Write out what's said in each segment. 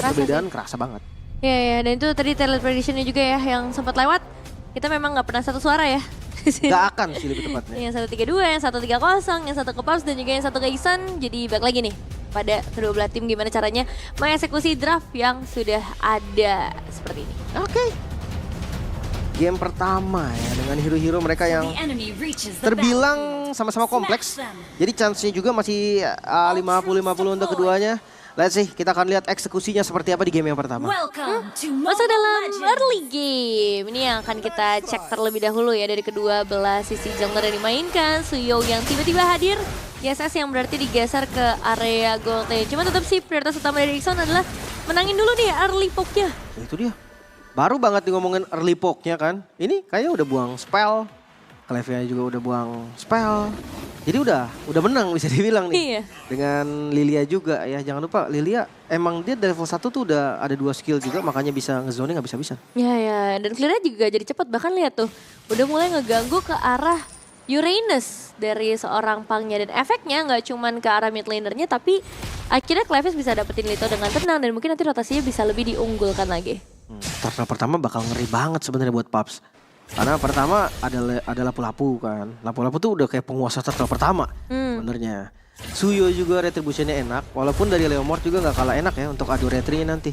Perbedaan kerasa banget. Iya, ya, dan itu tadi talent prediction-nya juga ya yang sempat lewat. Kita memang nggak pernah satu suara ya. Gak akan sih lebih tepatnya. Yang 132, yang 130, yang satu ke Paps dan juga yang satu ke Iksan. Jadi balik lagi nih pada kedua belah tim gimana caranya mengeksekusi draft yang sudah ada seperti ini. Oke. Game pertama ya dengan hero-hero mereka yang terbilang sama-sama kompleks. Jadi chance-nya juga masih 50-50 untuk keduanya. Let's see, kita akan lihat eksekusinya seperti apa di game yang pertama. Masuk dalam early game. Ini yang akan kita cek terlebih dahulu ya dari kedua belah sisi jungler yang dimainkan. Suyo yang tiba-tiba hadir. YSS yang berarti digeser ke area gold lane. Cuma tetap sih prioritas utama dari Ikson adalah menangin dulu nih early poke-nya. Itu dia. Baru banget ngomongin early poke-nya kan. Ini kayaknya udah buang spell. Clevia juga udah buang spell. Jadi udah menang bisa dibilang nih. Iya. Dengan Lilia juga ya. Jangan lupa Lilia emang dia dari level 1 tuh udah ada 2 skill juga. Makanya bisa ngezoning gak bisa-bisa. Ya ya, dan clear-nya juga jadi cepat. Bahkan lihat tuh, udah mulai ngeganggu ke arah Uranus dari seorang Pangnya. Dan efeknya nggak cuman ke arah mid lanernya, tapi akhirnya Clevis bisa dapetin Lito dengan tenang. Dan mungkin nanti rotasinya bisa lebih diunggulkan lagi. Turtle pertama bakal ngeri banget sebenarnya buat Paps. Karena pertama ada lapu-lapu kan. Lapu-lapu tuh udah kayak penguasa turtle pertama sebenarnya. Suyo juga retributionnya enak. Walaupun dari Leomord juga nggak kalah enak ya untuk adu retri nanti.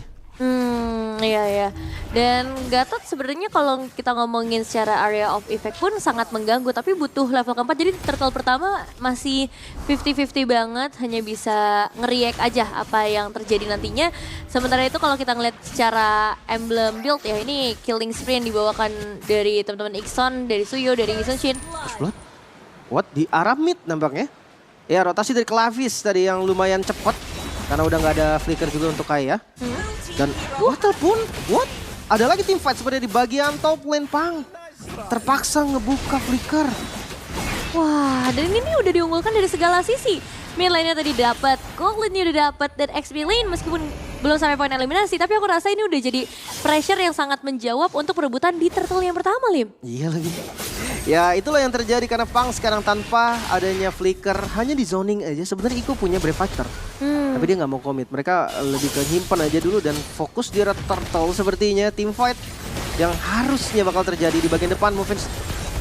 Iya ya. Dan Gatot sebenarnya kalau kita ngomongin secara area of effect pun sangat mengganggu. Tapi butuh level keempat. Jadi turtle pertama masih 50-50 banget. Hanya bisa nge-react aja apa yang terjadi nantinya. Sementara itu kalau kita ngeliat secara emblem build ya. Ini killing spree yang dibawakan dari teman-teman Ikson, dari Suyo, dari Ikson Shin. Blood? What? Di arah mid nampaknya. Ya rotasi dari Clevis tadi yang lumayan cepat. Karena udah nggak ada flicker juga untuk Kaya. Dan Water pun, what? Ada lagi team fight sebenarnya di bagian top lane Pang. Terpaksa ngebuka flicker. Wah, dan ini udah diunggulkan dari segala sisi. Mid lane-nya tadi dapat, gold lane-nya udah dapat, dan XP lane meskipun belum sampai poin eliminasi. Tapi aku rasa ini udah jadi pressure yang sangat menjawab untuk perebutan di turtle yang pertama, Lim. Iya lagi. Ya itulah yang terjadi karena Pang sekarang tanpa adanya flicker. Hanya di zoning aja, sebenarnya Iko punya Brave Fighter. Tapi dia nggak mau komit. Mereka lebih ke nyimpen aja dulu dan fokus di red turtle sepertinya. Team fight yang harusnya bakal terjadi di bagian depan.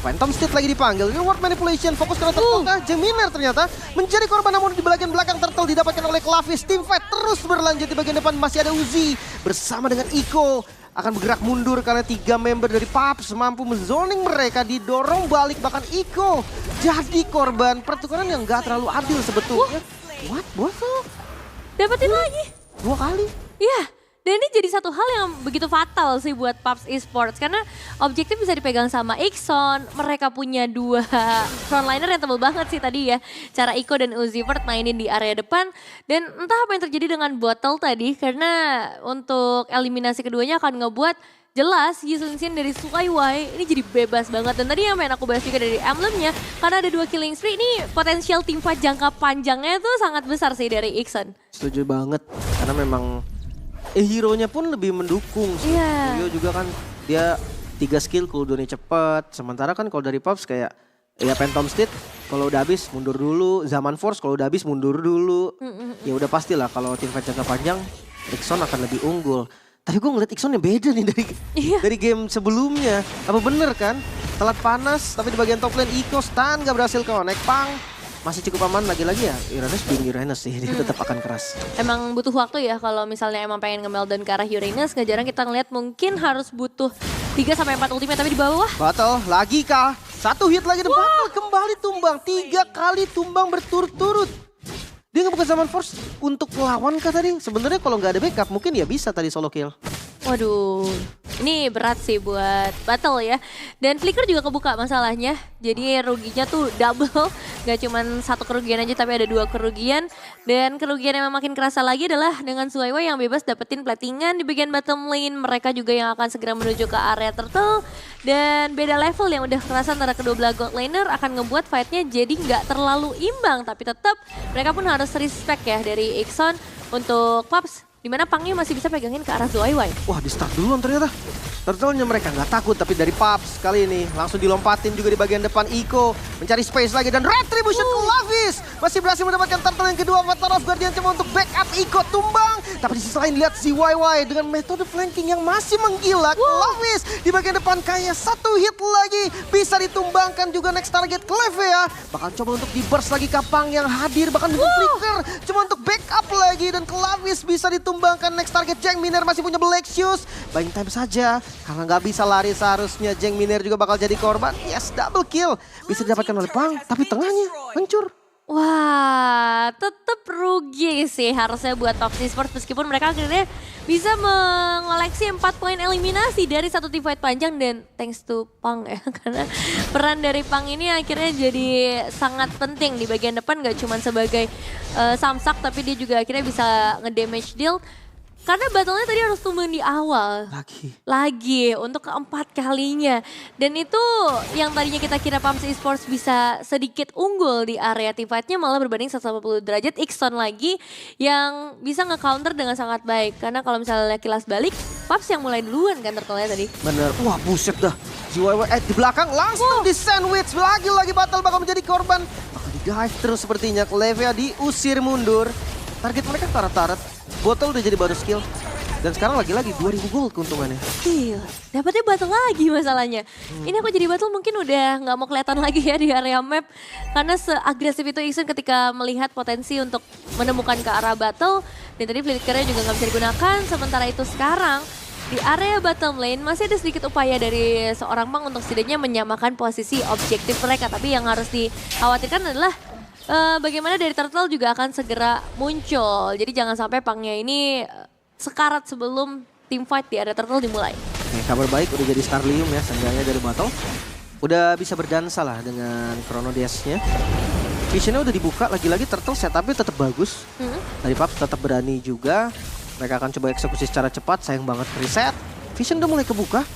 Phantom Steed lagi dipanggil. Reward manipulation fokus ke red turtle. Jeminer ternyata menjadi korban namun di bagian belakang turtle didapatkan oleh Clevis. Team fight terus berlanjut di bagian depan. Masih ada Uzi bersama dengan Iko. Akan bergerak mundur karena 3 member dari Paps mampu menzoning mereka, didorong balik bahkan Iko jadi korban pertukaran yang gak terlalu adil sebetulnya. What? Bosok? Dapetin lagi. 2 kali? Iya, dan ini jadi satu hal yang begitu fatal sih buat Paps Esports. Karena objektif bisa dipegang sama Ikson. Mereka punya 2 frontliner yang tebel banget sih tadi ya. Cara Iko dan Uzivert mainin di area depan. Dan entah apa yang terjadi dengan Bottle tadi. Karena untuk eliminasi keduanya akan ngebuat jelas Yisun Shin dari Suaiwai ini jadi bebas banget. Dan tadi yang pengen aku bahas juga dari emblemnya. Karena ada 2 killing spree, ini potensial team fight jangka panjangnya tuh sangat besar sih dari Ikson. Setuju banget. Karena memang hero-nya pun lebih mendukung. Iya. Suyo juga kan dia 3 skill cooldown-nya cepet. Sementara kan kalau dari Paps kayak ya Phantom Steed kalau udah habis mundur dulu. Zaman Force kalau udah habis mundur dulu. Ya udah pastilah kalau tim fight jangka panjang Ikson akan lebih unggul. Tapi gue ngeliat Ikson yang beda nih dari game sebelumnya. Apa bener kan? Telat panas tapi di bagian top lane Iko stun gak berhasil connect. Pang masih cukup aman lagi ya. Uranus being Uranus sih, dia tetap akan keras. Emang butuh waktu ya kalau misalnya emang pengen nge-meltdown ke arah Uranus. Gak jarang kita ngeliat mungkin harus butuh 3-4 ultimate tapi di bawah. Battle lagi kah? 1 hit lagi dan Battle kembali tumbang. 3 kali tumbang berturut-turut. Dia ngebuka Zaman Force untuk melawan kah tadi? Sebenarnya kalau nggak ada backup mungkin ya bisa tadi solo kill. Waduh, ini berat sih buat Battle ya. Dan Flicker juga kebuka masalahnya. Jadi ruginya tuh double. Gak cuma 1 kerugian aja tapi ada 2 kerugian. Dan kerugian yang makin kerasa lagi adalah dengan Suaiwai yang bebas dapetin platingan di bagian bottom lane. Mereka juga yang akan segera menuju ke area turtle. Dan beda level yang udah kerasa antara kedua belah gold laner akan ngebuat fightnya jadi gak terlalu imbang. Tapi tetap mereka pun harus respect ya dari Ikson untuk Paps. Dimana Pangnya masih bisa pegangin ke arah Suaiwai. Wah di start duluan ternyata. Turtle-nya mereka nggak takut, tapi dari Paps kali ini langsung dilompatin juga di bagian depan. Iko mencari space lagi dan Retribution ke Lavis. Masih berhasil mendapatkan turtle yang kedua. Avatar of Guardian coba untuk backup Iko tumbang. Tapi di sisi lain lihat ZYY dengan metode flanking yang masih menggila. Lavis di bagian depan kayak satu hit lagi. Bisa ditumbangkan juga next target Cleve ya. Bakal coba untuk di burst lagi Kapang yang hadir. Bahkan dengan flicker. Cuma untuk backup lagi dan Lavis bisa ditumbangkan next target. Jeng Miner masih punya Black Shoes. Buying time saja. Karena nggak bisa lari seharusnya. Jeng Miner juga bakal jadi korban. Yes, double kill. Bisa didapatkan oleh Pang, tapi tengahnya hancur. Wah, tetap rugi sih harusnya buat Paps Esports meskipun mereka akhirnya bisa mengoleksi 4 poin eliminasi dari satu teamfight panjang dan thanks to Pang ya. Karena peran dari Pang ini akhirnya jadi sangat penting di bagian depan, gak cuma sebagai samsak tapi dia juga akhirnya bisa ngedamage deal. Karena battle-nya tadi harus tumbang di awal. Lagi untuk keempat kalinya. Dan itu yang tadinya kita kira Paps Esports bisa sedikit unggul di area teamfight-nya malah berbanding 180 derajat. Ikson lagi yang bisa nge-counter dengan sangat baik. Karena kalau misalnya kilas balik, Paps yang mulai duluan kan turtle-nya tadi. Bener, wah buset dah. ZYY di belakang langsung di sandwich. Lagi-lagi battle bakal menjadi korban. Bakal di-dive terus sepertinya. Clevia diusir mundur. Target mereka tarat-tarat. Botol udah jadi baru skill. Dan sekarang lagi-lagi 2000 gold keuntungannya. Iya, dapatnya battle lagi masalahnya. Ini aku jadi battle mungkin udah nggak mau kelihatan lagi ya di area map. Karena seagresif itu Ikson ketika melihat potensi untuk menemukan ke arah battle. Dan tadi flickernya juga nggak bisa digunakan. Sementara itu sekarang di area bottom lane masih ada sedikit upaya dari seorang Pang untuk setidaknya menyamakan posisi objektif mereka. Tapi yang harus dikhawatirkan adalah bagaimana dari Turtle juga akan segera muncul. Jadi jangan sampai Pangnya ini sekarat sebelum team fight di area Turtle dimulai. Kabar baik udah jadi Starlium ya, seenggaknya dari battle. Udah bisa berdansa lah dengan Chrono Dash-nya. Visionnya udah dibuka, lagi-lagi Turtle setupnya tetap bagus. Dari Paps tetap berani juga. Mereka akan coba eksekusi secara cepat, sayang banget reset. Vision udah mulai kebuka.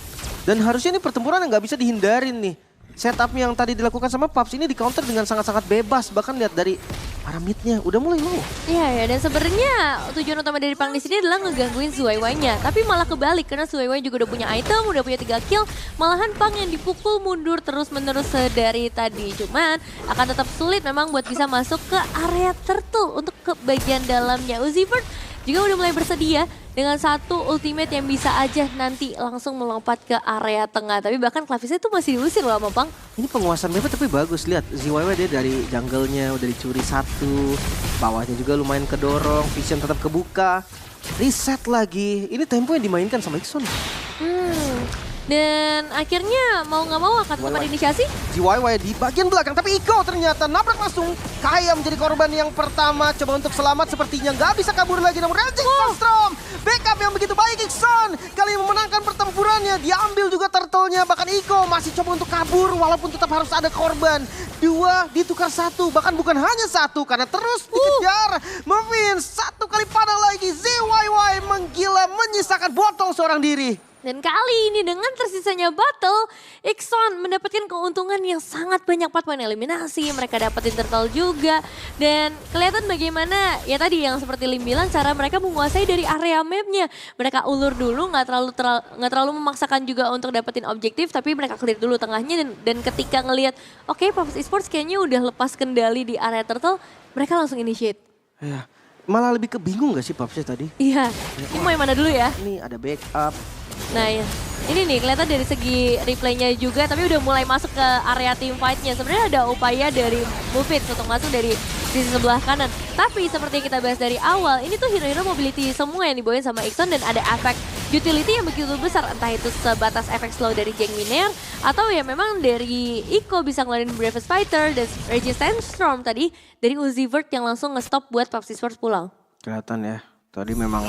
Dan harusnya ini pertempuran yang nggak bisa dihindarin nih. Setup yang tadi dilakukan sama Paps ini di counter dengan sangat-sangat bebas. Bahkan lihat dari arah mid-nya udah mulai low. Iya ya, dan sebenarnya tujuan utama dari Pang di sini adalah ngegangguin ZYY-nya. Tapi malah kebalik karena ZYY juga udah punya item, udah punya 3 kill. Malahan Pang yang dipukul mundur terus-menerus dari tadi. Cuman akan tetap sulit memang buat bisa masuk ke area Turtle untuk ke bagian dalamnya. Uzibird juga udah mulai bersedia dengan satu ultimate yang bisa aja nanti langsung melompat ke area tengah. Tapi bahkan Clavisnya itu masih diusir loh sama Pang. Ini penguasaan map tapi bagus. Lihat ZYY dia dari jungle-nya udah dicuri satu. Bawahnya juga lumayan kedorong. Vision tetap kebuka. Reset lagi. Ini tempo yang dimainkan sama Ikson. Dan akhirnya mau nggak mau akan tempat inisiasi. ZYY di bagian belakang, tapi Iko ternyata nabrak langsung. Kaya menjadi korban yang pertama. Coba untuk selamat sepertinya nggak bisa kabur lagi. Namun Raging Storm, backup yang begitu baik Ikson. Kali ini memenangkan pertempurannya. Diambil juga turtle-nya. Bahkan Iko masih coba untuk kabur walaupun tetap harus ada korban. 2 ditukar 1, bahkan bukan hanya 1 karena terus dikejar. Mevin 1 kali panah lagi. ZYY menggila menyisakan botol seorang diri. Dan kali ini dengan tersisanya battle, Ikson mendapatkan keuntungan yang sangat banyak 4 poin eliminasi. Mereka dapetin turtle juga. Dan kelihatan bagaimana, ya tadi yang seperti Lim bilang, cara mereka menguasai dari area mapnya. Mereka ulur dulu, nggak terlalu memaksakan juga untuk dapetin objektif, tapi mereka clear dulu tengahnya. Dan ketika ngelihat, oke, Paps Esports kayaknya udah lepas kendali di area turtle, mereka langsung initiate. Ya, malah lebih kebingung gak sih Papsnya tadi? Iya, ini mau yang mana dulu ya? Ini ada backup. Nah ya, ini nih kelihatan dari segi replaynya juga, tapi udah mulai masuk ke area team fight-nya. Sebenarnya ada upaya dari Mufit untuk masuk dari sisi sebelah kanan. Tapi seperti yang kita bahas dari awal, ini tuh hero-hero mobility semua yang dibawain sama Ikson dan ada efek utility yang begitu besar. Entah itu sebatas efek slow dari Jeng Miner, atau ya memang dari Iko bisa ngeluarin Bravest Fighter dan Resistance Storm tadi dari Uzibird yang langsung nge-stop buat Paps Esports pulang. Kelihatan ya, tadi memang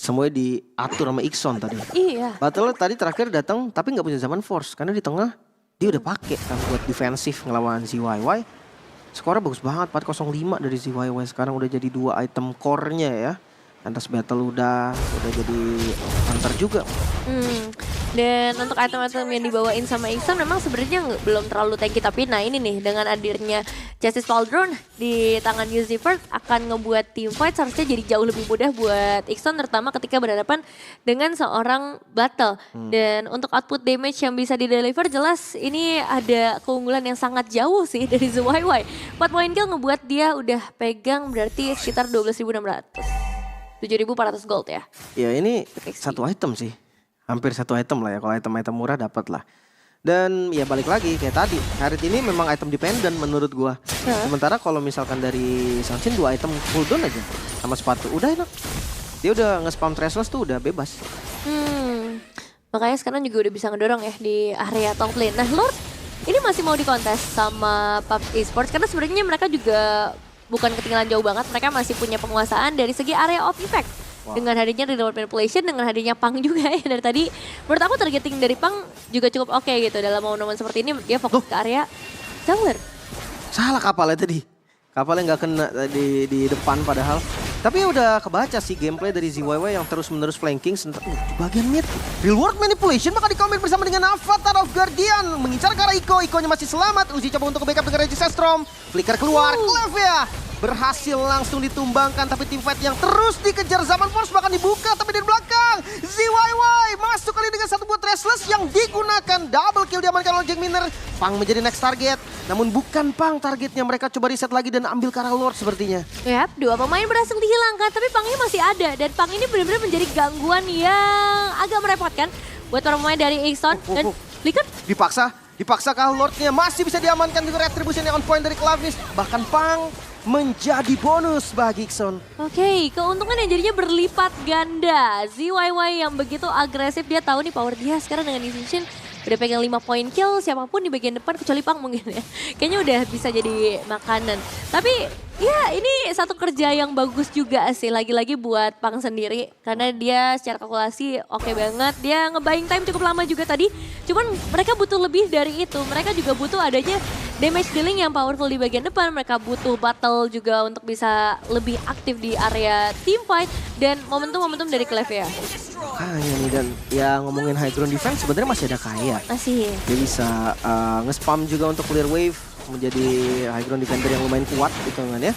semuanya diatur sama Ikson tadi. Iya. Battle tadi terakhir datang tapi nggak punya zaman force karena di tengah dia udah pakai kan buat defensif ngelawan ZYY. Skornya bagus banget 405 dari ZYY, sekarang udah jadi 2 item core-nya ya. Lantas battle udah jadi hunter juga. Dan untuk item-item yang dibawain sama Ikson memang sebenarnya belum terlalu tanky, tapi nah ini nih dengan hadirnya Justice Pauldron di tangan Yuzi akan ngebuat team fight seharusnya jadi jauh lebih mudah buat Ixon, terutama ketika berhadapan dengan seorang Battle. Dan untuk output damage yang bisa di-deliver jelas ini ada keunggulan yang sangat jauh sih dari ZYY. 4 point kill ngebuat dia udah pegang berarti sekitar 12.600. 7.400 gold ya. Ya ini satu item sih. Hampir satu item lah ya, kalau item-item murah dapat lah. Dan ya balik lagi kayak tadi, Harriet ini memang item dependent menurut gua. Sementara kalau misalkan dari Sanshin 2 item cooldown aja sama sepatu, udah enak. Dia udah nge-spam Thrashless tuh udah bebas. Makanya sekarang juga udah bisa ngedorong ya di area top lane. Nah Lord, ini masih mau dikontes sama PUBG Esports karena sebenarnya mereka juga bukan ketinggalan jauh banget. Mereka masih punya penguasaan dari segi area of impact. Dengan hadirnya reward manipulation, dengan hadirnya Pang juga ya dari tadi. Menurut aku targeting dari Pang juga cukup oke gitu. Dalam momen seperti ini dia fokus ke area jungler. Salah kapalnya tadi. Kapalnya nggak kena di depan padahal. Tapi udah kebaca sih gameplay dari ZYY yang terus-menerus flanking di bagian mid. Reward manipulation maka di-commit bersama dengan Avatar of Guardian. Mengincar ke arah Iko, Ikonya masih selamat. Uzi coba untuk backup dengan Regis Strom. Flicker keluar, Clevia berhasil langsung ditumbangkan, tapi tim fight yang terus dikejar. Zaman Force bahkan dibuka, tapi dari belakang ZYY masuk kali dengan satu buat Thrashless yang digunakan. Double kill diamankan oleh Jack Miner. Pang menjadi next target, namun bukan Pang targetnya. Mereka coba reset lagi dan ambil ke arah Lord sepertinya. Yap, 2 pemain berhasil dihilangkan, tapi Pangnya masih ada. Dan Pang ini benar-benar menjadi gangguan yang agak merepotkan buat para pemain dari Ixon. Dan Flicker dipaksa ke Lordnya, masih bisa diamankan dengan retribution yang on point dari Clavis. Bahkan Pang menjadi bonus bagi Ixon. Oke, keuntungan yang jadinya berlipat ganda. ZYY yang begitu agresif, dia tahu nih power dia sekarang dengan Decision udah pegang 5 point kill, siapapun di bagian depan kecuali Pang mungkin ya. Kayaknya udah bisa jadi makanan. Tapi ya ini satu kerja yang bagus juga sih lagi-lagi buat Pang sendiri. Karena dia secara kalkulasi oke banget. Dia nge-buying time cukup lama juga tadi. Cuman mereka butuh lebih dari itu. Mereka juga butuh adanya damage dealing yang powerful di bagian depan. Mereka butuh battle juga untuk bisa lebih aktif di area team fight. Dan momentum-momentum dari Clevia. Kayaknya nih, dan ya ngomongin high ground defense sebenarnya masih ada Kaya. Masih. Dia bisa nge-spam juga untuk clear wave, menjadi high ground defender yang lumayan kuat gitu kan ya.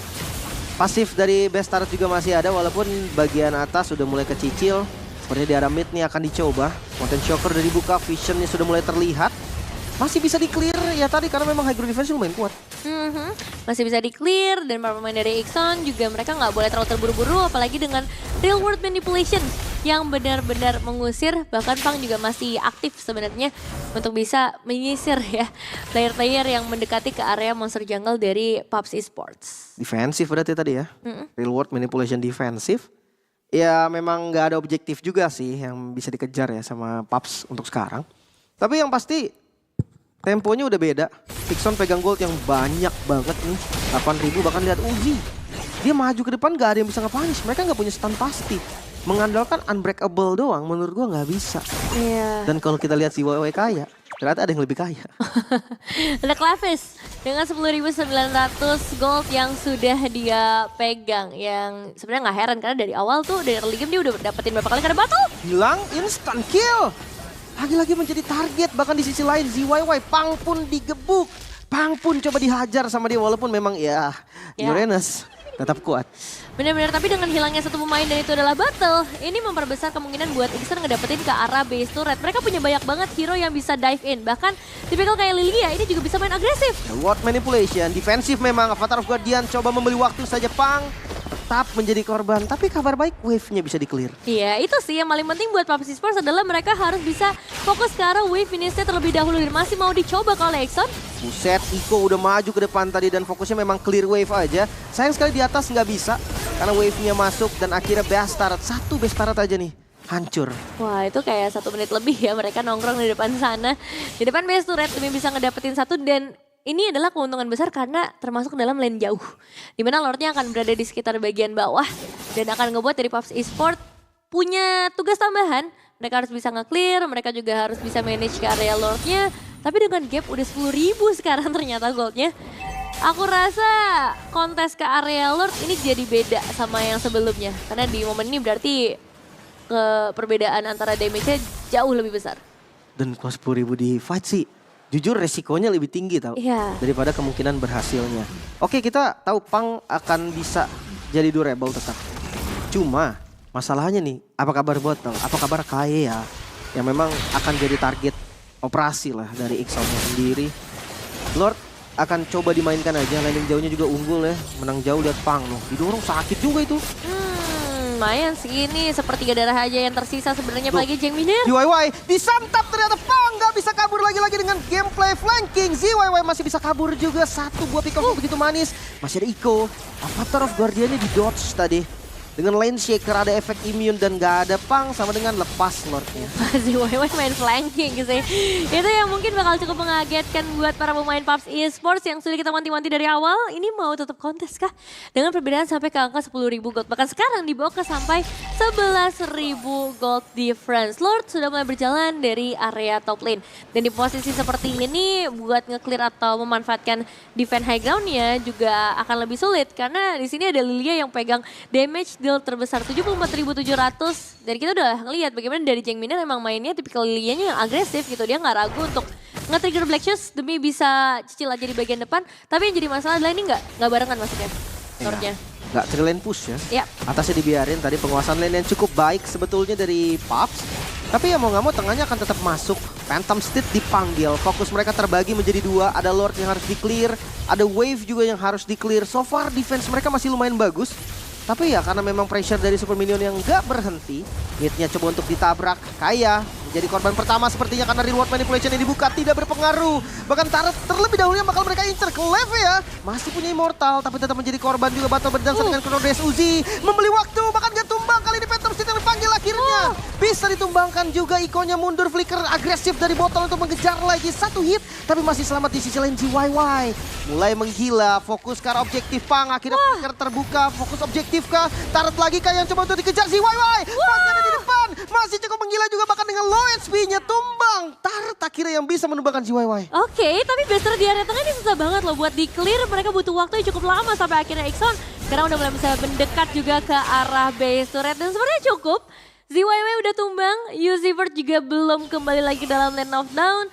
Pasif dari Bestart juga masih ada walaupun bagian atas sudah mulai kecicil. Sepertinya di arah mid nih akan dicoba. Content Shocker udah dibuka, visionnya sudah mulai terlihat. Masih bisa di-clear ya tadi karena memang high ground defense lumayan kuat. Masih bisa di-clear dan para pemain dari Ixon juga mereka nggak boleh terlalu terburu-buru apalagi dengan real world manipulation yang benar-benar mengusir. Bahkan Pang juga masih aktif sebenarnya untuk bisa menyisir ya player-player yang mendekati ke area monster jungle dari PUBG Esports. Defensif berarti tadi ya. Real world manipulation defensif. Ya memang nggak ada objektif juga sih yang bisa dikejar ya sama PUBG untuk sekarang. Tapi yang pasti temponya udah beda. Ixon pegang gold yang banyak banget nih. 8.000 bahkan lihat Uzi. Dia maju ke depan gak ada yang bisa nge-punish. Mereka gak punya stun pasti. Mengandalkan unbreakable doang menurut gua gak bisa. Iya. Dan kalau kita lihat si YY kaya, ternyata ada yang lebih kaya. Ada Clavis dengan 10.900 gold yang sudah dia pegang. Yang sebenarnya gak heran karena dari awal tuh dari early game dia udah dapetin berapa kali karena battle. Hilang instant kill. Lagi-lagi menjadi target, bahkan di sisi lain ZYY, Pang pun digebuk. Pang pun coba dihajar sama dia walaupun memang ya Uranus tetap kuat. Benar-benar, tapi dengan hilangnya satu pemain dan itu adalah battle, ini memperbesar kemungkinan buat Ixon ngedapetin ke arah base turret. Mereka punya banyak banget hero yang bisa dive in, bahkan tipikal kayak Lilia ini juga bisa main agresif. Ward manipulation, defensif memang, Avatar of Guardian coba membeli waktu saja. Pang tetap menjadi korban, tapi kabar baik wave-nya bisa di-clear. Iya, itu sih yang paling penting buat PUBG Esports adalah mereka harus bisa fokus ke arah wave finishnya terlebih dahulu dan masih mau dicoba kalau Ixon. Buset, Iko udah maju ke depan tadi dan fokusnya memang clear wave aja. Sayang sekali di atas nggak bisa karena wave-nya masuk dan akhirnya Bestart, satu Bestart aja nih hancur. Wah, itu kayak 1 menit lebih ya mereka nongkrong di depan sana. Di depan base turret demi bisa ngedapetin satu dan ini adalah keuntungan besar karena termasuk dalam lane jauh. Dimana Lordnya akan berada di sekitar bagian bawah dan akan ngebuat dari PUBG Esports punya tugas tambahan. Mereka harus bisa nge-clear, mereka juga harus bisa manage ke area Lordnya. Tapi dengan gap udah 10.000 sekarang ternyata goldnya. Aku rasa kontes ke area Lord ini jadi beda sama yang sebelumnya. Karena di momen ini berarti perbedaan antara damage-nya jauh lebih besar. Dan kalau 10.000 di fight sih jujur resikonya lebih tinggi tau. Iya. Daripada kemungkinan berhasilnya. Oke, kita tahu Pang akan bisa jadi durable tetap. Cuma masalahnya nih, apa kabar Bottle? Apa kabar Kaeya yang memang akan jadi target operasi lah dari Ixon-nya sendiri. Lord akan coba dimainkan aja, landing jauhnya juga unggul ya. Menang jauh lihat Pang loh, didorong sakit juga itu. Lumayan sih ini sepertiga darah aja yang tersisa sebenarnya apalagi Jengminer. ZYY disantap ternyata Pang nggak bisa kabur lagi dengan gameplay flanking. ZYY masih bisa kabur juga, satu buah pick off begitu manis. Masih ada Iko, Avatar of Guardian-nya di dodge tadi. Dengan lane shaker ada efek immune dan gak ada Pang sama dengan lepas Lordnya. ZYY main flanking sih. Itu yang mungkin bakal cukup mengagetkan buat para pemain PUBG Esports yang sudah kita wanti-wanti dari awal. Ini mau tutup kontes kah? Dengan perbedaan sampai ke angka 10.000 gold. Bahkan sekarang dibawa ke sampai 11.000 gold difference. Lord sudah mulai berjalan dari area top lane. Dan di posisi seperti ini buat nge-clear atau memanfaatkan defense high ground-nya juga akan lebih sulit. Karena di sini ada Lilia yang pegang damage deal terbesar 74.700 dan kita udah ngelihat bagaimana dari Jengminer emang mainnya tipikal Lilianya yang agresif gitu, dia nggak ragu untuk nge-trigger Black Shoes demi bisa cicil aja di bagian depan, tapi yang jadi masalah adalah ini nggak barengan maksudnya Lordnya. Nggak lane push ya. Ya. Atasnya dibiarin, tadi penguasaan lane yang cukup baik sebetulnya dari PUBG. Tapi ya mau nggak mau tengahnya akan tetap masuk. Phantom Steed dipanggil, fokus mereka terbagi menjadi dua. Ada Lord yang harus di-clear, ada Wave juga yang harus di-clear. So far defense mereka masih lumayan bagus. Tapi ya karena memang pressure dari Super Minion yang gak berhenti, midnya coba untuk ditabrak. Kaeya menjadi korban pertama sepertinya karena reward manipulation yang dibuka tidak berpengaruh. Bahkan terlebih dahulu yang bakal mereka incer ke Leve ya. Masih punya immortal tapi tetap menjadi korban juga battle berdasar dengan Chrono Dash Uzi. Membeli waktu bahkan gak tumbang, kali ini Phantom Steed yang dipanggil akhirnya. Bisa ditumbangkan juga, Ikonya mundur, flicker agresif dari botol untuk mengejar lagi. Satu hit tapi masih selamat di sisi lain ZYY. Mulai menggila, fokus ke arah objektif Pang. Akhirnya flicker terbuka, fokus objektif kah? Taruh lagi kah yang coba untuk dikejar ZYY. Pang ada di depan, masih cukup menggila juga bahkan dengan low HP-nya tumbang. Taruh akhirnya yang bisa menumbangkan ZYY. Oke, tapi Bester di area tengah ini susah banget loh buat di-clear. Mereka butuh waktu yang cukup lama sampai akhirnya Ixon sekarang udah mulai bisa mendekat juga ke arah base turret. Dan sebenarnya cukup. ZYY udah tumbang, Uzivert juga belum kembali lagi dalam lane of down.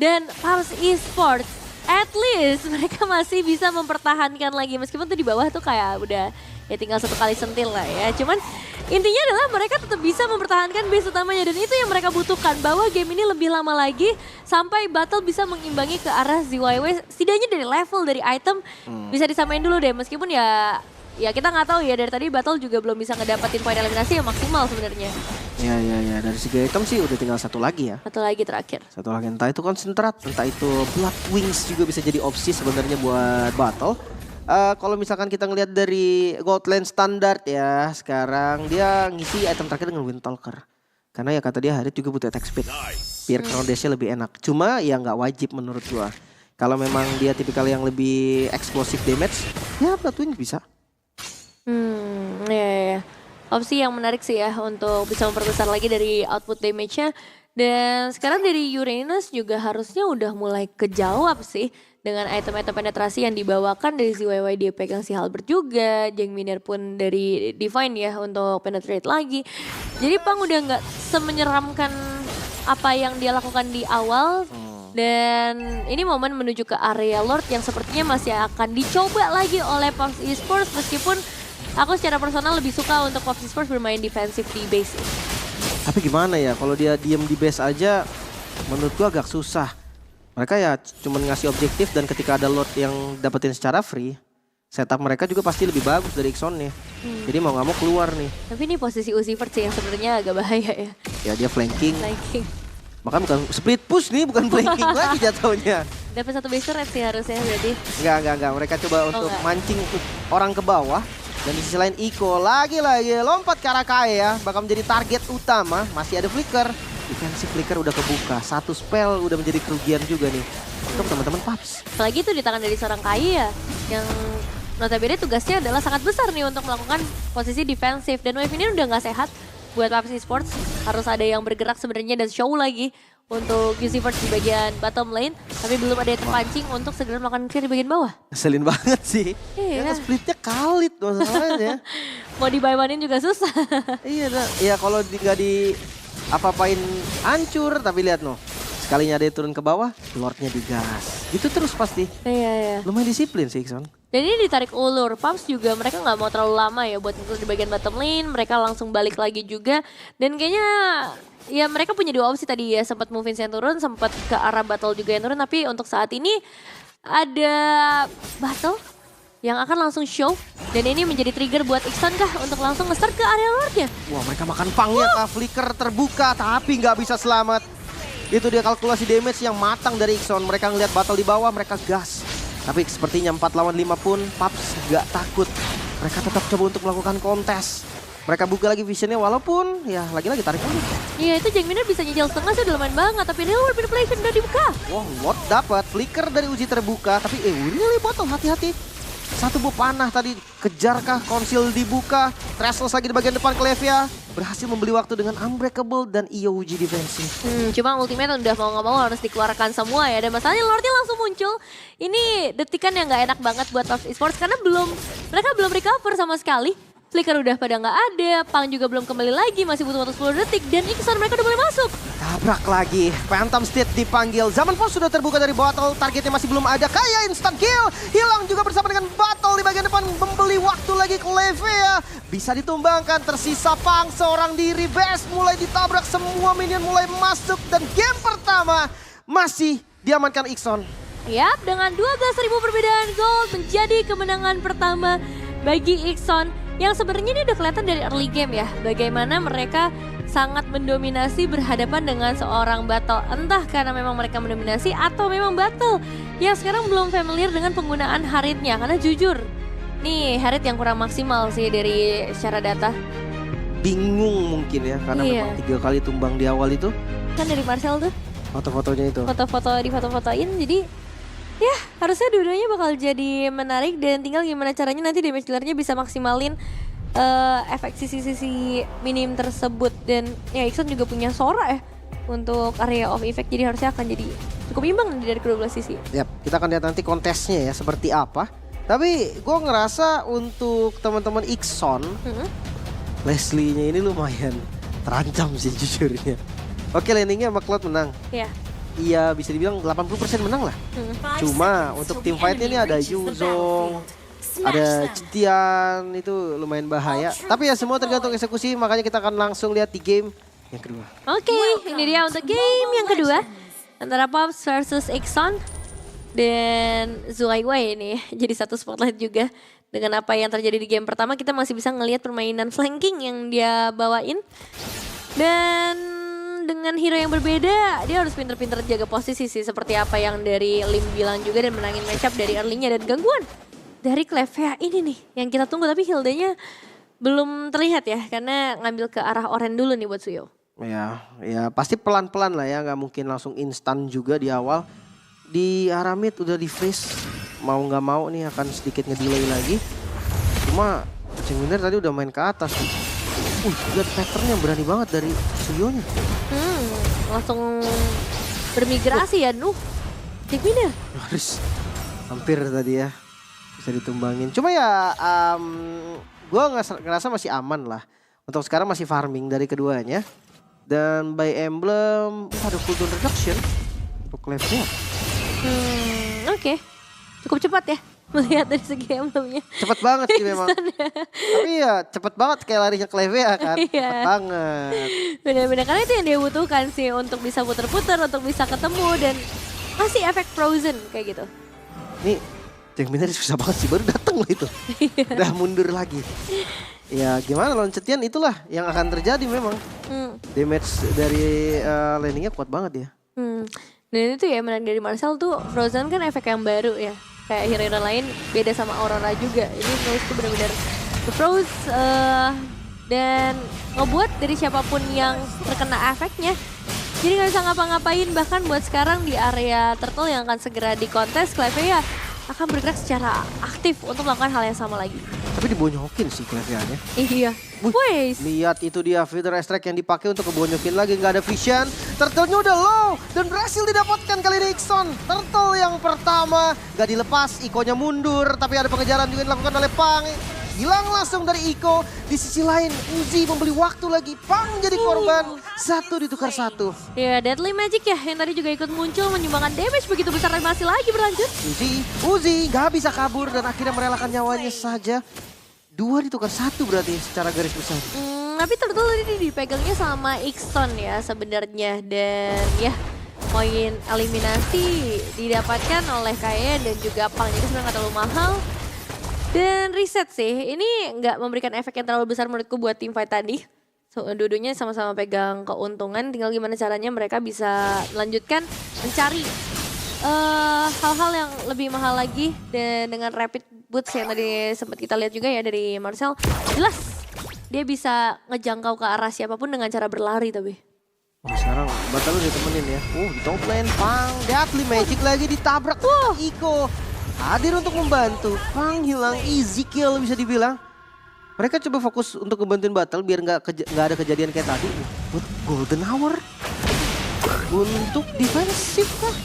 Dan PUBG Esports, at least mereka masih bisa mempertahankan lagi. Meskipun tuh di bawah tuh kayak udah ya tinggal satu kali sentil lah ya. Cuman intinya adalah mereka tetap bisa mempertahankan base utamanya. Dan itu yang mereka butuhkan, bahwa game ini lebih lama lagi sampai battle bisa mengimbangi ke arah ZYY. Setidaknya dari level, dari item bisa disamain dulu deh. Meskipun ya kita nggak tahu ya, dari tadi battle juga belum bisa ngedapetin poin eliminasi yang maksimal sebenarnya. Ya, dari segi item sih udah tinggal satu lagi ya. Satu lagi terakhir. Satu lagi, entah itu konsentrat, entah itu Blood Wings juga bisa jadi opsi sebenarnya buat battle. Kalau misalkan kita ngelihat dari Gold Lane standar ya, sekarang dia ngisi item terakhir dengan Windtalker. Karena ya kata dia Harit juga butuh attack speed. Biar Chrono Dash-nya lebih enak. Cuma ya nggak wajib menurut gua. Kalau memang dia tipikal yang lebih explosive damage, ya Blood Wings bisa. Ya. Opsi yang menarik sih ya untuk bisa memperbesar lagi dari output damage-nya. Dan sekarang dari Uranus juga harusnya udah mulai kejawab sih dengan item-item penetrasi yang dibawakan dari ZYY. Dia pegang si Halberd juga, Jengminer pun dari Divine ya untuk penetrate lagi. Jadi Pang udah nggak semenyeramkan apa yang dia lakukan di awal. Dan ini momen menuju ke area Lord yang sepertinya masih akan dicoba lagi oleh PUBG Esports. Meskipun aku secara personal lebih suka untuk PUBG Esports bermain defensif di base. Tapi gimana ya, kalau dia diem di base aja menurut gua agak susah. Mereka ya cuma ngasih objektif dan ketika ada Lord yang dapetin secara free, setup mereka juga pasti lebih bagus dari Ixon-nya. Jadi mau nggak mau keluar nih. Tapi ini posisi Uzivert sih yang sebenarnya agak bahaya ya. Ya dia flanking. Flanking. Maka bukan split push nih, bukan flanking lagi jatuhnya. Dapat satu base turret sih harusnya berarti. Enggak. Mereka coba untuk mancing orang ke bawah. Dan di sisi lain Iko lagi-lagi lompat ke arah Kaeya, bakal menjadi target utama. Masih ada flicker. Defensive flicker udah kebuka. Satu spell udah menjadi kerugian juga nih untuk teman-teman PUBG. Apalagi itu di tangan dari seorang Kaeya yang notabene tugasnya adalah sangat besar nih untuk melakukan posisi defensif. Dan wave ini udah nggak sehat buat PUBG Esports. Harus ada yang bergerak sebenarnya dan show lagi untuk Uzivert di bagian bottom lane. Tapi belum ada yang terpancing untuk segera melakukan clear di bagian bawah. Ngeselin banget sih. Iya. Karena splitnya kalit masalahnya. Mau dibaywanin juga susah. Iya, kalau nggak di apa-apain hancur. Tapi lihat noh, Sekalinya ada yang turun ke bawah, Lordnya digas. Gitu terus pasti. Iya. Lumayan disiplin sih Ixon. Dan ini ditarik ulur, Paps juga mereka nggak mau terlalu lama ya buat ngikut di bagian bottom lane, mereka langsung balik lagi juga. Dan kayaknya ya mereka punya dua opsi tadi ya, sempat move yang turun, sempat ke arah battle juga yang turun. Tapi untuk saat ini ada battle yang akan langsung show. Dan ini menjadi trigger buat Ixon kah untuk langsung nge-start ke area Lordnya. Wah mereka makan pangnya kah, Flicker terbuka tapi nggak bisa selamat. Itu dia kalkulasi damage yang matang dari Ixon. Mereka ngeliat battle di bawah, mereka gas. Tapi sepertinya 4 lawan 5 pun Paps gak takut. Mereka tetap coba untuk melakukan kontes. Mereka buka lagi visionnya walaupun ya lagi-lagi tarik lagi. Iya itu Jack Miner bisa nyicil setengah sih udah lumayan banget. Tapi real world manipulation udah dibuka. Wah Lord dapat, Flicker dari Uji terbuka. Tapi really bottle, hati-hati. Satu buah panah tadi, kejarkah, konsil dibuka. Trestles lagi di bagian depan Clevia. Berhasil membeli waktu dengan Unbreakable dan Uji defensif. Cuma ultimate udah mau nggak mau harus dikeluarkan semua ya. Dan masalahnya Lordnya langsung muncul. Ini detikan yang nggak enak banget buat Paps Esports karena mereka belum recover sama sekali. Flicker udah pada nggak ada, Pang juga belum kembali lagi, masih butuh waktu 10 detik. Dan Ixon mereka udah boleh masuk. Tabrak lagi, Phantom State dipanggil. Zaman Pos sudah terbuka dari bottle, targetnya masih belum ada. Kayak instant kill, hilang juga bersama dengan battle di bagian depan. Membeli waktu lagi Clevia. Bisa ditumbangkan, tersisa Pang seorang diri. Best mulai ditabrak, semua minion mulai masuk. Dan game pertama masih diamankan Ixon. Yap, dengan 12.000 perbedaan gold menjadi kemenangan pertama bagi Ixon. Yang sebenarnya ini udah kelihatan dari early game ya. Bagaimana mereka sangat mendominasi berhadapan dengan seorang battle. Entah karena memang mereka mendominasi atau memang battle yang sekarang belum familiar dengan penggunaan Harrietnya. Karena jujur, nih Harriet yang kurang maksimal sih dari secara data. Bingung mungkin ya, karena memang 3 kali tumbang di awal itu. Kan dari Marcel tuh. Foto-fotonya itu. Foto-foto di foto-fotoin, jadi ya harusnya dua-duanya bakal jadi menarik. Dan tinggal gimana caranya nanti damage dealernya bisa maksimalin efek sisi-sisi minim tersebut. Dan ya Ixon juga punya Sora ya untuk area of effect, jadi harusnya akan jadi cukup imbang dari kedua belah sisi. Yap, kita akan lihat nanti kontesnya ya seperti apa. Tapi gue ngerasa untuk teman-teman Ixon, Leslie-nya ini lumayan terancam sih jujurnya. Oke, landingnya sama Cloud menang. Iya. Iya bisa dibilang 80% menang lah. Cuma untuk tim fight ini ada Yuzong, ada Citian, itu lumayan bahaya. Tapi ya semua tergantung eksekusi, makanya kita akan langsung lihat di game yang kedua. Oke, ini dia untuk game yang kedua antara Paps versus Ixon. Dan Zuaiwei ini jadi satu spotlight juga. Dengan apa yang terjadi di game pertama, kita masih bisa ngelihat permainan flanking yang dia bawain. Dan dengan hero yang berbeda, dia harus pinter-pinter jaga posisi sih. Seperti apa yang dari Lim bilang juga, dan menangin matchup dari early-nya. Dan gangguan dari Clevia ini nih yang kita tunggu. Tapi Hilda-nya belum terlihat ya, karena ngambil ke arah orange dulu nih buat Suyo. Ya pasti pelan-pelan lah ya, nggak mungkin langsung instan juga di awal. Di arah mid udah di freeze, mau nggak mau nih akan sedikit ngedelay lagi. Cuma Jack Miner tadi udah main ke atas. Lihat patternnya berani banget dari Suyonya. Langsung bermigrasi ya, Jack Miner. Harus hampir tadi ya bisa ditumbangin. Cuma ya gue ngerasa masih aman lah. Untuk sekarang masih farming dari keduanya. Dan by emblem ada cooldown reduction untuk Clevia. Oke. Cukup cepat ya melihat dari segi emblemnya. Cepet banget sih memang. Tapi ya cepet banget kayak larinya Clevia kan. Cepet banget. Benar-benar, karena itu yang dia butuhkan sih untuk bisa puter-puter, untuk bisa ketemu dan masih efek frozen kayak gitu. Nih Jack Miner susah banget sih, baru datang loh itu. Udah mundur lagi. Ya gimana loncetian itulah yang akan terjadi memang. Damage dari landingnya kuat banget ya. Dan itu ya menarik dari Marcel tuh, Frozen kan efek yang baru ya. Kayak hero-hero lain beda sama Aurora juga. Ini Frozen tuh benar-benar Frozen dan ngebuat dari siapapun yang terkena efeknya jadi gak bisa ngapa-ngapain. Bahkan buat sekarang di area turtle yang akan segera dikontes, Clevia akan bergerak secara aktif untuk melakukan hal yang sama lagi. Tapi dibonyokin sih Clevianya. Iya. Wes. Lihat itu dia Feather Strike yang dipakai untuk ngebonyokin lagi. Nggak ada vision. Turtle-nya udah low. Dan berhasil didapatkan kali ini Ixon. Turtle yang pertama. Nggak dilepas. Ikonya mundur. Tapi ada pengejaran juga dilakukan oleh Pang. hilang langsung dari Iko. Di sisi lain Uzi membeli waktu lagi, Pang jadi korban, 1 ditukar 1. Ya, Deadly Magic ya yang tadi juga ikut muncul menyumbangkan damage begitu besar dan masih lagi berlanjut. Uzi gak bisa kabur dan akhirnya merelakan nyawanya saja. 2 ditukar 1 berarti secara garis besar. Tapi Turtle ini dipegangnya sama Ixon ya sebenarnya. Dan ya poin eliminasi didapatkan oleh Kaye dan juga Pang. Jadi sebenarnya gak terlalu mahal. Dan reset sih, ini nggak memberikan efek yang terlalu besar menurutku buat tim fight tadi. So, dua-duanya sama-sama pegang keuntungan, tinggal gimana caranya mereka bisa melanjutkan mencari hal-hal yang lebih mahal lagi. Dan dengan rapid boots yang tadi sempat kita lihat juga ya dari Marcel, jelas dia bisa ngejangkau ke arah siapapun dengan cara berlari tapi. Sekarang Batal ditemenin ya. Di top lane Pang, Deadly Magic lagi ditabrak. Iko hadir untuk membantu. Pang hilang, easy kill bisa dibilang. Mereka coba fokus untuk ngebantuin Batal biar nggak ada kejadian kayak tadi. Buat Golden Hour untuk defensif kah?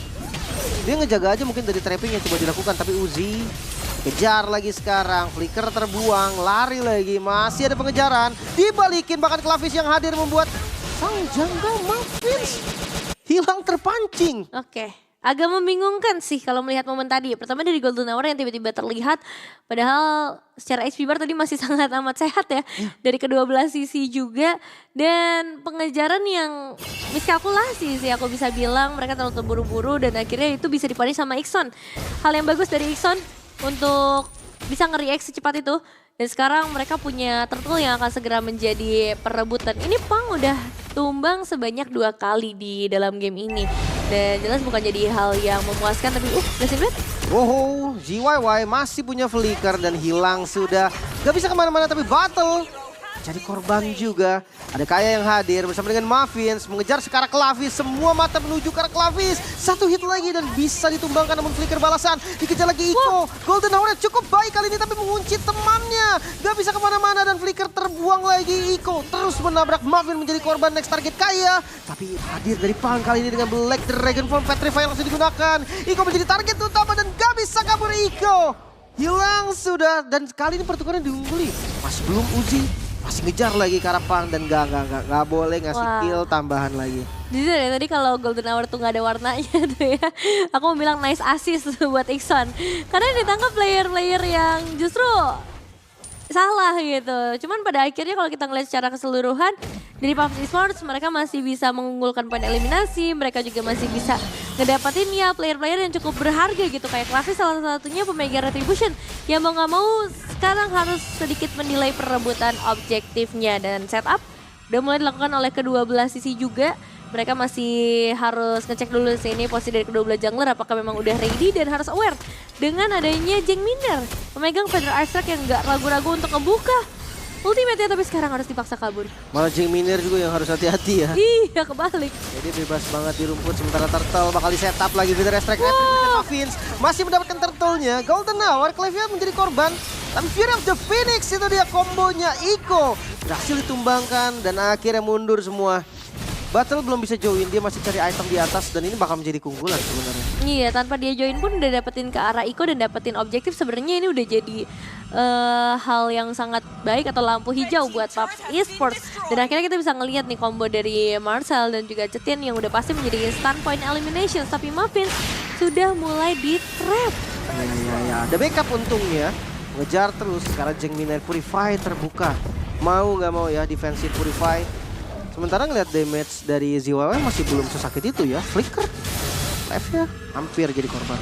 Dia ngejaga aja mungkin dari trapping yang coba dilakukan. Tapi Uzi kejar lagi sekarang. Flicker terbuang, lari lagi. Masih ada pengejaran. Dibalikin bahkan Klavis yang hadir membuat sang janggal Muffins hilang terpancing. Oke. Agak membingungkan sih kalau melihat momen tadi. Pertama dari Golden Hour yang tiba-tiba terlihat. Padahal secara HP bar tadi masih sangat amat sehat ya. Dari kedua belah sisi juga. Dan pengejaran yang miskalkulasi sih aku bisa bilang. Mereka terlalu terburu-buru dan akhirnya itu bisa dipunish sama Ixon. Hal yang bagus dari Ixon untuk bisa nge-react secepat itu. Dan sekarang mereka punya Turtle yang akan segera menjadi perebutan. Ini Pang udah tumbang sebanyak 2 kali di dalam game ini. Dan jelas bukan jadi hal yang memuaskan tapi Blessing Blade. ZYY masih punya flicker dan hilang sudah. Gak bisa kemana-mana tapi Battle jadi korban juga. Ada Kaya yang hadir bersama dengan Muffins mengejar sekarang Klavis. Semua mata menuju ke arah Klavis. 1 hit lagi dan bisa ditumbangkan namun flicker balasan. Dikejar lagi Iko. Golden Hour cukup baik kali ini tapi mengunci temannya. Gak bisa kemana-mana dan flicker terbuang lagi. Iko terus menabrak Muffin menjadi korban next target Kaya. Tapi hadir dari Pang kali ini dengan Black Dragon Form Petrify langsung digunakan. Iko menjadi target utama dan gak bisa kabur Iko. Hilang sudah dan kali ini pertukaran diungguli. Masih belum Uzi. Masih ngejar lagi ke arah Pang dan gak boleh ngasih kill tambahan lagi. Jujur ya tadi kalau Golden Hour tuh gak ada warnanya tuh ya. Aku mau bilang nice assist buat Ixon. Karena ditangkap player-player yang justru salah gitu. Cuman pada akhirnya kalau kita ngeliat secara keseluruhan dari PUBG Esports mereka masih bisa mengunggulkan poin eliminasi. Mereka juga masih bisa ngedapatin ya player-player yang cukup berharga gitu. Kayak Klavis salah satunya pemegang Retribution. Yang mau gak mau sekarang harus sedikit menilai perebutan objektifnya. Dan setup udah mulai dilakukan oleh kedua belah sisi juga. Mereka masih harus ngecek dulu sini posisi dari kedua belah jungler apakah memang udah ready dan harus aware dengan adanya Jeng Miner pemegang Feather Ice Strike yang gak ragu-ragu untuk ngebuka ultimate-nya tapi sekarang harus dipaksa kabur. Malah Jeng Miner juga yang harus hati-hati ya. Iya kebalik. Jadi bebas banget di rumput sementara Turtle bakal di setup lagi Feather Ice Strike. Muffins masih mendapatkan Turtle-nya. Golden Hour, Clevion menjadi korban. Tapi Fury of the Phoenix itu dia kombonya Iko. Berhasil ditumbangkan dan akhirnya mundur semua. Battle belum bisa join, dia masih cari item di atas dan ini bakal menjadi keunggulan sebenarnya. Iya, tanpa dia join pun udah dapetin ke arah Iko dan dapetin objektif. Sebenarnya ini udah jadi hal yang sangat baik atau lampu hijau buat PUBG Esports. Dan akhirnya kita bisa ngelihat nih combo dari Marcel dan juga Cetin yang udah pasti menjadi stun point elimination. Tapi Muffins sudah mulai di trap. Ya. Ada backup untungnya. Ngejar terus sekarang Jeng Miner Purify terbuka. Mau gak mau ya defensive Purify. Sementara ngeliat damage dari ZYY masih belum sesakit itu ya. Flicker, live-nya hampir jadi korban.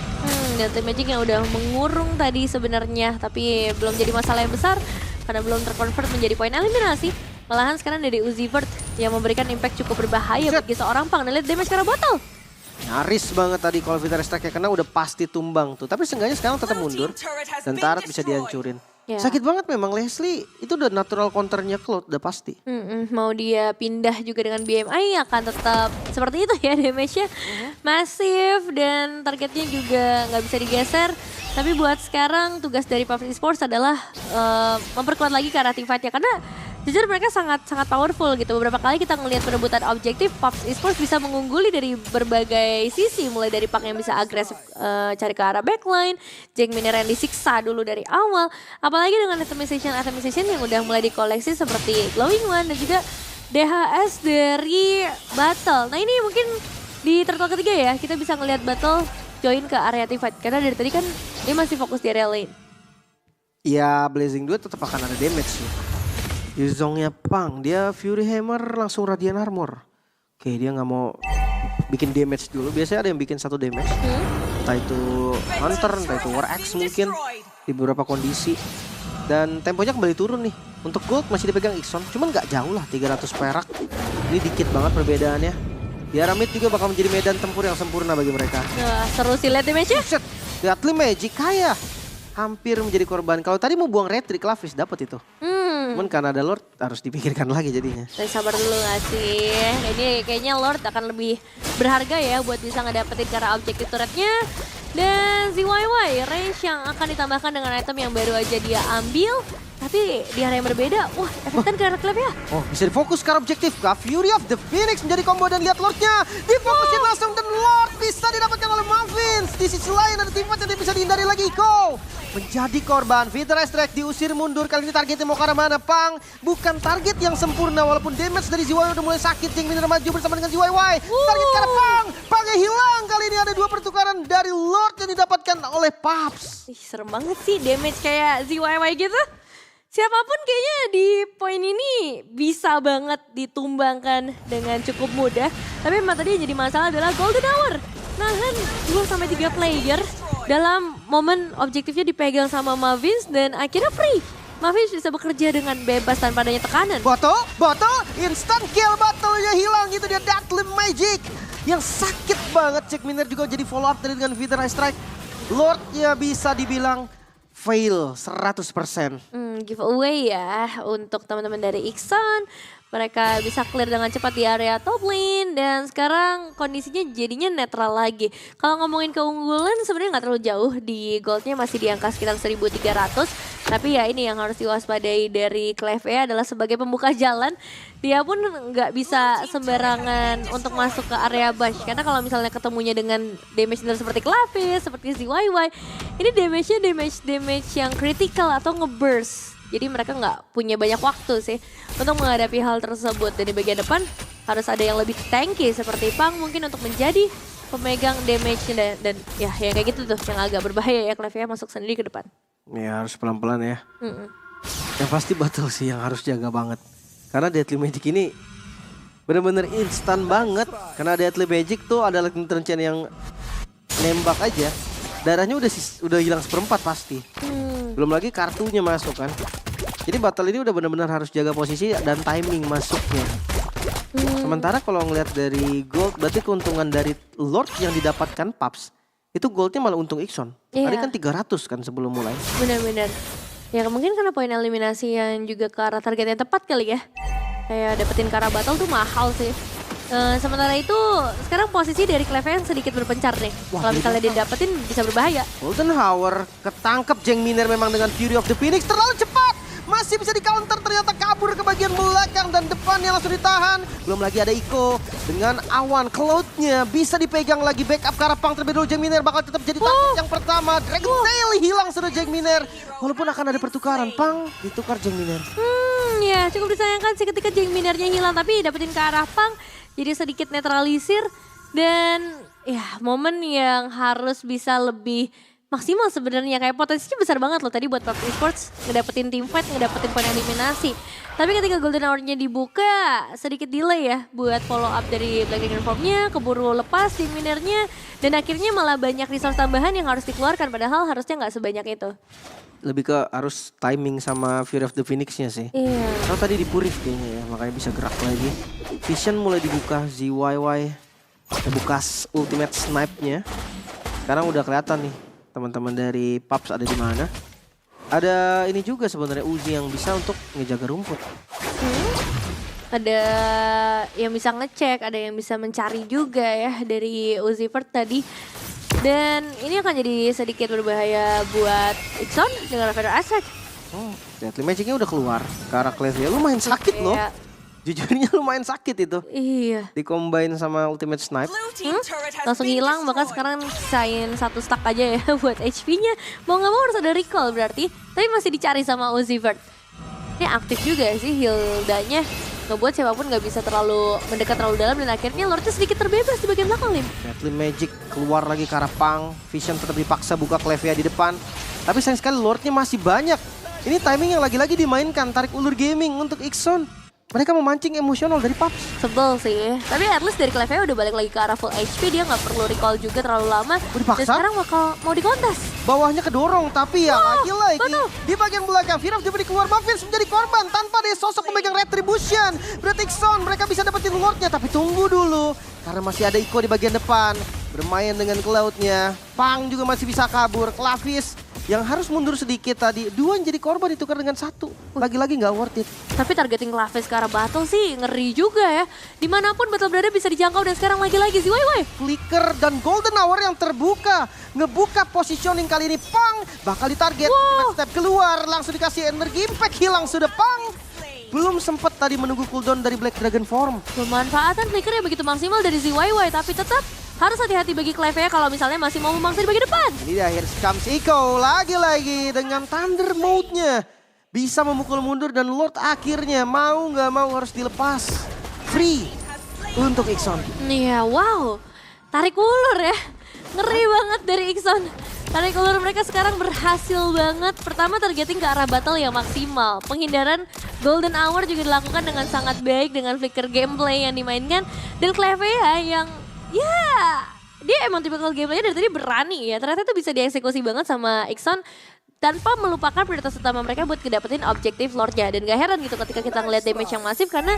Deadly Magic yang udah mengurung tadi sebenarnya. Tapi belum jadi masalah yang besar. Karena belum terkonvert menjadi poin eliminasi. Malahan sekarang dari Uzi Vert yang memberikan impact cukup berbahaya bagi seorang Pang. Dan lihat damage karena botol. Nyaris banget tadi kalau Feather Strike kena udah pasti tumbang tuh. Tapi seenggaknya sekarang tetap mundur. Dan Tarat bisa dihancurin. Ya. Sakit banget memang Leslie, itu udah natural counternya Cloud, udah pasti. Mau dia pindah juga dengan BMI akan tetap seperti itu ya damage-nya. Masif dan targetnya juga nggak bisa digeser. Tapi buat sekarang tugas dari PUBG Esports adalah memperkuat lagi ke arah team fight ya. Karena jujur mereka sangat powerful gitu. Beberapa kali kita ngelihat perebutan objektif, Pops Esports bisa mengungguli dari berbagai sisi. Mulai dari Pang yang bisa agresif cari ke arah backline, Jack Miner yang disiksa dulu dari awal. Apalagi dengan itemization yang udah mulai dikoleksi seperti Glowing One dan juga DHS dari Battle. Nah ini mungkin di turtle ketiga ya, kita bisa ngelihat Battle join ke area teamfight. Karena dari tadi kan dia masih fokus di area lane. Ya Blazing Duet tetap akan ada damage sih. Yuzongnya Pang, dia Fury Hammer langsung Radiant Armor. Oke, dia nggak mau bikin damage dulu. Biasanya ada yang bikin 1 damage. Entah itu Hunter, entah itu War Axe mungkin. Di beberapa kondisi. Dan temponya kembali turun nih. Untuk gold masih dipegang Ixon. Cuman nggak jauh lah, 300 perak. Ini dikit banget perbedaannya. Di arah mid juga bakal menjadi medan tempur yang sempurna bagi mereka. Nah, seru sih lihat damage-nya. Set, Deadly Magic kaya. Hampir menjadi korban. Kalau tadi mau buang retrik, Klavis dapat itu. Cuman karena ada Lord harus dipikirkan lagi jadinya. Sabar dulu gak sih? Ini kayaknya Lord akan lebih berharga ya buat bisa ngedapetin karena objektif turretnya. Dan ZYY range yang akan ditambahkan dengan item yang baru aja dia ambil. Tapi di area yang berbeda, wah efeknya ke arah clap ya. Oh bisa difokus ke arah objektif. Fury of the Phoenix menjadi combo dan lihat Lordnya. Difokusin langsung dan Lord bisa didapatkan oleh Malvins. Di sisi lain ada teamfight yang bisa dihindari lagi. Iko menjadi korban. Vitra Strike diusir mundur. Kali ini targetnya mau ke arah mana? Pang bukan target yang sempurna walaupun damage dari ZYY udah mulai sakit. Jeng Miner maju bersama dengan ZYY. Target ke arah Pang. Pangnya hilang. Kali ini ada 2 pertukaran dari Lord yang didapatkan oleh Paps. Ih, serem banget sih damage kayak ZYY gitu. Siapapun kayaknya di poin ini bisa banget ditumbangkan dengan cukup mudah. Tapi memang tadi yang jadi masalah adalah Golden Hour. Nahan 2-3 player dalam momen objektifnya dipegang sama Malvins dan akhirnya free. Malvins bisa bekerja dengan bebas tanpa adanya tekanan. Botol, instant kill, Botolnya hilang. Itu dia Deadly Magic. Yang sakit banget. Jack Miner juga jadi follow up dari dengan Vitra Strike. Lordnya bisa dibilang fail 100%. Giveaway ya untuk teman-teman dari Ixon. Mereka bisa clear dengan cepat di area top lane dan sekarang kondisinya jadinya netral lagi. Kalau ngomongin keunggulan sebenarnya nggak terlalu jauh, di goldnya masih di angka sekitar 1.300. Tapi ya ini yang harus diwaspadai dari Cleve adalah sebagai pembuka jalan. Dia pun nggak bisa sembarangan untuk masuk ke area bush. Karena kalau misalnya ketemunya dengan damage dealer seperti Klavis, seperti ZYY. Ini damage-nya damage yang critical atau ngeburst. Jadi mereka nggak punya banyak waktu sih untuk menghadapi hal tersebut. Dan di bagian depan harus ada yang lebih tanky seperti Pang mungkin untuk menjadi pemegang damage-nya. Dan ya yang kayak gitu tuh yang agak berbahaya ya, Cleve masuk sendiri ke depan. Ya harus pelan-pelan ya. Yang pasti Battle sih yang harus jaga banget. Karena Deadly Magic ini bener-bener instan banget. Karena Deadly Magic tuh adalah Trenchen yang nembak aja. Darahnya udah hilang 1/4 pasti. Belum lagi kartunya masuk kan. Jadi Battle ini udah benar-benar harus jaga posisi dan timing masuknya. Sementara kalau ngeliat dari gold, berarti keuntungan dari Lord yang didapatkan Paps, itu goldnya malah untung Ixon. Tadi kan 300 kan sebelum mulai. Benar-benar. Ya mungkin karena poin eliminasi yang juga ke arah target yang tepat kali ya. Kayak dapetin ke arah Battle tuh mahal sih. Sementara itu sekarang posisi dari Cleve yang sedikit berpencar nih. Kalau misalnya dia dapetin bisa berbahaya. Golden Hour ketangkep Jeng Miner memang dengan Fury of the Phoenix terlalu cepat. Masih bisa di counter, ternyata kabur ke bagian belakang dan depannya langsung ditahan. Belum lagi ada Iko dengan awan cloudnya bisa dipegang lagi, backup ke arah Pang terlebih dahulu. Jeng Miner bakal tetap jadi target yang pertama. Dragon Tail hilang sudah Jeng Miner. Walaupun akan ada pertukaran, Pang ditukar Jeng Miner. Ya cukup disayangkan sih ketika Jeng Minernya hilang, tapi dapetin ke arah Pang jadi sedikit netralisir. Dan ya momen yang harus bisa lebih maksimal sebenarnya, kayak potensinya besar banget loh tadi buat Paps Esports ngedapetin teamfight, ngedapetin poin eliminasi. Tapi ketika Golden Hour-nya dibuka sedikit delay ya buat follow up dari Black Dragon Form-nya, keburu lepas Jeng Minernya dan akhirnya malah banyak resource tambahan yang harus dikeluarkan padahal harusnya nggak sebanyak itu. Lebih ke harus timing sama Fury of the Phoenix-nya sih. Iya. Kalau tadi dipurif kayaknya ya, makanya bisa gerak lagi. Vision mulai dibuka, ZYY buka ultimate snipe-nya. Sekarang udah kelihatan nih teman-teman dari Paps ada di mana. Ada ini juga sebenarnya Uzi yang bisa untuk ngejaga rumput. Ada yang bisa ngecek, ada yang bisa mencari juga ya dari Uzi Vert tadi. Dan ini akan jadi sedikit berbahaya buat Ixon dengan Feather Aspect. Deadly Magic-nya udah keluar ke arah Clevia. Lumayan sakit loh. Kayak- Jujurnya lumayan sakit itu. Iya. Dicombine sama Ultimate Snipe. Langsung hilang, bahkan sekarang sisain 1 stack aja ya buat HP-nya. Mau nggak mau harus ada recall berarti. Tapi masih dicari sama Uzi Vert. Ini aktif juga sih Hilda-nya. Ngebuat siapapun nggak bisa terlalu mendekat terlalu dalam. Dan akhirnya Lordnya sedikit terbebas di bagian belakang, Lim. Deadly Magic keluar lagi ke arah Pang. Vision tetap dipaksa buka Clevia di depan. Tapi sayang sekali Lordnya masih banyak. Ini timing yang lagi-lagi dimainkan. Tarik ulur gaming untuk Ixon. Mereka memancing emosional dari Paps. Sebel sih. Tapi at least dari Clevia udah balik lagi ke arah full HP. Dia nggak perlu recall juga terlalu lama. Dipaksa? Dan sekarang mau dikontes. Bawahnya kedorong, tapi ya lagi-lagi betul. di bagian belakang Viraf coba keluar Muffins menjadi korban tanpa ada sosok pemegang Retribution. Berarti Ixon mereka bisa dapetin Lordnya, tapi tunggu dulu karena masih ada Iko di bagian depan bermain dengan Cloud-nya. Pang juga masih bisa kabur. Clavis yang harus mundur sedikit tadi, 2 jadi korban ditukar dengan 1. Lagi-lagi nggak worth it. Tapi targeting Clavis ke arah battle sih ngeri juga ya. Dimanapun battle berada bisa dijangkau dan sekarang lagi-lagi si Wai. Flicker dan Golden Hour yang terbuka. Ngebuka positioning kali ini Pang. Bakal ditarget. Wow. Step keluar. Langsung dikasih energi. Impact hilang sudah Pang. Belum sempat tadi menunggu cooldown dari Black Dragon Form. Pemanfaatan flicker yang begitu maksimal dari ZYY. Tapi tetap harus hati-hati bagi Clevia kalau misalnya masih mau memangsa di bagian depan. Ini di akhir comes Iko. Lagi-lagi dengan Thunder Mode-nya. Bisa memukul mundur dan Lord akhirnya mau nggak mau harus dilepas. Free untuk Ixon. Iya, wow. Tarik ulur ya. Ngeri banget dari Ixon. Tarik ulur mereka sekarang berhasil banget. Pertama targeting ke arah battle yang maksimal. Penghindaran Golden Hour juga dilakukan dengan sangat baik dengan flicker gameplay yang dimainkan. Dan Clevia yang ya dia emang tipikal gameplaynya dari tadi berani ya. Ternyata itu bisa dieksekusi banget sama Ixon. Tanpa melupakan prioritas utama mereka buat kedapetin objektif Lordnya. Dan gak heran gitu ketika kita ngeliat damage yang masif karena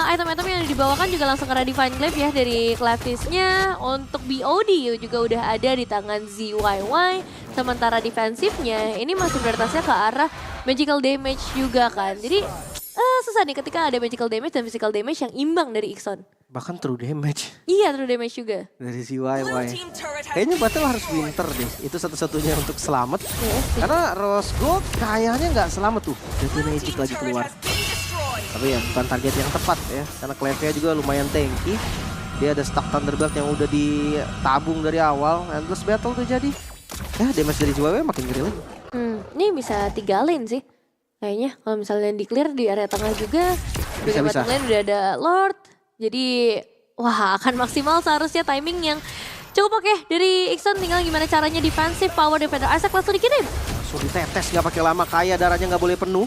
item-item yang dibawakan juga langsung ke arah Divine Glaive ya dari Clavisnya. Untuk BOD juga udah ada di tangan ZYY. Sementara defensifnya ini masih prioritasnya ke arah magical damage juga kan. Jadi susah nih ketika ada magical damage dan physical damage yang imbang dari Ixon. Bahkan true damage. Iya, true damage juga. Dari ZYY. Kayaknya battle harus winter deh. Itu satu-satunya untuk selamat. Yes, sih. Karena Rose Gold kayaknya nggak selamat tuh. Deadly Magic lagi keluar. Tapi ya bukan target yang tepat ya. Karena Clevia juga lumayan tanky. Dia ada stack Thunderbird yang udah ditabung dari awal. Endless battle tuh jadi. Ya damage dari ZYY makin ngeri lagi. Ini bisa 3 lane sih. Kayaknya kalau misalnya di clear di area tengah juga. Di Bisa. bottom lane udah ada Lord. Jadi wah akan maksimal seharusnya timing yang cukup oke dari Ixon. Tinggal gimana caranya defensive power Defender Isaac langsung dikirim. Langsung ditetes nggak pakai lama, kaya darahnya nggak boleh penuh.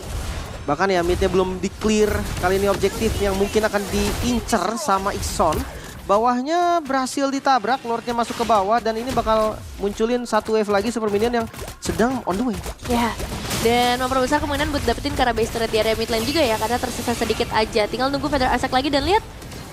Bahkan ya midnya belum di clear. Kali ini objektif yang mungkin akan diincer sama Ixon. Bawahnya berhasil ditabrak, Lordnya masuk ke bawah dan ini bakal munculin satu wave lagi super minion yang sedang on the way. Ya, dan memperbesar kemungkinan buat dapetin karena base turret di area mid lane juga ya, karena tersisa sedikit aja. Tinggal nunggu Feather Isaac lagi dan lihat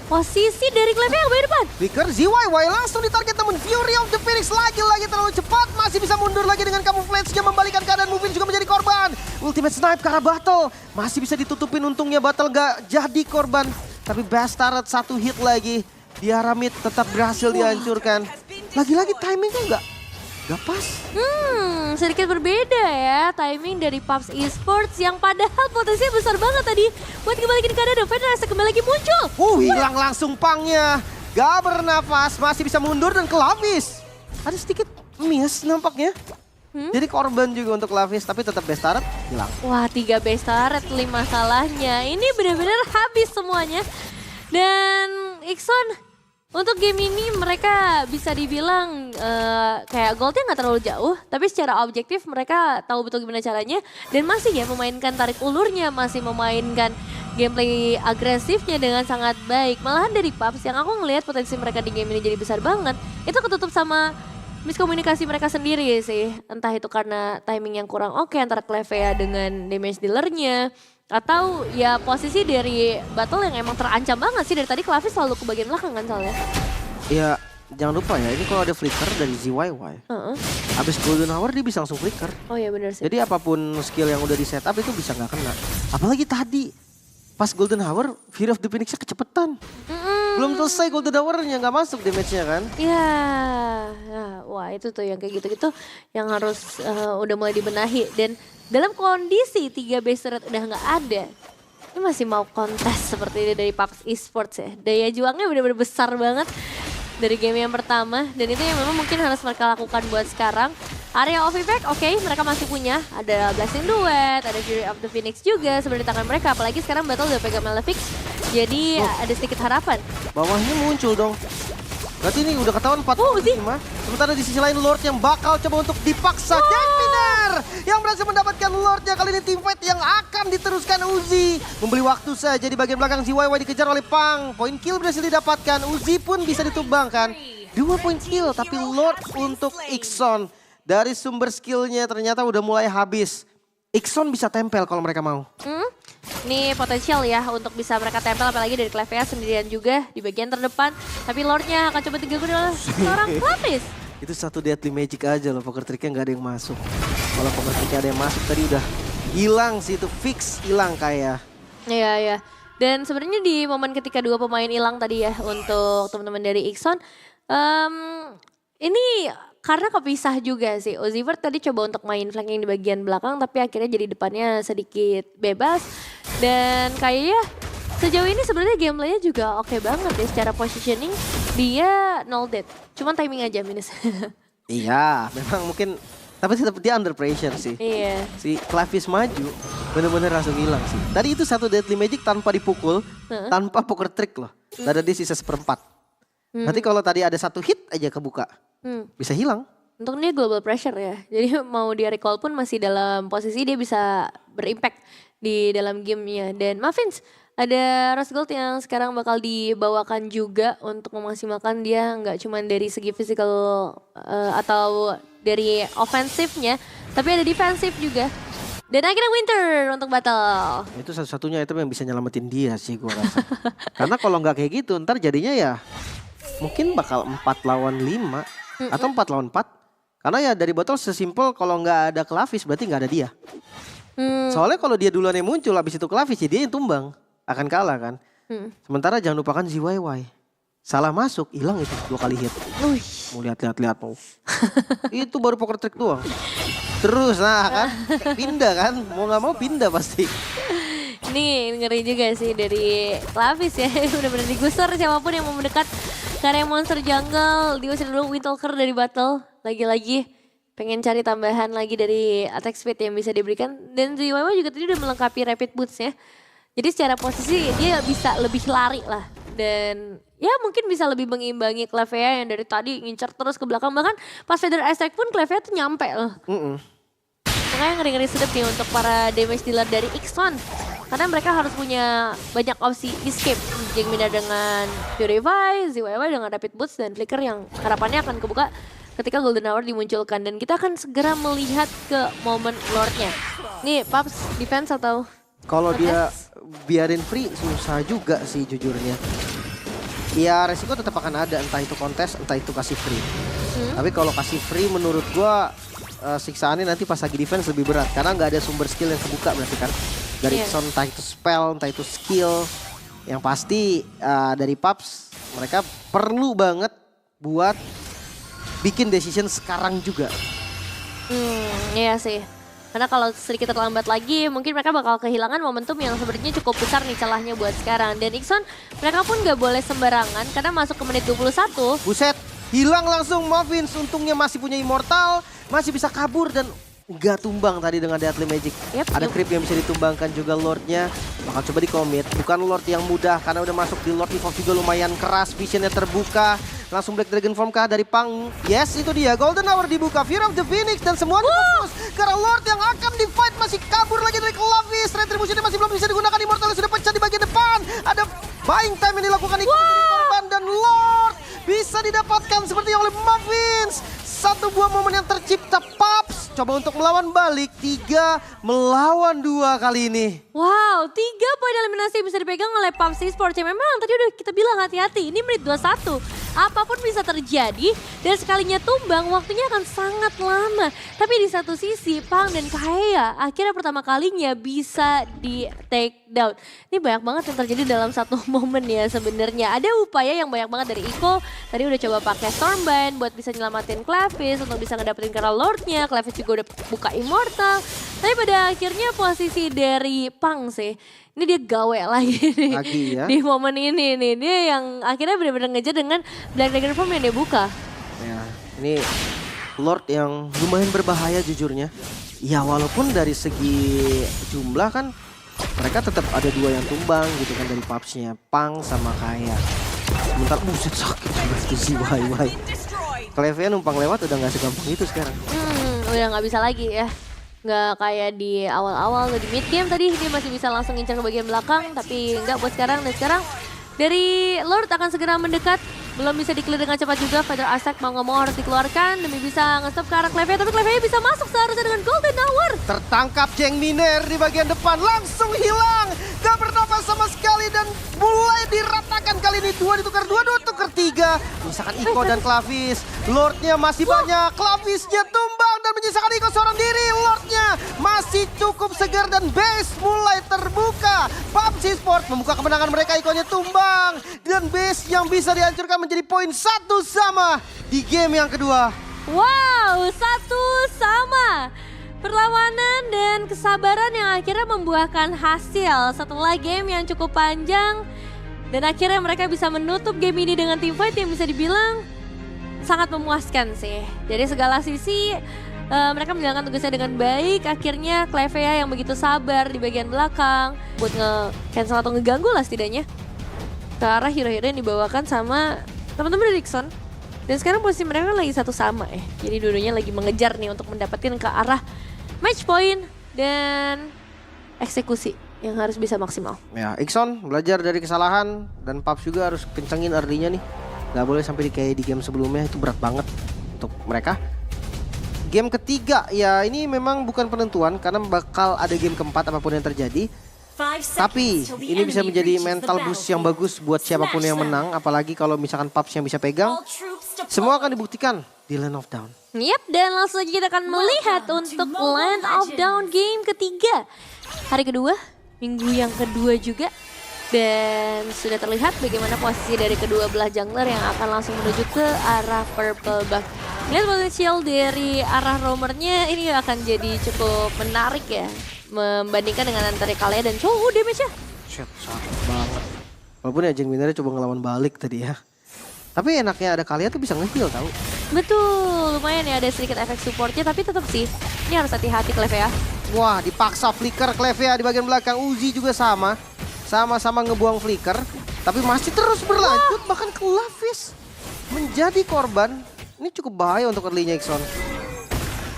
posisi dari Clevia yang bagian depan. Flicker ZYY langsung ditarget namun Fury of the Phoenix lagi-lagi terlalu cepat. Masih bisa mundur lagi dengan camouflage-nya membalikan keadaan. Movin juga menjadi korban. Ultimate Snipe ke arah Battle. Masih bisa ditutupin untungnya Battle gak jadi korban. Tapi Bastard satu hit lagi. Di arah mid tetap berhasil dihancurkan. Lagi-lagi timingnya gak pas. Sedikit berbeda ya timing dari Paps Esports yang padahal potensinya besar banget tadi buat kembaliin keadaan. Feather Isaac kembali lagi muncul. Hilang langsung pangnya. Gak bernafas, masih bisa mundur dan ke Lavis. Ada sedikit miss nampaknya. Jadi korban juga untuk Lavis, tapi tetap Bastard hilang. Wah, 3 base turret, 5 masalahnya. Ini benar-benar habis semuanya. Dan Ixon, untuk game ini mereka bisa dibilang kayak goldnya nggak terlalu jauh. Tapi secara objektif mereka tahu betul gimana caranya. Dan masih ya memainkan tarik ulurnya, masih memainkan gameplay agresifnya dengan sangat baik. Malahan dari Paps yang aku ngelihat potensi mereka di game ini jadi besar banget. Itu ketutup sama miskomunikasi mereka sendiri sih. Entah itu karena timing yang kurang oke antara Clevia dengan damage dealernya. Atau ya posisi dari battle yang emang terancam banget sih. Dari tadi Clavis selalu ke bagian belakang kan soalnya. Ya jangan lupa ya, ini kalau ada flicker dari ZYY. Habis Golden Hour dia bisa langsung flicker. Oh iya benar sih. Jadi apapun skill yang udah di setup itu bisa nggak kena. Apalagi tadi pas Golden Hour, Fear of the Phoenix-nya kecepetan. Belum selesai Golden Hour-nya, gak masuk damage-nya kan. Iya, nah, wah itu tuh yang kayak gitu-gitu yang harus udah mulai dibenahi. Dan dalam kondisi 3 base turret udah gak ada, ini masih mau kontes seperti ini dari PUBG Esports ya. Daya juangnya benar-benar besar banget dari game yang pertama. Dan itu yang memang mungkin harus mereka lakukan buat sekarang. Area of Effect, oke, mereka masih punya. Ada Blessing Duet, ada Fury of the Phoenix juga sebenarnya di tangan mereka. Apalagi sekarang Battle udah pegang Malefic, jadi ada sedikit harapan. Bawahnya muncul dong. Berarti ini udah ketahuan 45. Sementara di sisi lain Lord yang bakal coba untuk dipaksa. Deadminer yang berhasil mendapatkan Lordnya. Kali ini teamfight yang akan diteruskan Uzi. Membeli waktu saja di bagian belakang ZYY dikejar oleh Pang. Poin kill berhasil didapatkan. Uzi pun bisa ditumbangkan. 2 poin kill tapi Lord untuk Ikson. Dari sumber skillnya ternyata udah mulai habis. Ikson bisa tempel kalau mereka mau. Ini potensial ya untuk bisa mereka tempel apalagi dari Clevea sendirian juga di bagian terdepan. Tapi Lordnya akan coba diganggu oleh seorang Lapis. Itu satu deadly magic aja loh, poker tricknya nggak ada yang masuk. Kalau poker tricknya ada yang masuk tadi udah hilang sih, itu fix hilang kayak. Iya, iya. Dan sebenarnya di momen ketika 2 pemain hilang tadi ya untuk teman-teman dari Ikson. Ini karena kepisah juga sih. Ozivert tadi coba untuk main flanking di bagian belakang tapi akhirnya jadi depannya sedikit bebas. Dan kayaknya sejauh ini sebenarnya gameplaynya juga oke banget ya secara positioning. Dia 0 dead, cuman timing aja minus. Iya, memang mungkin, tapi tetap dia under pressure sih. Iya. Si Clavis maju, bener-bener langsung hilang sih. Tadi itu satu deadly magic tanpa dipukul, tanpa poker trick loh. Tadi dia sisa 1/4. Nanti kalau tadi ada 1 hit aja kebuka, bisa hilang. Untuk dia global pressure ya. Jadi mau dia recall pun masih dalam posisi dia bisa berimpact di dalam gamenya. Dan Muffins, ada Rose Gold yang sekarang bakal dibawakan juga untuk memaksimalkan dia nggak cuma dari segi physical atau dari ofensifnya, tapi ada defensif juga. Dan akhirnya Winter untuk battle. Itu satu-satunya item yang bisa nyelamatin dia sih gua rasa. Karena kalau nggak kayak gitu ntar jadinya ya mungkin bakal 4 lawan 5 atau 4 lawan 4. Karena ya dari botol sesimpel kalau nggak ada Clavis berarti nggak ada dia. Soalnya kalau dia duluan yang muncul habis itu Clavis ya dia yang tumbang. Akan kalah kan. Sementara jangan lupakan ZYY. Salah masuk hilang itu 2 kali hit. Mau lihat mau. Itu baru poker trick doang. Terus nah kan pindah kan. Mau nggak mau pindah pasti. Ini ngeri juga sih dari Clavis ya. Bener-bener digusur siapapun yang mau mendekat ke area monster jungle. Diusir dulu Windtalker dari battle. Lagi-lagi pengen cari tambahan lagi dari attack speed yang bisa diberikan. Dan ZYY juga tadi udah melengkapi rapid boots ya. Jadi secara posisi dia bisa lebih lari lah. Dan ya mungkin bisa lebih mengimbangi Clevea yang dari tadi ngincer terus ke belakang. Bahkan pas Feather Strike pun Clevea tuh nyampe loh. Makanya ngeri-ngeri sedap nih untuk para damage dealer dari Ikson. Karena mereka harus punya banyak opsi escape. Jengmina dengan Purify, ZYY dengan Rapid Boots dan Flicker yang harapannya akan kebuka ketika Golden Hour dimunculkan. Dan kita akan segera melihat ke momen Lordnya. Nih Paps, defense atau? Kalau dia biarin free susah juga sih jujurnya. Ya resiko tetap akan ada, entah itu kontes, entah itu kasih free. Tapi kalau kasih free menurut gua siksaannya nanti pas lagi defense lebih berat. Karena nggak ada sumber skill yang kebuka berarti kan. Dari Ikson entah itu spell, entah itu skill. Yang pasti dari Paps mereka perlu banget buat bikin decision sekarang juga. Iya sih. Karena kalau sedikit terlambat lagi mungkin mereka bakal kehilangan momentum yang sebenarnya cukup besar nih celahnya buat sekarang. Dan Ikson mereka pun gak boleh sembarangan karena masuk ke menit 21. Buset, hilang langsung Muffins. Untungnya masih punya Immortal, masih bisa kabur dan gak tumbang tadi dengan Deadly Magic. Ada creep yang bisa ditumbangkan juga Lordnya. Bakal coba di-commit. Bukan Lord yang mudah karena udah masuk di Lord Evolve juga lumayan keras. Visionnya terbuka. Langsung Black Dragon Form kah dari Pang. Yes, itu dia. Golden Hour dibuka. Fear of the Phoenix dan semuanya fokus. Karena Lord yang akan di-fight masih kabur lagi dari Clavis. Retribution masih belum bisa digunakan. Immortal sudah pecah di bagian depan. Ada buying time yang dilakukan korban dan Lord bisa didapatkan seperti oleh Muffins. Satu buah momen yang tercipta. Paps coba untuk melawan balik. 3 melawan 2 kali ini. Wow, 3 poin eliminasi bisa dipegang oleh PUBG Esports. Ya memang tadi udah kita bilang hati-hati. Ini menit 21. Apapun bisa terjadi dan sekalinya tumbang waktunya akan sangat lama. Tapi di satu sisi Pang dan Kaeya akhirnya pertama kalinya bisa di take down. Ini banyak banget yang terjadi dalam satu momen ya sebenarnya. Ada upaya yang banyak banget dari Iko. Tadi udah coba pakai Stormbind buat bisa nyelamatin Clavis untuk bisa ngedapetin Kara Lord-nya. Clavis juga udah buka Immortal. Tapi pada akhirnya posisi dari Pang sih. Ini dia gawe lagi nih. Lagi ya. Di momen ini nih. Dia yang akhirnya benar-benar ngejar dengan Black Dragon Form yang dia buka. Ya, ini Lord yang lumayan berbahaya jujurnya. Ya walaupun dari segi jumlah kan mereka tetap ada 2 yang tumbang gitu kan dari Paps-nya. Pang sama Kaya. Sebentar buset sakit banget sih why. Cleve numpang lewat udah gak segampang itu sekarang. Udah nggak bisa lagi ya. Nggak kayak di awal-awal di mid game tadi dia masih bisa langsung ngincar ke bagian belakang. Tapi nggak buat sekarang. Dan sekarang dari Lord akan segera mendekat. Belum bisa di-clear dengan cepat juga. Fighter Attack mau nggak mau harus dikeluarkan demi bisa nge-stop ke arah Cleve. Tapi Cleve bisa masuk seharusnya dengan Golden Hour. Tertangkap Jeng Miner di bagian depan. Langsung hilang. Gak bernafas sama sekali dan mulai diratakan kali ini. 2 ditukar 2 tukar 3. Menyisakan Iko dan Clavis. Lordnya masih banyak. Clavisnya tumbang dan menyisakan Iko seorang diri. Lordnya masih cukup segar dan base mulai terbuka. PUBG Sport membuka kemenangan mereka. Ikonya tumbang. Dan base yang bisa dihancurkan menjadi poin 1 sama di game yang kedua. Wow, 1 sama. Perlawanan dan kesabaran yang akhirnya membuahkan hasil setelah game yang cukup panjang. Dan akhirnya mereka bisa menutup game ini dengan teamfight yang bisa dibilang sangat memuaskan sih. Dari segala sisi mereka menjalankan tugasnya dengan baik. Akhirnya Clevea yang begitu sabar di bagian belakang buat nge-cancel atau ngeganggu lah setidaknya ke arah hero-hero yang dibawakan sama teman-teman dari Ixon. Dan sekarang posisi mereka lagi 1 sama ya. Jadi dua-duanya lagi mengejar nih untuk mendapatkan ke arah match point dan eksekusi yang harus bisa maksimal. Ya, Ixon belajar dari kesalahan dan Paps juga harus kencengin early-nya nih. Gak boleh sampai kayak di game sebelumnya, itu berat banget untuk mereka. Game ketiga ya ini memang bukan penentuan karena bakal ada game keempat apapun yang terjadi. Tapi ini bisa menjadi mental boost yang bagus buat siapapun yang menang. Apalagi kalau misalkan Paps yang bisa pegang. Semua akan dibuktikan di Land of Dawn. Yap, dan langsung saja kita akan melihat untuk Land of Dawn game ketiga. Hari kedua, minggu yang kedua juga. Dan sudah terlihat bagaimana posisi dari kedua belah jungler yang akan langsung menuju ke arah Purple Buff. Lihat potensial dari arah roamernya ini akan jadi cukup menarik ya. Membandingkan dengan antara Kalea dan Chow, damage-nya. Shit, sakit banget. Walaupun ya Jeng Minernya coba ngelawan balik tadi ya. Tapi enaknya ada Kalea tuh bisa nge-heal tau. Betul, lumayan ya ada sedikit efek supportnya, tapi tetap sih ini harus hati-hati Cleve ya. Wah, dipaksa flicker Cleve di bagian belakang. Uzi juga sama. Sama-sama ngebuang flicker. Tapi masih terus berlanjut, bahkan Clavis menjadi korban. Ini cukup bahaya untuk early-nya Ixon.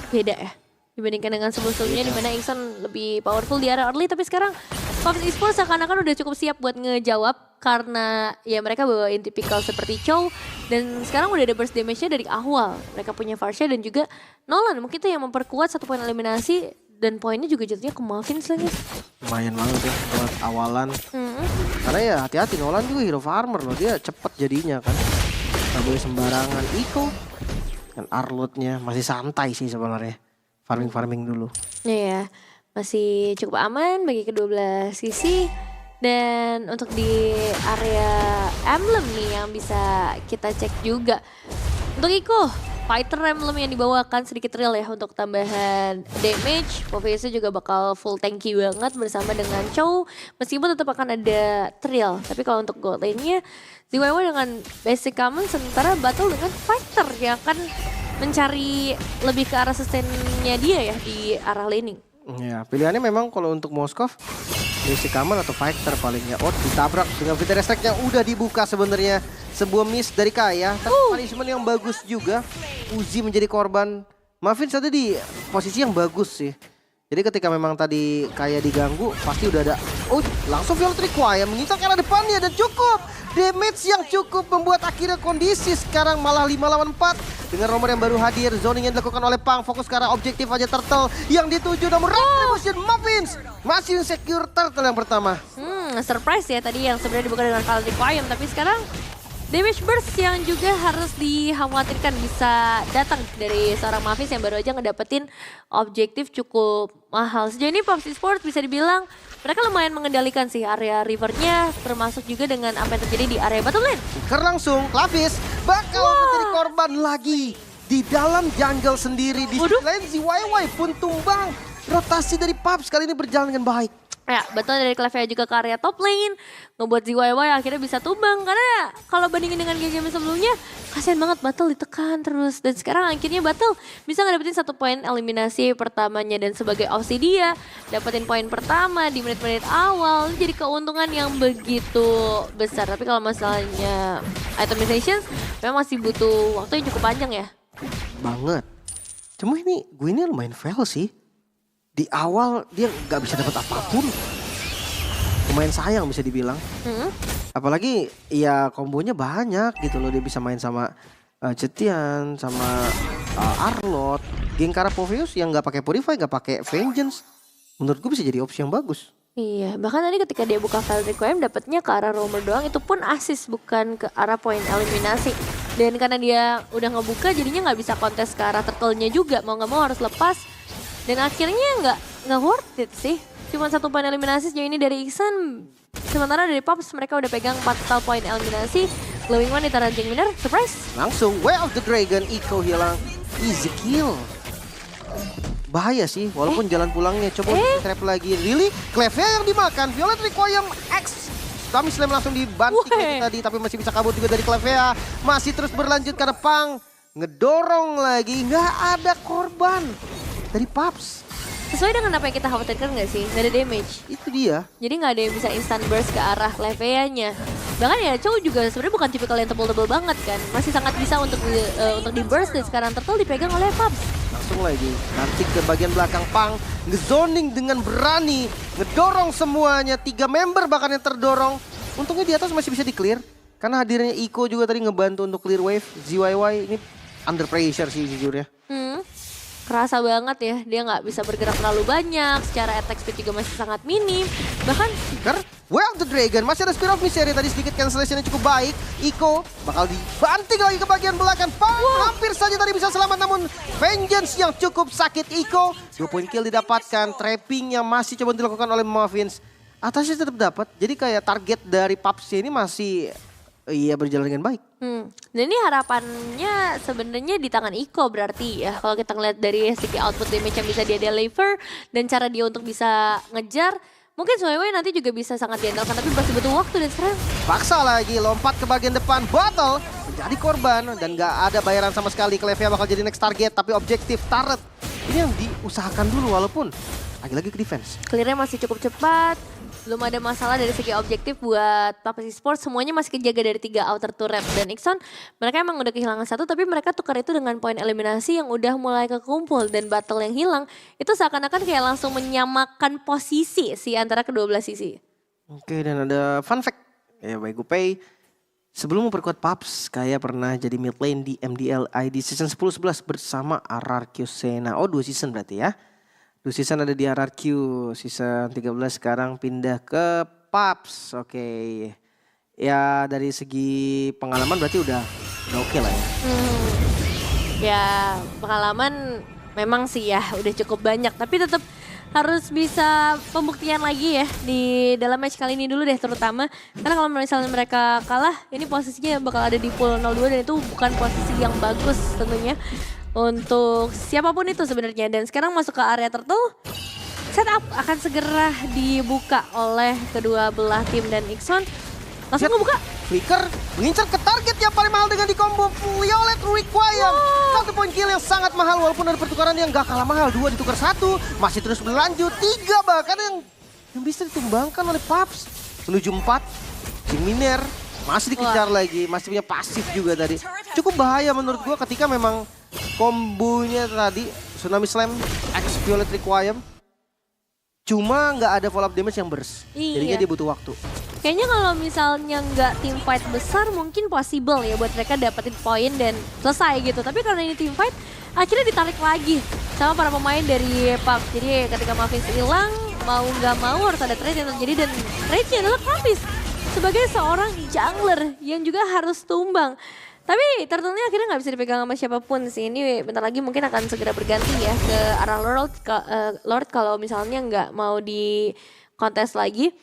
Beda ya dibandingkan dengan sebelum-sebelumnya di mana Ixon lebih powerful di area early, tapi sekarang PUBG Esports seakan-akan udah cukup siap buat ngejawab karena ya mereka bawain tipikal seperti Chow dan sekarang udah ada burst damage-nya dari awal. Mereka punya Varsha dan juga Nolan, mungkin itu yang memperkuat 1 poin eliminasi dan poinnya juga jatuhnya ke Malphite lagi. Lumayan banget ya buat awalan. Karena ya hati-hati, Nolan juga hero farmer loh, dia cepet jadinya kan. Gak boleh sembarangan. Iko kan Arlotnya masih santai sih sebenarnya. Farming dulu. Iya, masih cukup aman bagi kedua belah sisi. Dan untuk di area emblem nih yang bisa kita cek juga. Untuk Iko, fighter emblem yang dibawakan sedikit real ya untuk tambahan damage. Popeyesnya juga bakal full tanky banget bersama dengan Chow. Meskipun tetap akan ada trial. Tapi kalau untuk gold lane-nya, ZYY dengan basic common sementara battle dengan fighter yang akan mencari lebih ke arah sustainnya dia ya di arah laning. Ya, pilihannya memang kalau untuk Moskov basic common atau fighter paling ya. Oh, ditabrak dengan Vita Restrict yang udah dibuka sebenarnya. Sebuah miss dari Kaya, tapi punishment yang bagus juga. Uzi menjadi korban. Maafin satu di posisi yang bagus sih. Jadi ketika memang tadi Kaya diganggu, pasti udah ada. Oh, langsung Violet Require menyita ke arah depannya dan cukup. Damage yang cukup membuat akhirnya kondisi sekarang malah 5 lawan 4. Dengan romer yang baru hadir, zoning yang dilakukan oleh Pang. Fokus ke arah objektif aja Turtle yang dituju. Namun Retribution Muffins masih insecure Turtle yang pertama. Surprise ya tadi yang sebenarnya dibuka dengan Violet Requiem. Tapi sekarang Damage burst yang juga harus dikhawatirkan bisa datang dari seorang Mavs yang baru aja ngedapetin objektif cukup mahal. Sejauh ini Pops Esports bisa dibilang mereka lumayan mengendalikan sih area rivernya, termasuk juga dengan apa yang terjadi di area bottom lane. Flicker langsung, Clavis bakal menjadi korban lagi. Di dalam jungle sendiri, di lane ZYY pun tumbang. Rotasi dari Paps kali ini berjalan dengan baik. Ya, betul dari Clevia juga ke area top lane, ngebuat ZYY akhirnya bisa tumbang. Karena kalau bandingin dengan game sebelumnya, kasihan banget Battle ditekan terus. Dan sekarang akhirnya Battle bisa ngedapetin 1 poin eliminasi pertamanya. Dan sebagai opsi dia, dapetin poin pertama di menit-menit awal. Jadi keuntungan yang begitu besar. Tapi kalau masalahnya itemizations, memang masih butuh waktu yang cukup panjang ya. Banget. Cuma ini, gue ini lumayan fail sih. Di awal dia nggak bisa dapat apapun. Lumayan sayang bisa dibilang. Apalagi ya kombonya banyak gitu loh. Dia bisa main sama Cetian, sama Arlot. Geng Karapoveus yang nggak pakai Purify, nggak pakai Vengeance. Menurut gue bisa jadi opsi yang bagus. Iya, bahkan tadi ketika dia buka file requiem dapatnya ke arah roamer doang, itu pun assist bukan ke arah poin eliminasi. Dan karena dia udah ngebuka jadinya nggak bisa kontes ke arah turtle-nya juga, mau nggak mau harus lepas. Dan akhirnya nggak worth it sih. Cuma 1 poin eliminasi sejauh ini dari Iksan. Sementara dari Pops mereka udah pegang 4 total poin eliminasi. Glowing One ditaruh Jing Winner, surprise. Langsung Way of the Dragon, Eco hilang. Easy kill. Bahaya sih, walaupun jalan pulangnya. Coba trap lagi. Really? Clevia yang dimakan. Violet Requiem X. Kami Slam langsung dibanting tadi. Tapi masih bisa kabur juga dari Clevia. Masih terus berlanjut ke depan. Ngedorong lagi. Nggak ada korban dari Paps. Sesuai dengan apa yang kita khawatirkan nggak sih? Nggak ada damage. Itu dia. Jadi nggak ada yang bisa instant burst ke arah Clevia-nya. Bahkan ya Chow juga sebenarnya bukan tipikal yang tebel-tebel banget kan. Masih sangat bisa untuk di burst dan sekarang Turtle dipegang oleh Paps. Langsung lagi. Nanti ke bagian belakang Pang. Ngezoning dengan berani. Ngedorong semuanya. 3 member bahkan yang terdorong. Untungnya di atas masih bisa di-clear. Karena hadirnya Eco juga tadi ngebantu untuk clear wave. ZYY ini under pressure sih jujurnya. Kerasa banget ya, dia nggak bisa bergerak terlalu banyak, secara attack speed juga masih sangat minim. Bahkan Flicker, Way of the Dragon, masih ada Spear of Mystery, tadi sedikit cancellationnya cukup baik. Eco bakal dibanting lagi ke bagian belakang. Pang hampir saja tadi bisa selamat, namun Vengeance yang cukup sakit Eco. 2 poin kill didapatkan, trapping yang masih coba dilakukan oleh Mavs. Atasnya tetap dapat, jadi kayak target dari Paps ini masih berjalan dengan baik. Dan ini harapannya sebenarnya di tangan Eco berarti ya. Kalau kita ngeliat dari segi output damage yang bisa dia deliver dan cara dia untuk bisa ngejar, mungkin Suewe nanti juga bisa sangat diandalkan, tapi masih butuh waktu. Dan sekarang paksa lagi lompat ke bagian depan, Battle menjadi korban dan gak ada bayaran sama sekali. Clevia bakal jadi next target, tapi objektif turret ini yang diusahakan dulu walaupun lagi-lagi ke defense. Clearnya masih cukup cepat. Belum ada masalah dari segi objektif buat Pops Esports. Semuanya masih kejaga dari 3 outer turret. Dan Ikson, mereka emang udah kehilangan 1, tapi mereka tukar itu dengan poin eliminasi yang udah mulai kekumpul. Dan battle yang hilang, itu seakan-akan kayak langsung menyamakan posisi sih antara kedua belah sisi. Oke, dan ada fun fact. Ya, baik Gupay. Sebelum memperkuat Paps, kayak pernah jadi mid lane di MDL ID season 10-11 bersama RRQ Sena. Oh, 2 season berarti ya. 2 season ada di RRQ, season 13 sekarang pindah ke Paps. Oke. Ya dari segi pengalaman berarti udah oke lah ya. Ya pengalaman memang sih ya udah cukup banyak. Tapi tetap harus bisa pembuktian lagi ya di dalam match kali ini dulu deh terutama. Karena kalau misalnya mereka kalah ini posisinya bakal ada di pool 0-2 dan itu bukan posisi yang bagus tentunya. Untuk siapapun itu sebenarnya. Dan sekarang masuk ke area turtle. Setup akan segera dibuka oleh kedua belah tim dan Ikson. Langsung ngebuka. Flicker mengincar ke target yang paling mahal dengan di combo Violet Requiem. 1 poin kill yang sangat mahal walaupun ada pertukaran yang gak kalah mahal. 2 ditukar 1. Masih terus berlanjut. 3 bahkan yang bisa ditumbangkan oleh Paps. Menuju 4. Jing Miner masih dikejar lagi. Masih punya pasif juga tadi. Cukup bahaya menurut gua ketika memang kombonya tadi Tsunami Slam X Violet Requiem cuma nggak ada follow up damage yang burst. Jadinya dia butuh waktu. Kayaknya kalau misalnya nggak team fight besar mungkin possible ya buat mereka dapetin poin dan selesai gitu. Tapi karena ini team fight akhirnya ditarik lagi sama para pemain dari PUBG. Jadi ketika Mavs hilang mau nggak mau harus ada trade yang terjadi dan trade-nya adalah Clavis. sebagai seorang jungler yang juga harus tumbang. Tapi turtle-nya akhirnya nggak bisa dipegang sama siapapun sih. Ini bentar lagi mungkin akan segera berganti ya ke arah Lord kalau misalnya nggak mau di kontes lagi.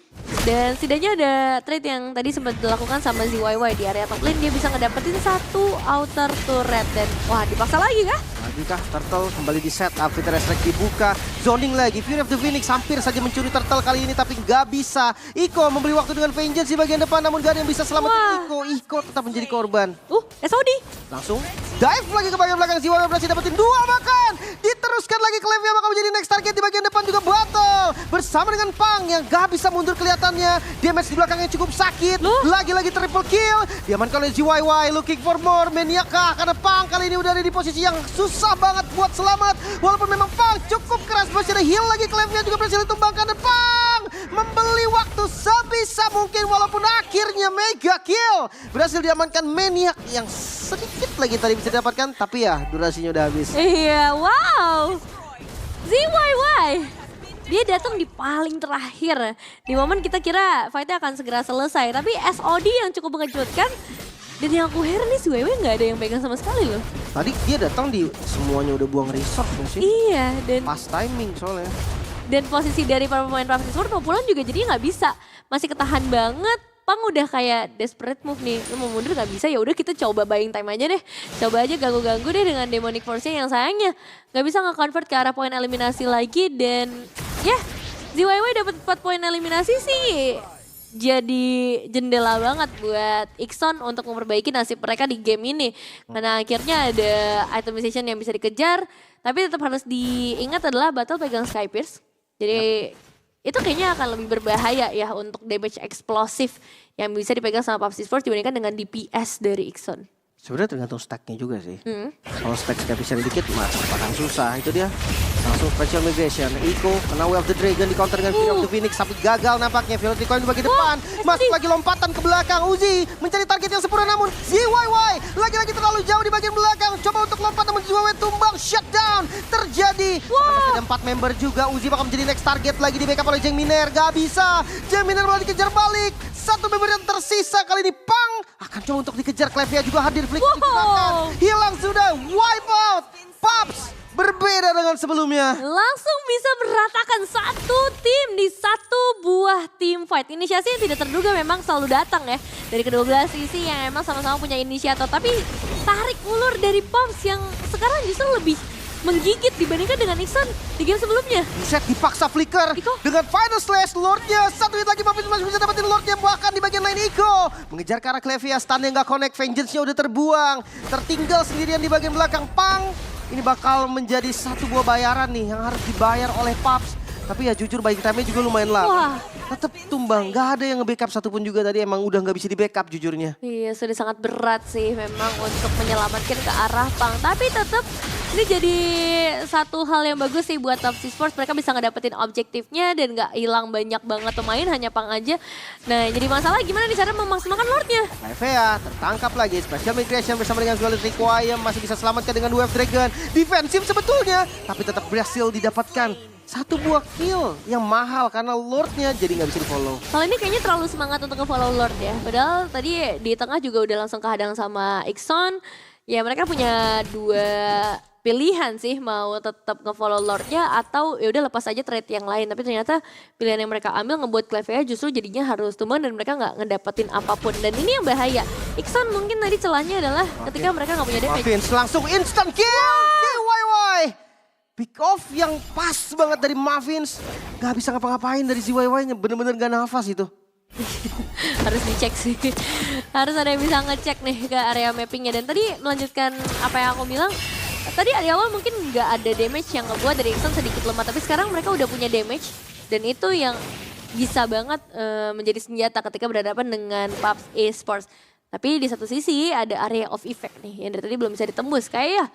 Dan setidaknya ada trade yang tadi sempat dilakukan sama ZYY di area top lane. Dia bisa ngedapetin satu outer turret dan wah dipaksa lagi kah? Lagi kah Turtle kembali di set up, Fitter Strike dibuka, zoning lagi. Fury of the Phoenix hampir saja mencuri Turtle kali ini tapi nggak bisa. Iko membeli waktu dengan Vengeance di bagian depan namun gak ada yang bisa selamatin Iko. Iko tetap menjadi korban. SOD. Langsung dive lagi ke bagian belakang, ZYY berhasil dapetin 2 bahkan. Diteruskan lagi Clevia bakal menjadi next target di bagian depan juga Battle. Bersama dengan Pang yang gak bisa mundur kelihatannya. Damage di belakangnya cukup sakit. Lagi-lagi triple kill. Diamankan oleh ZYY looking for more. Maniac kah? Karena Pang kali ini udah ada di posisi yang susah banget buat selamat. Walaupun memang Pang cukup keras. Masih ada heal lagi. Clevia juga berhasil ditumbangkan. Dan Pang membeli waktu sebisa mungkin. Walaupun akhirnya mega kill. Berhasil diamankan Maniac yang sedikit lagi tadi bisa didapatkan. Tapi ya durasinya udah habis. Iya, wow. ZYY. Dia datang di paling terakhir. Di momen kita kira fightnya akan segera selesai. Tapi SOD yang cukup mengejutkan. Dan yang aku heran nih ZYY nggak ada yang pegang sama sekali loh. Tadi dia datang di semuanya udah buang resource gak sih? Iya, dan Pas timing soalnya. dan posisi dari para pemain Rapid Sport mau pulang juga jadi nggak bisa. Masih ketahan banget. Pang udah kayak desperate move nih. Lu mau mundur gak bisa, ya udah kita coba buying time aja deh. Coba aja ganggu-ganggu deh dengan Demonic Force-nya yang sayangnya gak bisa nge-convert ke arah poin eliminasi lagi. Dan ya ZYY dapat 4 poin eliminasi sih. Jadi jendela banget buat Ixon untuk memperbaiki nasib mereka di game ini. Karena akhirnya ada itemization yang bisa dikejar. Tapi tetap harus diingat adalah Battle pegang Sky Pierce. Jadi itu kayaknya akan lebih berbahaya ya untuk damage eksplosif yang bisa dipegang sama PUBG Sports dibandingkan dengan DPS dari Ixon. Sebenarnya tergantung stacknya juga sih. Kalau stack bisa dikit masuk akan susah. Itu dia langsung special migration. Iko kena Way of the Dragon di counter dengan Fury of the Phoenix tapi gagal nampaknya. Velocity Coin di bagian depan. Masuk lagi lompatan ke belakang. Uzi mencari target yang sempurna namun ZYY lagi-lagi terlalu jauh di bagian belakang. Coba untuk lompat namun ZYY tumbang. Shutdown terjadi. Masih ada 4 member juga. Uzi bakal menjadi next target lagi di backup oleh Jeng Miner. Gak bisa. Jeng Miner malah dikejar balik. Satu member yang tersisa kali ini Pang akan coba untuk dikejar. Clevia juga hadir. Flick digunakan. Hilang sudah. Wipe out. Pops berbeda dengan sebelumnya. Langsung bisa meratakan satu tim di satu buah team fight. Inisiasi yang tidak terduga memang selalu datang ya. Dari kedua belah sisi yang emang sama-sama punya inisiator. Tapi tarik ulur dari Pops yang sekarang justru lebih menggigit dibandingkan dengan Ixon di game sebelumnya. Set dipaksa flicker dengan final slash Lordnya. 1 hit lagi Muffins masih bisa dapetin Lordnya bahkan di bagian lain Iko. Mengejar ke arah Clevia, stun yang gak connect, Vengeance-nya udah terbuang. Tertinggal sendirian di bagian belakang Pang. Ini bakal menjadi satu buah bayaran nih yang harus dibayar oleh Pups. Tapi ya jujur buying time-nya juga lumayan lama. Tetap tumbang, gak ada yang nge-backup satupun juga tadi emang udah gak bisa di-backup jujurnya. Iya sudah sangat berat sih memang untuk menyelamatkan ke arah Pang. Tapi tetap ini jadi satu hal yang bagus sih buat PUBG Sports. Mereka bisa ngedapetin objektifnya dan gak hilang banyak banget pemain, hanya Pang aja. Nah jadi masalah gimana nih cara memaksimalkan Lordnya? Levea tertangkap lagi, special migration bersama dengan Duelist Requiem. Masih bisa selamatkan dengan Wave Dragon. Defensif sebetulnya, tapi tetap berhasil didapatkan. Satu buah kill yang mahal karena Lordnya jadi nggak bisa di-follow. Kalau ini kayaknya terlalu semangat untuk nge-follow Lord ya. Padahal tadi di tengah juga udah langsung kehadang sama Ixon. Ya mereka punya 2 pilihan sih, mau tetap nge-follow Lordnya atau ya udah lepas aja trade yang lain. Tapi ternyata pilihan yang mereka ambil ngebuat Clevia justru jadinya harus tumbang dan mereka nggak ngedapetin apapun. Dan ini yang bahaya. Ixon mungkin tadi celahnya adalah ketika mereka nggak punya damage. Muffins langsung instant kill. ZYY. Pick off yang pas banget dari Muffins. Gak bisa ngapa-ngapain dari ZYY-nya. Bener-bener gak nafas itu. Harus dicek sih. Harus ada yang bisa ngecek nih ke area mappingnya. Dan tadi melanjutkan apa yang aku bilang. Tadi di awal mungkin gak ada damage yang ngebuat dari Ixon sedikit lemah. Tapi sekarang mereka udah punya damage. Dan itu yang bisa banget menjadi senjata ketika berhadapan dengan PUBG Esports. Tapi di satu sisi ada area of effect nih. Yang dari tadi belum bisa ditembus. Kayak ya.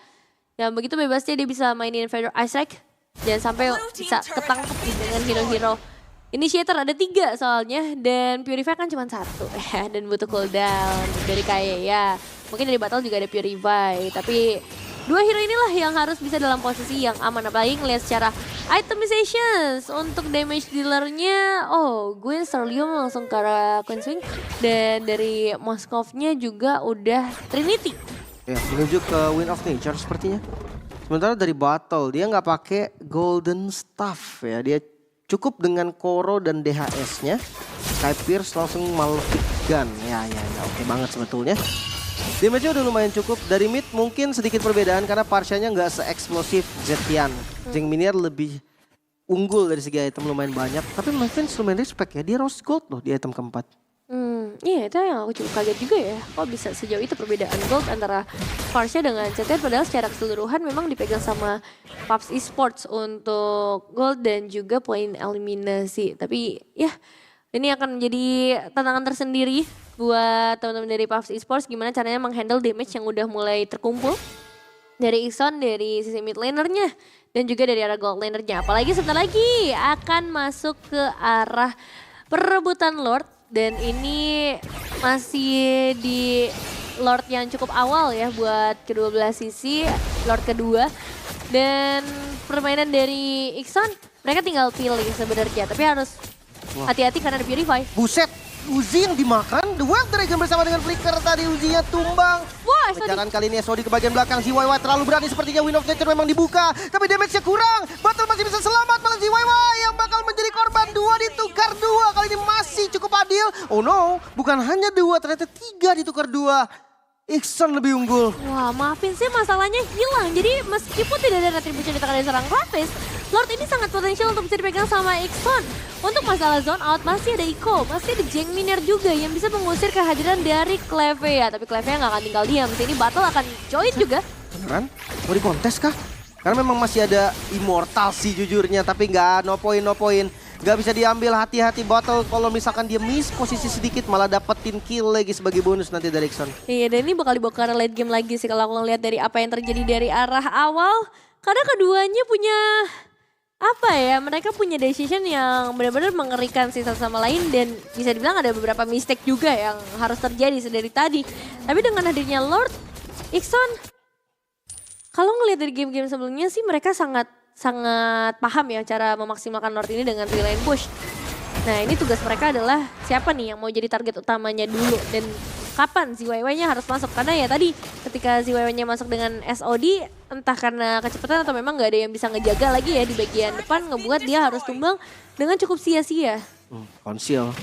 Dan begitu bebasnya dia bisa mainin Feather Ice Strike. Jangan sampai bisa ketangkep dengan hero-hero. Initiator ada 3 soalnya. Dan Purify kan cuma 1. Dan butuh cooldown dari kayak ya. Mungkin dari battle juga ada Purify. Tapi Dua hero inilah yang harus bisa dalam posisi yang aman. Apalagi ngeliat secara itemizations. Untuk damage dealernya, Gwen Sterlium langsung ke arah Queen Swing. Dan dari Moskovnya juga udah Trinity. Ya, menuju ke Wind of Nature sepertinya. Sementara dari battle, dia nggak pakai Golden Staff ya. Dia cukup dengan Koro dan DHS-nya. Sky Pierce langsung Malefic Gun. Ya, oke banget sebetulnya. Damage-nya udah lumayan cukup. Dari mid mungkin sedikit perbedaan karena Parsianya nggak se-eksplosif Zetian. Jeng Minier lebih unggul dari segi item lumayan banyak. Tapi Maven lumayan respect ya. Dia rose gold loh di item keempat. Iya itu yang aku cukup kaget juga ya. Kok bisa sejauh itu perbedaan gold antara Parsia dengan Zetian. Padahal secara keseluruhan memang dipegang sama Paps Esports untuk gold dan juga poin eliminasi. Tapi ya ini akan menjadi tantangan tersendiri buat teman-teman dari Paps Esports. Gimana caranya menghandle damage yang udah mulai terkumpul. Dari Ixon, dari sisi mid lanernya. Dan juga dari arah gold lanernya. Apalagi sebentar lagi akan masuk ke arah perebutan Lord. Dan ini masih di Lord yang cukup awal ya buat kedua belah sisi. Lord kedua. Dan permainan dari Ixon, mereka tinggal pilih sebenarnya. Tapi harus hati-hati karena ada Purify. Buset, Uzi yang dimakan. The Wild Dragon bersama dengan Flicker tadi. Uzinya tumbang. Wah, Kejaran kali ini SOD ke bagian belakang. ZYY terlalu berani sepertinya. Wind of Nature memang dibuka. Tapi damage-nya kurang. Battle masih bisa selamat. Malah ZYY yang bakal menjadi korban. 2 ditukar 2. Kali ini masih cukup adil. Oh no, bukan hanya 2. Ternyata 3 ditukar 2. Ixon lebih unggul. Wah, maafin sih masalahnya hilang. Jadi meskipun tidak ada retribution di tangan dari seorang Clavis, Lord ini sangat potensial untuk bisa dipegang sama Ixon. Untuk masalah zone out masih ada Iko, masih ada Jeng Miner juga yang bisa mengusir kehadiran dari Clevea. Tapi Clevea nggak akan tinggal diam. Sini battle akan join juga. Beneran? Mau dikontes kah? Karena memang masih ada Immortal sih jujurnya. Tapi nggak, no point. Gak bisa diambil, hati-hati battle kalau misalkan dia miss posisi sedikit malah dapetin kill lagi sebagai bonus nanti dari Ixon. Iya, dan ini bakal dibawa ke arah late game lagi sih kalau aku ngeliat dari apa yang terjadi dari arah awal. Karena keduanya punya mereka punya decision yang benar-benar mengerikan sih satu sama lain dan bisa dibilang ada beberapa mistake juga yang harus terjadi dari tadi. Tapi dengan hadirnya Lord, Ixon, kalau ngeliat dari game-game sebelumnya sih mereka sangat paham ya cara memaksimalkan Lord ini dengan real-line push. Nah ini tugas mereka adalah siapa nih yang mau jadi target utamanya dulu dan kapan ZYY-nya harus masuk. Karena ya tadi ketika ZYY-nya masuk dengan SOD entah karena kecepatan atau memang gak ada yang bisa ngejaga lagi ya di bagian depan ngebuat dia harus tumbang dengan cukup sia-sia. Konsil.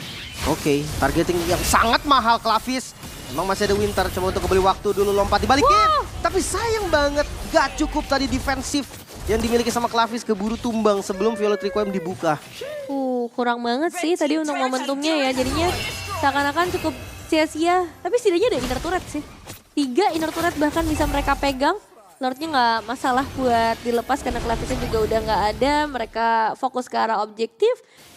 Oke, targeting yang sangat mahal Clavis. Emang masih ada Winter, coba untuk kembali waktu dulu lompat dibalikin. Tapi sayang banget gak cukup tadi defensif yang dimiliki sama Clavis keburu tumbang sebelum Violet Requiem dibuka. Kurang banget sih tadi untuk momentumnya ya. Jadinya seakan-akan cukup sia-sia. Tapi setidaknya ada inner turret sih. 3 inner turret bahkan bisa mereka pegang. Lordnya nggak masalah buat dilepas karena Clavisnya juga udah nggak ada. Mereka fokus ke arah objektif.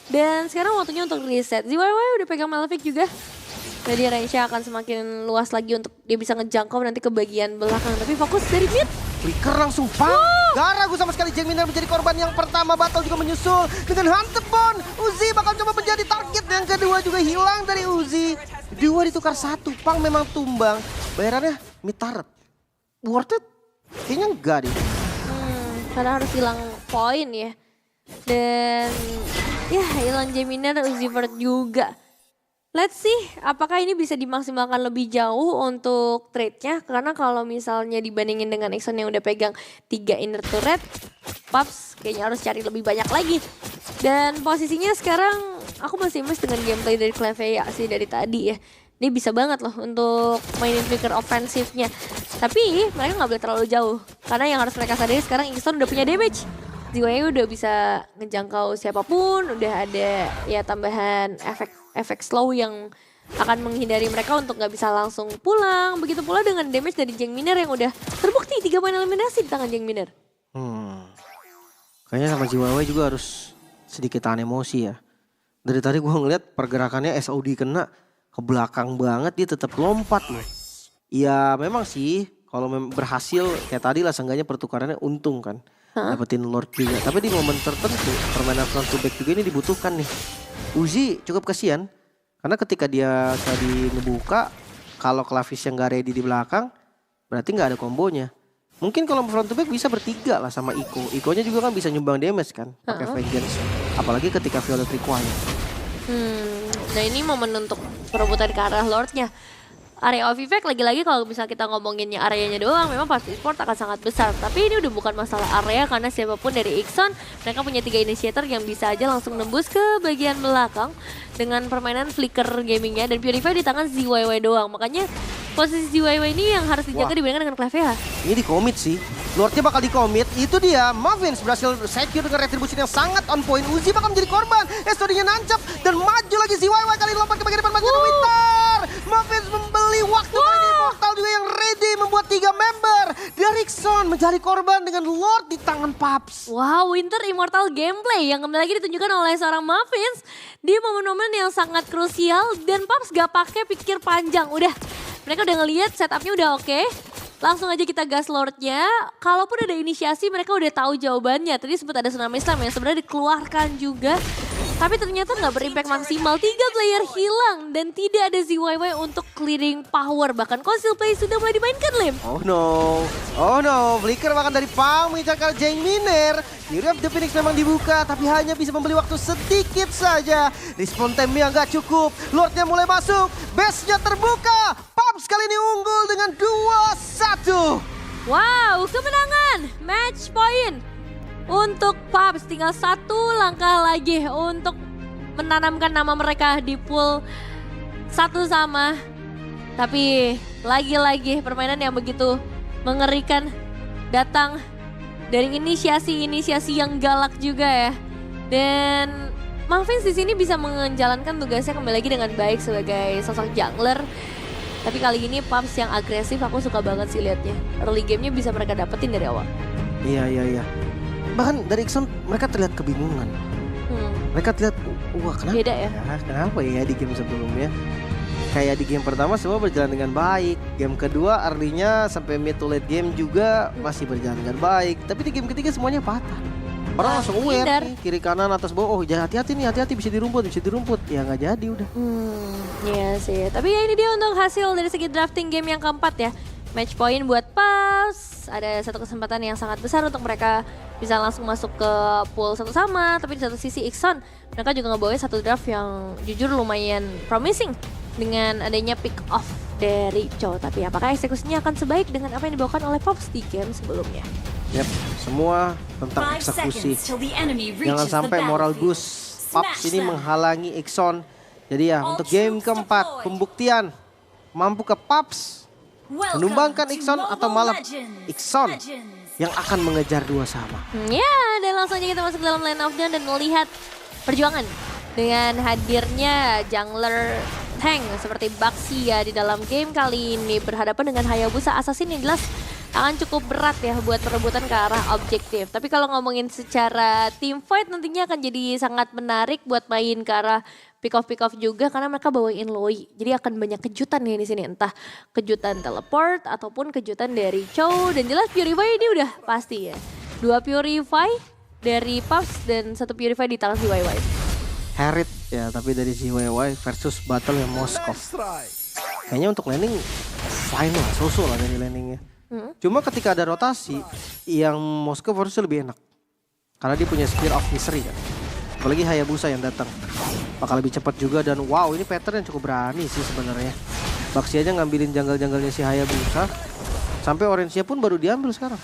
Dan sekarang waktunya untuk reset. ZYY udah pegang Malefic juga. Jadi range-nya akan semakin luas lagi untuk dia bisa ngejangkau nanti ke bagian belakang. Tapi fokus dari mid. Flicker langsung pang. Gak ragu sama sekali Jeng Miner menjadi korban yang pertama. Battle juga menyusul dengan Huntebone. Uzi bakal coba menjadi target. Yang kedua juga hilang dari Uzi. 2 ditukar 1. Pang memang tumbang. Bayarannya mid turret. Worth it? Kayaknya enggak deh. Karena harus hilang poin ya. Dan ya hilang Jeng Miner, Uzi Vert juga. Let's see apakah ini bisa dimaksimalkan lebih jauh untuk trade-nya. Karena kalau misalnya dibandingin dengan Ixon yang udah pegang 3 inner turret, Paps kayaknya harus cari lebih banyak lagi. Dan posisinya sekarang aku masih emes dengan gameplay dari Clevea sih dari tadi ya. Ini bisa banget loh untuk mainin flicker ofensifnya. Tapi mereka nggak boleh terlalu jauh. Karena yang harus mereka sadari sekarang Ixon udah punya damage. ZYY udah bisa ngejangkau siapapun, udah ada ya tambahan efek slow yang akan menghindari mereka untuk nggak bisa langsung pulang. Begitu pula dengan damage dari Jeng Miner yang udah terbukti 3 poin eliminasi di tangan Jeng Miner. Kayaknya sama ZYY juga harus sedikit tahan emosi ya. Dari tadi gue ngeliat pergerakannya SOD kena ke belakang banget, dia tetap lompat loh. Ya memang sih kalau berhasil kayak tadi lah seenggaknya pertukarannya untung kan. Dapetin Lord juga. Tapi di momen tertentu permainan front to back juga ini dibutuhkan nih. Uzi cukup kasihan. Karena ketika dia tadi ngebuka, kalau Clavis yang gak ready di belakang, berarti gak ada kombonya. Mungkin kalau front to back bisa bertiga lah sama Iko. Ikonya juga kan bisa nyumbang damage kan, pakai Vengeance. Apalagi ketika Violet require. Nah ini momen untuk perebutan ke arah Lordnya. Area of effect lagi-lagi kalau misalnya kita ngomonginnya areanya doang, memang pasti Esport akan sangat besar. Tapi ini udah bukan masalah area karena siapapun dari Ixon, mereka punya 3 initiator yang bisa aja langsung nembus ke bagian belakang dengan permainan flicker gamingnya, dan Purify di tangan ZYY doang. Makanya posisi ZYY ini yang harus dijaga dibandingkan dengan Clefairy. Ini di commit sih. Lordnya bakal di commit. Itu dia. Muffins berhasil secure dengan retribution yang sangat on point. Uzi bakal menjadi korban. Estorinya nancap dan maju lagi ZYY kali lompat ke bagian depan bagian Winter. Muffins membeli waktu kali ini. Immortal juga yang ready membuat 3 member. Derrickson mencari korban dengan Lord di tangan Paps. Wow, Winter Immortal gameplay yang kembali lagi ditunjukkan oleh seorang Muffins di momen-momen yang sangat krusial, dan Paps gak pakai pikir panjang. Udah, mereka udah ngelihat setupnya udah oke. Langsung aja kita gas Lordnya. Kalaupun ada inisiasi mereka udah tahu jawabannya. Tadi sempat ada tsunami slam yang sebenarnya dikeluarkan juga. Tapi ternyata nggak berimpact maksimal. 3 player hilang dan tidak ada ZYY untuk clearing power. Bahkan Conceal Play sudah mulai dimainkan, Lim. Oh no, Flicker bahkan dari Pang mengincar ke Jeng Miner. Fury of the Phoenix memang dibuka, tapi hanya bisa membeli waktu sedikit saja. Respawn time-nya nggak cukup, Lordnya mulai masuk, base-nya terbuka. Paps kali ini unggul dengan 2-1. Wow, kemenangan, match point untuk Paps. Tinggal 1 langkah lagi untuk menanamkan nama mereka di pool 1 sama. Tapi lagi-lagi permainan yang begitu mengerikan datang dari inisiasi yang galak juga ya. Dan Muffins di sini bisa menjalankan tugasnya kembali lagi dengan baik sebagai sosok jungler. Tapi kali ini Paps yang agresif, aku suka banget sih liatnya. Early game-nya bisa mereka dapetin dari awal. Iya. Bahkan dari Ixon mereka terlihat kebingungan. Mereka terlihat, wah kenapa? Beda ya? Kenapa ya di game sebelumnya? Kayak di game pertama semua berjalan dengan baik. Game kedua early-nya sampai mid to late game juga masih berjalan dengan baik. Tapi di game ketiga semuanya patah. Orang langsung aware nih, kiri kanan atas bawah. Oh hati-hati nih, hati-hati bisa dirumput. Ya nggak jadi udah. Iya sih. Tapi ya ini dia untuk hasil dari segi drafting game yang keempat ya. Match point buat Paps. Ada satu kesempatan yang sangat besar untuk mereka bisa langsung masuk ke pool 1 sama. Tapi di satu sisi Ixon, mereka juga ngebawain satu draft yang jujur lumayan promising dengan adanya pick off dari Cho. Tapi apakah eksekusinya akan sebaik dengan apa yang dibawakan oleh Paps di game sebelumnya? Yap, semua tentang eksekusi. Jangan sampai moral boost Paps ini menghalangi Ixon. Jadi ya untuk game keempat pembuktian mampu ke Paps menumbangkan Ixon atau malah Ixon yang akan mengejar 2 sama. Ya, dan langsung aja kita masuk dalam line of down dan melihat perjuangan dengan hadirnya jungler tank seperti Baxi ya di dalam game kali ini berhadapan dengan Hayabusa Assassin yang jelas akan cukup berat ya buat perebutan ke arah objektif. Tapi kalau ngomongin secara team fight nantinya akan jadi sangat menarik buat main ke arah pick off juga karena mereka bawain Loi. Jadi akan banyak kejutan nih di sini, entah kejutan teleport ataupun kejutan dari Cho, dan jelas Purify ini udah pasti ya. 2 Purify dari Paps dan 1 Purify di tangan ZYY. Harit ya, tapi dari ZYY versus Battle yang Moskov. Kayaknya untuk landing fine lah, so-so lah dari landingnya. Cuma ketika ada rotasi, yang Moskov harusnya lebih enak. Karena dia punya Spear of Misery kan. Apalagi Hayabusa yang datang. Bakal lebih cepat juga dan wow ini pattern yang cukup berani sih sebenarnya. Baxi aja ngambilin janggal-janggalnya si Hayabusa. Sampai orange-nya pun baru diambil sekarang.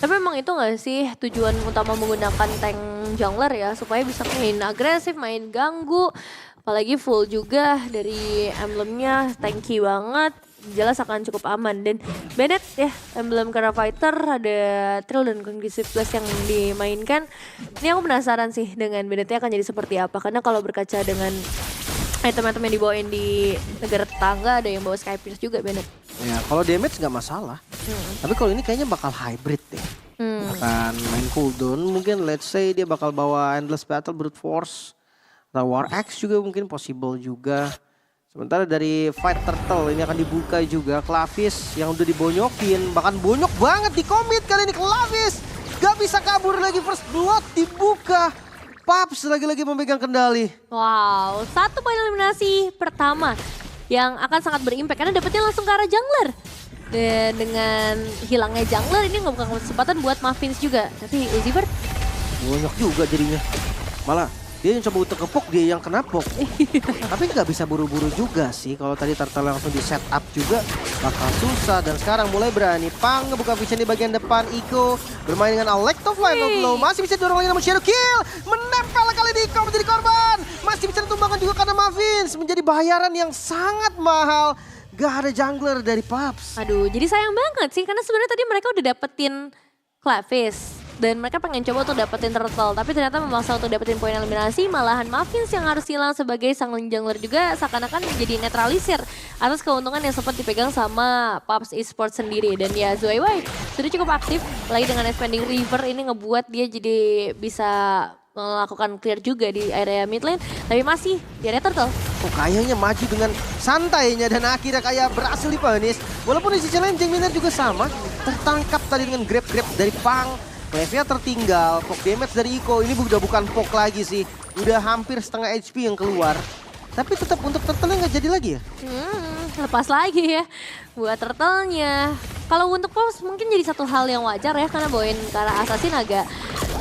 Tapi emang itu gak sih tujuan utama menggunakan tank jungler ya? Supaya bisa main agresif, main ganggu. Apalagi full juga dari emblemnya, tanky banget. Jelas akan cukup aman. Dan Bennett ya, emblem Kara Fighter, ada Trill dan Conducive Plus yang dimainkan. Ini aku penasaran sih dengan Bennettnya akan jadi seperti apa. Karena kalau berkaca dengan item-item yang dibawain di negara tetangga, ada yang bawa Sky Pierce juga Bennett. Ya kalau damage nggak masalah. Tapi kalau ini kayaknya bakal hybrid deh. Akan main cooldown, mungkin let's say dia bakal bawa Endless Battle, Brute Force. Nah War Axe juga mungkin possible juga. Sementara dari Fight Turtle ini akan dibuka juga. Clavis yang udah dibonyokin, bahkan bonyok banget di commit kali ini Clavis. Gak bisa kabur lagi, first blood dibuka. Paps lagi-lagi memegang kendali. Wow, 1 poin eliminasi pertama yang akan sangat berimpact karena dapetnya langsung ke arah jungler. Dan dengan hilangnya jungler ini ngebuka kesempatan buat Muffins juga. Tapi Uzibert Banyak juga jadinya. Malah dia yang coba untuk kepok, dia yang kena pok. Tapi nggak bisa buru-buru juga sih. Kalau tadi Turtle langsung di set up juga bakal susah. Dan sekarang mulai berani. Pang ngebuka vision di bagian depan. Iko bermain dengan Alecto Final Blow. Masih bisa dorong lagi namun Shadow Kill. Menempel kali di Iko menjadi korban. Masih bisa ditumbangkan juga karena Muffins. Menjadi bayaran yang sangat mahal. Gak ada jungler dari Paps. aduh, jadi sayang banget sih karena sebenarnya tadi mereka udah dapetin Clavis dan mereka pengen coba untuk dapetin Turtle, tapi ternyata memaksa untuk dapetin poin eliminasi, malahan Muffins yang harus hilang sebagai sang jungler juga seakan-akan menjadi netralisir atas keuntungan yang sempat dipegang sama Paps Esports sendiri. Dan ya Zuaiwai sudah cukup aktif, lagi dengan expanding river ini ngebuat dia jadi bisa melakukan clear juga di area mid lane, tapi masih di area Turtle. Kok kayaknya maju dengan santainya dan akhirnya kayak berhasil dipunish. Walaupun di sisi lain Jeng Miner juga sama. Tertangkap tadi dengan grab-grab dari Pang. Clevia tertinggal, poke damage dari Iko. Ini udah bukan poke lagi sih. Udah hampir setengah HP yang keluar. Tapi tetap untuk Turtle-nya nggak jadi lagi ya? Lepas lagi ya buat Turtle-nya. Kalau untuk Paps mungkin jadi satu hal yang wajar ya karena bawain ke arah Assassin agak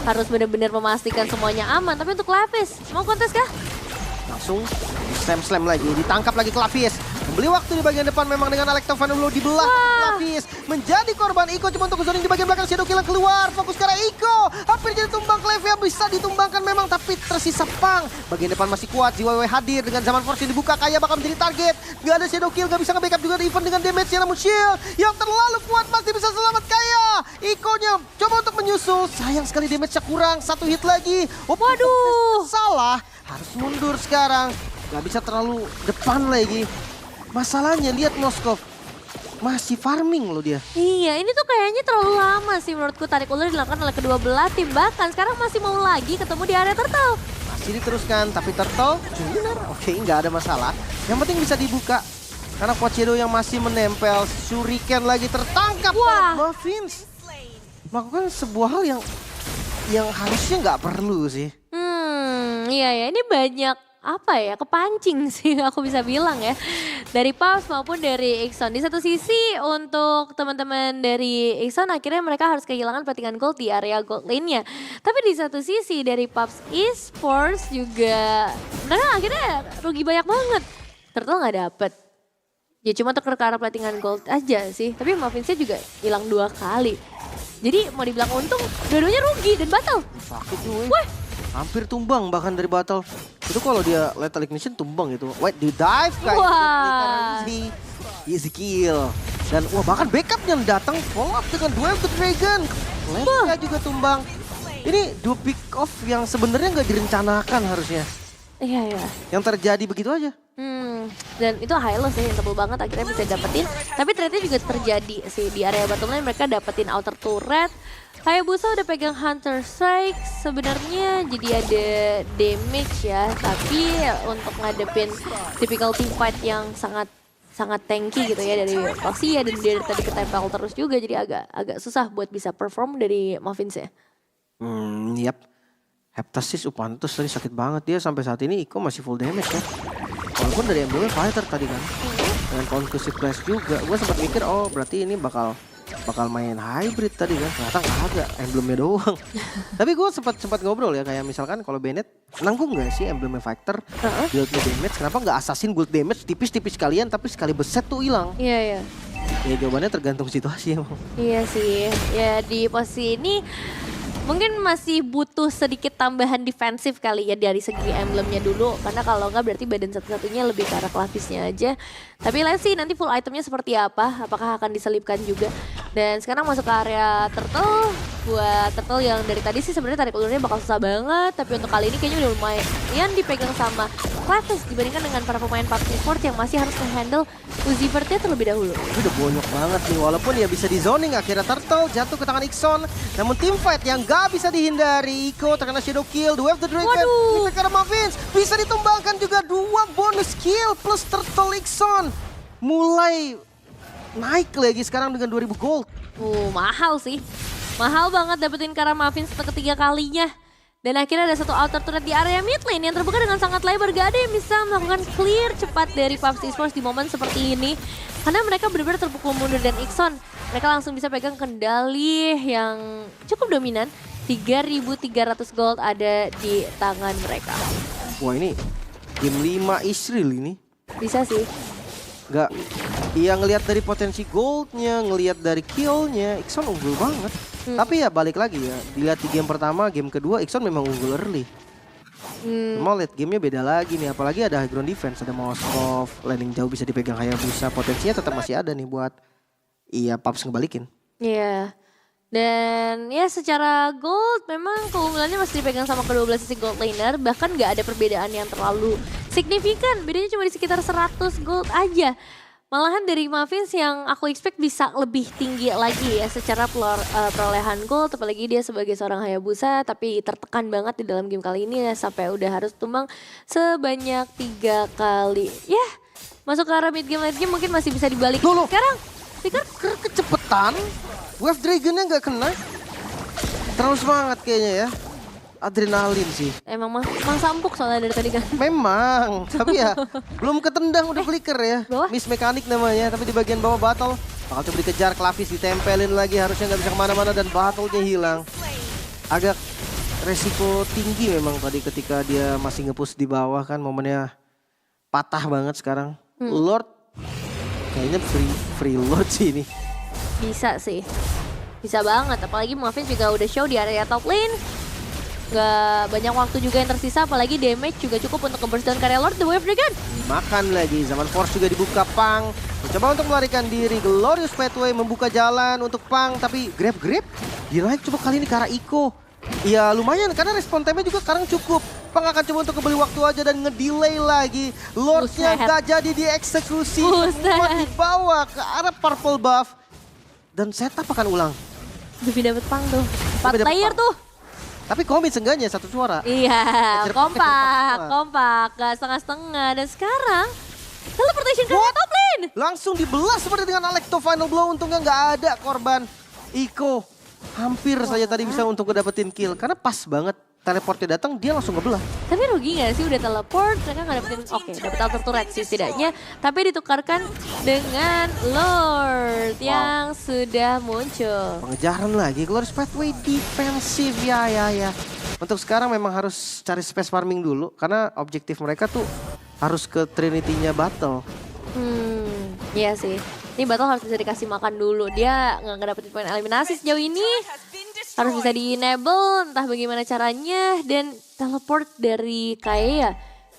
harus benar-benar memastikan semuanya aman. Tapi untuk Clavis, mau kontes kah? Langsung slam lagi, ditangkap lagi Clavis. Membeli waktu di bagian depan memang dengan Alecto Van Blow dibelah. Clavis menjadi korban. Iko cuma untuk zoning di bagian belakang. Shadow Kill keluar, fokus ke arah Iko. Hampir jadi tumbang. Clevia bisa ditumbangkan memang, tapi tersisa Pang. Bagian depan masih kuat, JWW hadir dengan zaman force yang dibuka. Kayak bakal menjadi target. Gak ada Shadow Kill, gak bisa nge-backup juga event dengan damage-nya. Namun Shield yang terlalu kuat masih bisa selamat Kaya. Iko-nya coba untuk menyusul. Sayang sekali damage-nya kurang, satu hit lagi. Waduh. Salah, harus mundur sekarang. Gak bisa terlalu depan lagi. Masalahnya lihat Moskov masih farming loh dia. Iya, ini tuh kayaknya terlalu lama sih menurutku tarik ulur dilakukan oleh kedua belah tim. Bahkan sekarang masih mau lagi ketemu di area Turtle. Masih diteruskan, tapi Turtle benar. Oke, nggak ada masalah. Yang penting bisa dibuka. Karena Quad Shadow yang masih menempel. Shuriken lagi tertangkap. Wah. Muffins melakukan sebuah hal yang harusnya nggak perlu sih. Iya ya, ini banyak apa ya, kepancing sih aku bisa bilang ya. Dari Paps maupun dari Ixon. Di satu sisi untuk teman-teman dari Ixon akhirnya mereka harus kehilangan platingan gold di area gold lane-nya. Tapi di satu sisi dari Paps Esports juga mereka akhirnya rugi banyak banget. Turtle nggak dapet. Ya cuma untuk ke arah platingan gold aja sih. Tapi Muffinsnya juga hilang 2 kali. Jadi mau dibilang untung, dua-duanya rugi dan batal. Sakit cuy. Wah. Hampir tumbang bahkan dari battle. Itu kalau dia lethal ignition tumbang itu. Wait, di dive kayak Wah. easy kill. Dan wah bahkan backupnya datang follow up dengan Duel of the Dragon. Lethal juga tumbang. Ini 2 pick off yang sebenarnya nggak direncanakan harusnya. Iya ya. Yang terjadi begitu aja. Dan itu highlight sih yang tebel banget akhirnya bisa dapetin. Tapi ternyata juga terjadi sih di area bottom lane mereka dapetin outer turret. Hayabusa udah pegang Hunter Strike sebenarnya jadi ada damage ya. Tapi untuk ngadepin typical team fight yang sangat tanky gitu ya dari Foxy ya. Dan dia tadi ketempel terus juga jadi agak susah buat bisa perform dari Muffins ya. Yap. Heptasis Upantus tadi sakit banget dia sampai saat ini Iko masih full damage ya. Walaupun dari emblemnya fighter tadi kan. Dengan conclusive clash juga. Gue sempat mikir oh berarti ini bakal main hybrid tadi kan. Ternyata nggak ada, emblemnya doang. Tapi gue sempat ngobrol ya kayak misalkan kalau Bennett nanggung nggak sih emblemnya fighter build damage. Kenapa nggak assassin build damage tipis-tipis kalian tapi sekali beset tuh hilang. Iya. Ya jawabannya tergantung situasi emang. Iya sih, ya di posisi ini mungkin masih butuh sedikit tambahan defensif kali ya dari segi emblemnya dulu. Karena kalau nggak berarti badan satu-satunya lebih ke arah Clavisnya aja. Tapi let's see nanti full itemnya seperti apa, apakah akan diselipkan juga. Dan sekarang masuk ke area Turtle. Buat Turtle yang dari tadi sih sebenarnya tarik ulurnya bakal susah banget. Tapi untuk kali ini kayaknya udah lumayan dipegang sama Clavis dibandingkan dengan para pemain PUBG Sport yang masih harus menghandle Uzibert-nya terlebih dahulu. Ini udah bonyok banget nih, walaupun ya bisa di zoning akhirnya Turtle jatuh ke tangan Ixon. Namun team fight yang gak bisa dihindari, Iko terkena shadow kill, Duel of the Dragon, ini karena Muffins bisa ditumbangkan juga 2 bonus kill plus Turtle Ixon. Mulai naik lagi sekarang dengan 2000 gold. Mahal sih. Mahal banget dapetin Kara Muffins untuk ketiga kalinya. Dan akhirnya ada satu outer turret di area mid lane yang terbuka dengan sangat lebar. Gak ada yang bisa melakukan clear cepat dari PUBG Esports di momen seperti ini. Karena mereka benar-benar terpukul mundur dan Ikson, mereka langsung bisa pegang kendali yang cukup dominan. 3.300 gold ada di tangan mereka. Wah ini game 5 Israel ini. Bisa sih. Nggak, iya ngelihat dari potensi goldnya, ngelihat dari killnya, Ikson unggul banget. Tapi ya balik lagi ya, dilihat di game pertama, game kedua Ikson memang unggul early. Mau lihat gamenya beda lagi nih, apalagi ada high ground defense, ada Moskov, landing jauh bisa dipegang Hayabusa, potensinya tetap masih ada nih buat Paps ngebalikin. Iya. Dan ya secara gold memang keunggulannya masih dipegang sama kedua belah sisi gold laner. Bahkan gak ada perbedaan yang terlalu signifikan. Bedanya cuma di sekitar 100 gold aja. Malahan dari Mavins yang aku expect bisa lebih tinggi lagi ya secara perolehan gold. Apalagi dia sebagai seorang Hayabusa tapi tertekan banget di dalam game kali ini ya. Sampai udah harus tumbang sebanyak 3 kali. Ya masuk ke arah mid game late game mungkin masih bisa dibalik. Loh. Sekarang Flicker Kecepetan, Wave Dragonnya nggak kena. Terlalu semangat kayaknya ya. Adrenalin sih. emang mang sampuk soalnya dari tadi kan. Memang, tapi ya belum ketendang udah flicker ya. Bawah? Miss mekanik namanya, tapi di bagian bawah battle. Bakal coba dikejar, Klavis ditempelin lagi, harusnya nggak bisa kemana-mana dan battle-nya hilang. Agak resiko tinggi memang tadi ketika dia masih nge-push di bawah kan, momennya patah banget sekarang. Lord, kayaknya free Lord sih ini. Bisa sih. Bisa banget, apalagi Mavins juga udah show di area top lane. Gak banyak waktu juga yang tersisa, apalagi damage juga cukup untuk nge-burst down karya Lord the Wave Dragon. Makan lagi, Zaman Force juga dibuka Pang. Mencoba untuk melarikan diri, Glorious Pathway membuka jalan untuk Pang. Tapi grab, dia naik coba kali ini ke arah Iko. Ya lumayan, karena respon time-nya juga sekarang cukup. Pang akan coba untuk kembali waktu aja dan ngedelay lagi. Lordnya gak jadi dieksekusi. Semua dibawa ke arah purple buff. Dan setup akan ulang. Duvi dapet Pang tuh, 4 player tuh. Tapi komit seenggaknya satu suara. Iya, kompak, gak setengah-setengah. Dan sekarang, teleportation ke top lane. Langsung dibelah seperti dengan Alecto Final Blow, untungnya nggak ada korban. Iko hampir saja tadi bisa untuk ngedapetin kill. Karena pas banget teleportnya datang, dia langsung ngebelah. Tapi rugi gak sih udah teleport, mereka gak dapetin, oke dapet auto turret sih setidaknya. Tapi ditukarkan dengan Lord yang sudah muncul. Pengejaran lagi, Glorious Pathway defensif ya. Untuk sekarang memang harus cari space farming dulu. Karena objektif mereka tuh harus ke Trinity-nya battle. Iya sih. Ini battle harus bisa dikasih makan dulu. Dia nggak ngedapetin poin eliminasi sejauh ini. Harus bisa di-enable, entah bagaimana caranya. Dan teleport dari Kaeya.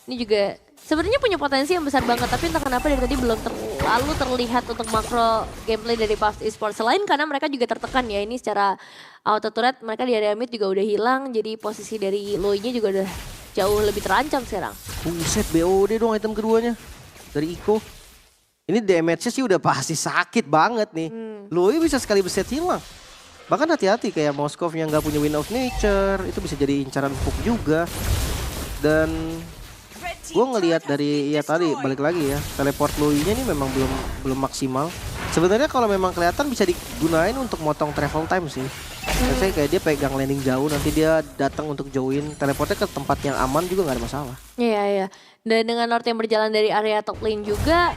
Ini juga sebenarnya punya potensi yang besar banget. Tapi entah kenapa dari tadi belum terlalu terlihat untuk makro gameplay dari Puff Esports. Selain karena mereka juga tertekan ya. Ini secara auto turret mereka di area mid juga udah hilang. Jadi posisi dari Loi-nya juga udah jauh lebih terancam sekarang. Buset, BOD dong item keduanya. Dari Iko. Ini damage-nya sih udah pasti sakit banget nih. Loi bisa sekali beset hilang. Bahkan hati-hati kayak Moskov yang nggak punya Wind of Nature. Itu bisa jadi incaran hook juga. Dan gue ngelihat dari tadi balik lagi ya. Teleport Loi-nya ini memang belum maksimal. Sebenarnya kalau memang kelihatan bisa digunain untuk motong travel time sih. Biasanya kayak dia pegang landing jauh, nanti dia datang untuk join. Teleportnya ke tempat yang aman juga nggak ada masalah. Iya. Dan dengan Lord yang berjalan dari area top lane juga,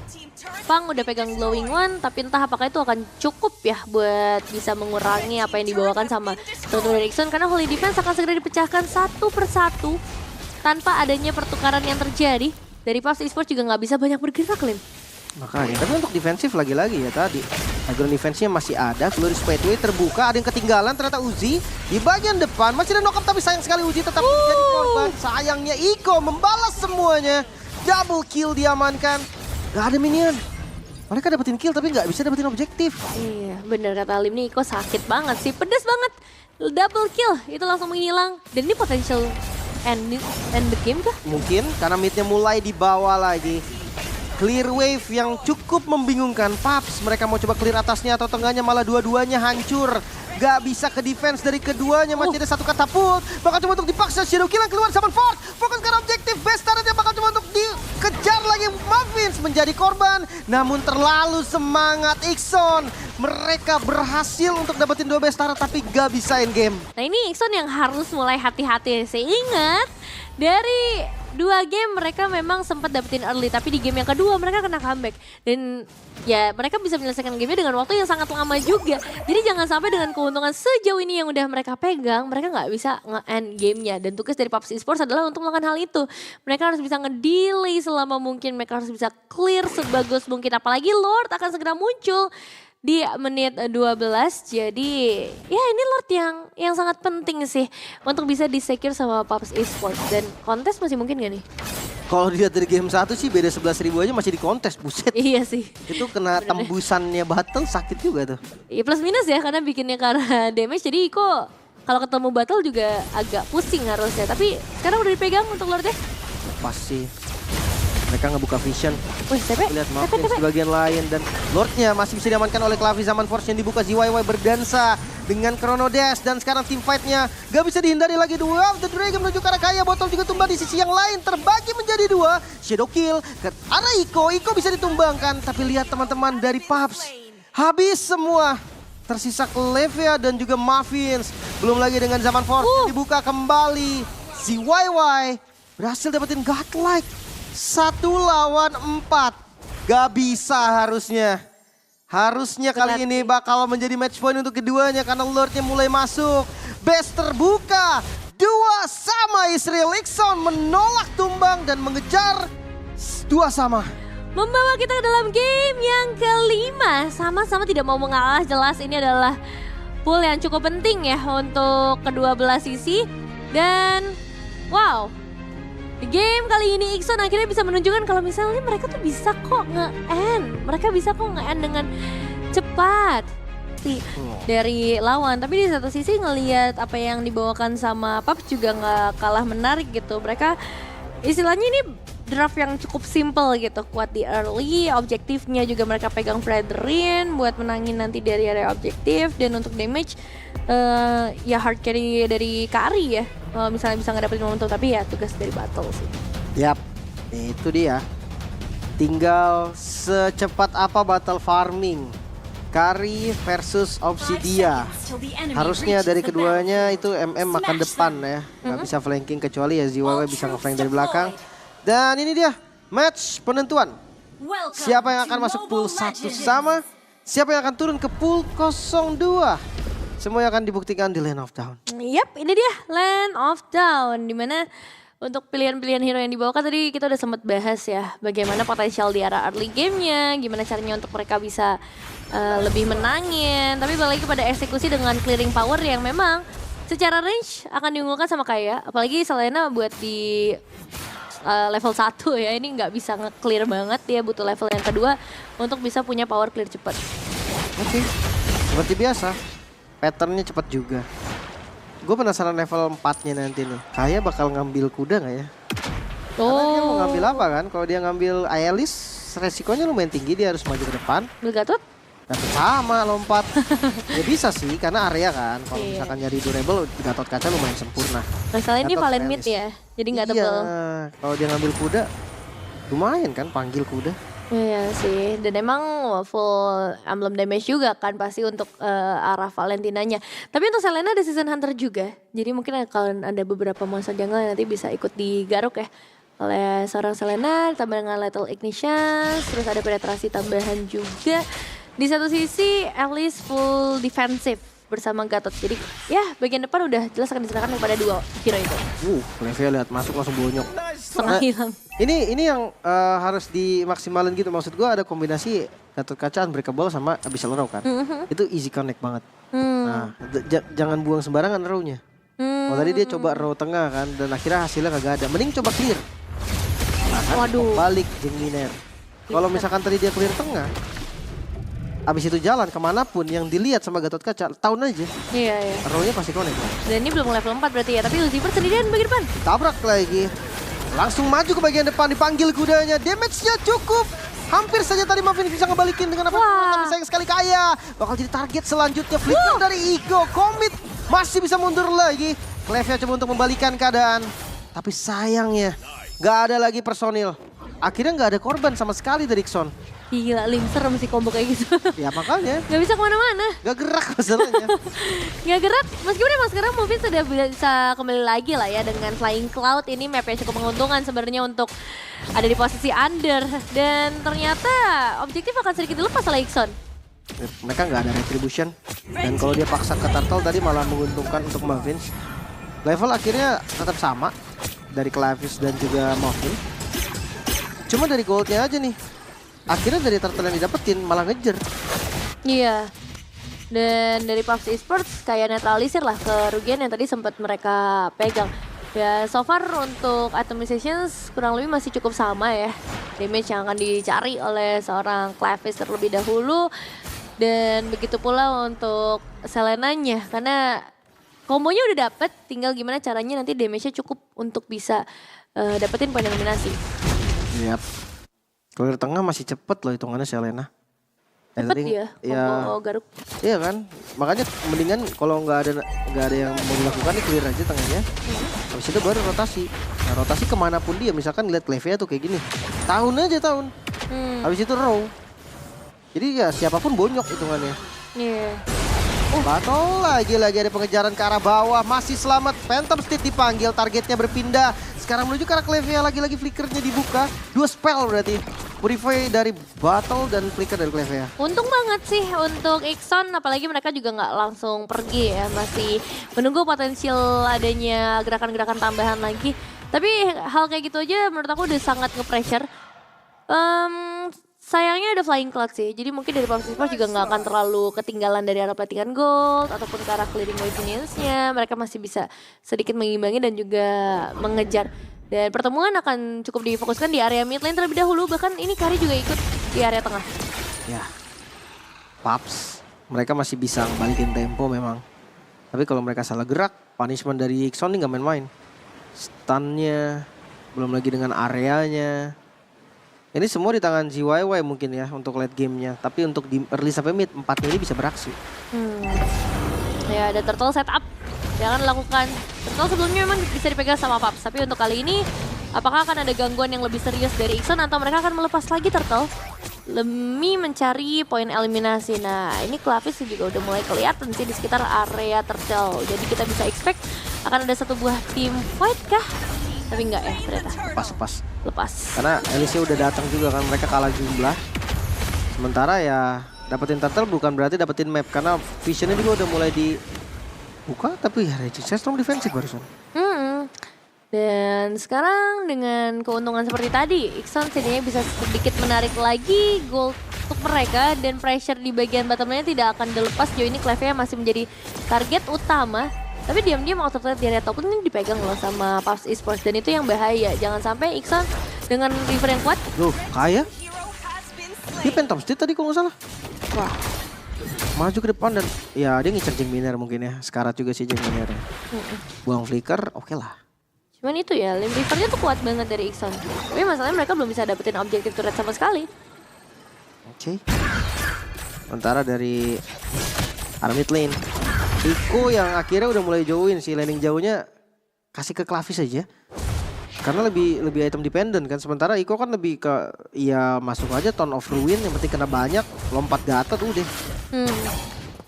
Pang udah pegang Glowing One, tapi entah apakah itu akan cukup ya buat bisa mengurangi apa yang dibawakan sama Toto Erickson. Karena Holy Defense akan segera dipecahkan satu persatu tanpa adanya pertukaran yang terjadi. Dari Puff Esports juga nggak bisa banyak bergerak, Lim. Makanya, tapi untuk defensif lagi-lagi ya tadi. Background defense-nya masih ada, Glorious Pathway terbuka, ada yang ketinggalan ternyata Uzi. Di bagian depan masih ada knock-up tapi sayang sekali Uzi tetap menjadi korban. Sayangnya Iko membalas semuanya. Double kill diamankan. Gak ada minion. Mereka dapetin kill tapi gak bisa dapetin objektif. Iya, bener kata Lim nih, Iko sakit banget sih, pedes banget. Double kill, itu langsung menghilang. Dan ini potential end the game kah? Mungkin karena midnya mulai dibawa lagi. Clear wave yang cukup membingungkan. Paps mereka mau coba clear atasnya atau tengahnya, malah dua-duanya hancur. Gak bisa ke defense dari keduanya, masih ada satu katapult. Bakal coba untuk dipaksa, Shadow Kill keluar Zaman Force. Fokus ke objektif, Best Starretnya bakal coba untuk dikejar lagi. Mavins menjadi korban, namun terlalu semangat Ikson. Mereka berhasil untuk dapetin 2 Best Starret tapi gak bisa end game. Nah ini Ikson yang harus mulai hati-hati sih. Ingat, dari 2 game mereka memang sempat dapetin early, tapi di game yang kedua mereka kena comeback. Dan ya mereka bisa menyelesaikan gamenya dengan waktu yang sangat lama juga. Jadi jangan sampai dengan keuntungan sejauh ini yang udah mereka pegang, mereka nggak bisa nge-end gamenya. Dan tugas dari PUBG Esports adalah untuk melakukan hal itu. Mereka harus bisa nge-delay selama mungkin, mereka harus bisa clear sebagus mungkin. Apalagi Lord akan segera muncul di menit 12, jadi ya ini Lord yang sangat penting sih untuk bisa di-secure sama PUBG Esports. Dan kontes masih mungkin gak nih? Kalau dilihat dari game 1 sih beda 11.000 aja masih di kontes, buset. Iya sih. Itu kena tembusannya battle sakit juga tuh. Iya plus minus ya karena bikinnya karena damage, jadi Iko kalau ketemu battle juga agak pusing harusnya. Tapi sekarang udah dipegang untuk Lord ya. Pasti. Mereka ngebuka vision. Wih, TP. Lihat Muffins di bagian lain dan Lordnya masih bisa diamankan oleh Klavi. Zaman Force yang dibuka, ZYY berdansa dengan Chrono Dash dan sekarang team fight-nya gak bisa dihindari lagi. Dua The Dragon menuju ke arah Kaya, botol juga tumbang di sisi yang lain, terbagi menjadi 2. Shadow Kill ke arah Iko bisa ditumbangkan, tapi lihat teman-teman dari Paps habis semua. Tersisa Clevia dan juga Muffins. Belum lagi dengan Zaman Force yang dibuka kembali. ZYY berhasil dapetin Godlike. 1 lawan 4. Gak bisa harusnya. Harusnya kali ini bakal menjadi match point untuk keduanya karena Lordnya mulai masuk. Best terbuka. 2 sama Israel Ikson menolak tumbang dan mengejar 2 sama. Membawa kita ke dalam game yang kelima. Sama-sama tidak mau mengalah, jelas ini adalah pool yang cukup penting ya untuk kedua belah sisi. Dan wow. Di game kali ini Ikson akhirnya bisa menunjukkan kalau misalnya mereka tuh bisa kok nge-end. Mereka bisa kok nge-end dengan cepat dari lawan. Tapi di satu sisi ngelihat apa yang dibawakan sama Paps juga nggak kalah menarik gitu. Mereka istilahnya ini draft yang cukup simple gitu. Kuat di early, objektifnya juga mereka pegang Fredrin buat menangin nanti dari area objektif. Dan untuk damage ya hard carry dari Kari ya. Kalau misalnya bisa ngedapetin momentum, tapi ya tugas dari battle sih. Yap, itu dia. Tinggal secepat apa battle farming. Kari versus Obsidia. Harusnya dari keduanya itu MM makan depan ya. Nggak bisa flanking kecuali ya ZYY bisa nge-flank dari belakang. Dan ini dia match penentuan. Siapa yang akan masuk pool 1 sama, siapa yang akan turun ke pool 02. Semuanya akan dibuktikan di Land of Dawn. Yap, ini dia Land of Dawn. Dimana untuk pilihan-pilihan hero yang dibawakan tadi kita udah sempat bahas ya. Bagaimana potensial di arah early game-nya, gimana caranya untuk mereka bisa lebih menangin. Tapi balik lagi pada eksekusi dengan clearing power yang memang secara range akan diunggulkan sama Kaya. Apalagi Selena buat di level 1 ya, ini nggak bisa nge-clear banget, dia butuh level yang kedua untuk bisa punya power clear cepat. Oke, seperti biasa. Patternnya cepat juga. Gue penasaran level 4-nya nanti nih. Kaya bakal ngambil kuda gak ya? Karena dia mau ngambil apa kan? Kalau dia ngambil Aelis, resikonya lumayan tinggi. Dia harus maju ke depan. Ambil Gatot? Tapi sama lompat. Ya bisa sih, karena area kan. Kalau misalkan nyari durable, Gatot kaca lumayan sempurna. Masalahnya ini Valen mid ya, jadi nggak tebel. Iya, kalau dia ngambil kuda, lumayan kan panggil kuda. Iya sih, dan emang full emblem damage juga kan pasti untuk arah Valentinanya. Tapi untuk Selena ada Season Hunter juga. Jadi mungkin kalau ada beberapa monster jungle yang nanti bisa ikut digaruk ya oleh seorang Selena, ditambah dengan Lethal Ignition, terus ada penetrasi tambahan juga. Di satu sisi at least full defensive bersama Gatot. Jadi ya bagian depan udah jelas akan diserahkan kepada 2 hero itu. Clevia lihat masuk langsung bonyok. Setengah hilang. Ini yang harus dimaksimalin gitu. Maksud gue ada kombinasi Gatot Kaca Unbreakable sama Abyssal Row kan. Itu easy connect banget. Nah, jangan buang sembarangan row-nya. Oh, tadi dia coba row tengah kan dan akhirnya hasilnya kagak ada. Mending coba clear. Nah, kan, waduh. balik Jengminer. Kalau misalkan tadi dia clear tengah, abis itu jalan kemanapun yang dilihat sama Gatot Kaca, tahun aja. Iya. Row-nya pasti connect. Dan ini belum level 4 berarti ya, tapi Lucifer sendirian bagian depan. Tabrak lagi. Langsung maju ke bagian depan, dipanggil kudanya. Damage-nya cukup. Hampir saja tadi Muffin bisa ngebalikin dengan apa. Tapi sayang sekali Kaya. Bakal jadi target selanjutnya. Flicker dari Ego. Commit masih bisa mundur lagi. Clevia coba untuk membalikan keadaan. Tapi sayangnya gak ada lagi personil. Akhirnya gak ada korban sama sekali dari Ikson. Gila, Lim serem sih combo kayak gitu. Ya makanya, Gak bisa kemana-mana. gak gerak masalahnya. Gak gerak, meskipun emang sekarang Movin sudah bisa kembali lagi lah ya dengan Flying Cloud. Ini map yang cukup menguntungkan sebenarnya untuk ada di posisi under. Dan ternyata objektif akan sedikit dilepas oleh Ikson. Mereka nggak ada retribution. Dan kalau dia paksa ke turtle tadi malah menguntungkan untuk Muffin. Level akhirnya tetap sama dari Clavis dan juga Muffin. Cuma dari goldnya aja nih. Akhirnya dari turtle yang didapetin malah ngejer. Iya. Dan dari Pups Esports kayak netralisir lah kerugian yang tadi sempat mereka pegang. Ya so far untuk itemizations kurang lebih masih cukup sama ya. Damage yang akan dicari oleh seorang Clavis terlebih dahulu. Dan begitu pula untuk Selenanya. Karena kombonya udah dapet, tinggal gimana caranya nanti damage-nya cukup untuk bisa dapetin poin dominasi. Yap. Kalau di tengah masih cepet loh hitungannya Selena. Cepet ya, combo garuk. Iya kan, makanya mendingan kalau nggak ada yang mau dilakukan nih clear aja tengahnya. Habis itu baru rotasi. Nah, rotasi kemanapun dia, misalkan lihat Clevia tuh kayak gini. Tahun aja tahun. Habis itu row. Jadi ya siapapun bonyok hitungannya. Iya. Battle lagi ada pengejaran ke arah bawah. Masih selamat, Phantom Steed dipanggil, targetnya berpindah. Sekarang menuju ke arah Clevia, lagi-lagi flickernya dibuka. 2 spell berarti. Purify dari Battle dan flicker dari Clevia. Untung banget sih untuk Ikson, apalagi mereka juga nggak langsung pergi ya. Masih menunggu potensial adanya gerakan-gerakan tambahan lagi. Tapi hal kayak gitu aja menurut aku udah sangat nge-pressure. Sayangnya ada Flying Cloud sih, jadi mungkin dari Pups Esports juga nggak akan terlalu ketinggalan dari arah platingan gold ataupun ke arah clearing wave-nya. Mereka masih bisa sedikit mengimbangi dan juga mengejar. Dan pertemuan akan cukup difokuskan di area mid lane terlebih dahulu, bahkan ini Kari juga ikut di area tengah. Ya, Pups, mereka masih bisa balikin tempo memang. Tapi kalau mereka salah gerak, punishment dari Ikson ini nggak main-main. Stunnya, belum lagi dengan areanya. Ini semua di tangan JYY mungkin ya untuk late gamenya. Tapi untuk di early sampai mid, 4 ini bisa beraksi. Ya ada turtle setup. Jangan lakukan. Turtle sebelumnya memang bisa dipegang sama Pups. Tapi untuk kali ini, apakah akan ada gangguan yang lebih serius dari Ikson atau mereka akan melepas lagi turtle demi mencari poin eliminasi. Nah ini Clavis juga udah mulai kelihatan sih di sekitar area turtle. Jadi kita bisa expect akan ada satu buah team fight kah? Tapi enggak ya ternyata. Lepas. Karena Alicia udah datang juga kan, mereka kalah jumlah. Sementara ya dapetin turtle bukan berarti dapetin map. Karena visionnya juga udah mulai dibuka. Tapi ya Regis strong defensif barusan. Dan sekarang dengan keuntungan seperti tadi, Ikson setidaknya bisa sedikit menarik lagi gold untuk mereka. Dan pressure di bagian bottom-nya tidak akan dilepas. Jauh ini Clevia masih menjadi target utama. Tapi diam-diam outside di area top ini dipegang loh sama Pups Esports. Dan itu yang bahaya. Jangan sampai Ikson dengan river yang kuat. Loh, kaya? Dia Phantom Steed tadi kok nggak salah. Wah. Maju ke depan dan ya dia ngincer Jeng Miner mungkin ya. Sekarat juga sih Jeng Miner. Buang flicker, oke lah. Cuman itu ya, lane rivernya tuh kuat banget dari Ikson. Tapi masalahnya mereka belum bisa dapetin objektif turret sama sekali. Oke. Sementara dari arah mid lane. Iko yang akhirnya udah mulai jauhin sih, landing jauhnya kasih ke Clavis aja. Karena lebih item dependent kan, sementara Iko kan lebih ke ya masuk aja Ton of Ruin, yang penting kena banyak, lompat gatot udah.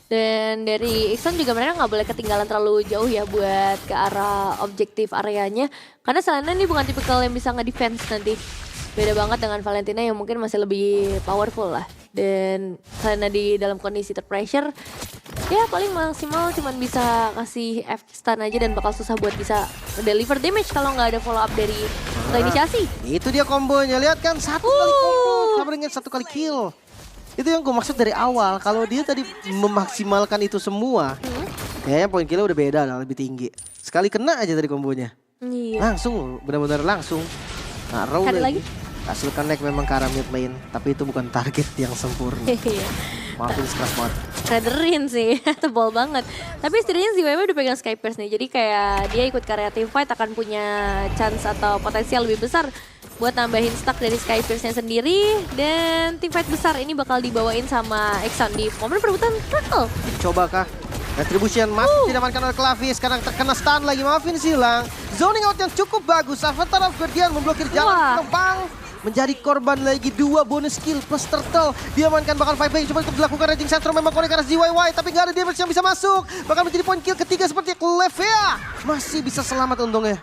Dan dari Ikson juga mereka nggak boleh ketinggalan terlalu jauh ya buat ke arah objektif areanya. Karena Selena ini bukan tipikal yang bisa nge-defense nanti. Beda banget dengan Valentina yang mungkin masih lebih powerful lah. Dan Selena di dalam kondisi terpressure, ya paling maksimal cuman bisa kasih F stun aja dan bakal susah buat bisa deliver damage kalau nggak ada follow up dari inisiasi. Itu dia kombonya, lihat kan satu kali combo, sama dengan satu kali kill. Itu yang gue maksud dari awal, kalau dia tadi memaksimalkan itu semua, kayaknya poin killnya udah beda lah, lebih tinggi. Sekali kena aja tadi kombonya. Iya. Langsung, benar-benar langsung. Nah, roll lagi. Hasil connect memang ke arah mid lane, tapi itu bukan target yang sempurna. Maafin keras banget. Shredderin sih, tebal banget. Tapi setidaknya ZYW udah pegang Skypers nih, jadi kayak dia ikut karya team fight akan punya chance atau potensial lebih besar buat nambahin stack dari Skypersnya sendiri. Dan team fight besar ini bakal dibawain sama Ikson di momen perebutan turtle. Coba kah? Retribution masih diamankan oleh Clavis, sekarang terkena stun lagi, maafin silang. Zoning out yang cukup bagus, Avatar of Guardian memblokir jalan penumpang. menjadi korban lagi 2 bonus kill plus turtle. Diamankan bakal fight back coba untuk dilakukan raging sentrum memang connect ke arah ZYY tapi nggak ada damage yang bisa masuk. Bakal menjadi poin kill ketiga seperti Clevea. Masih bisa selamat untungnya.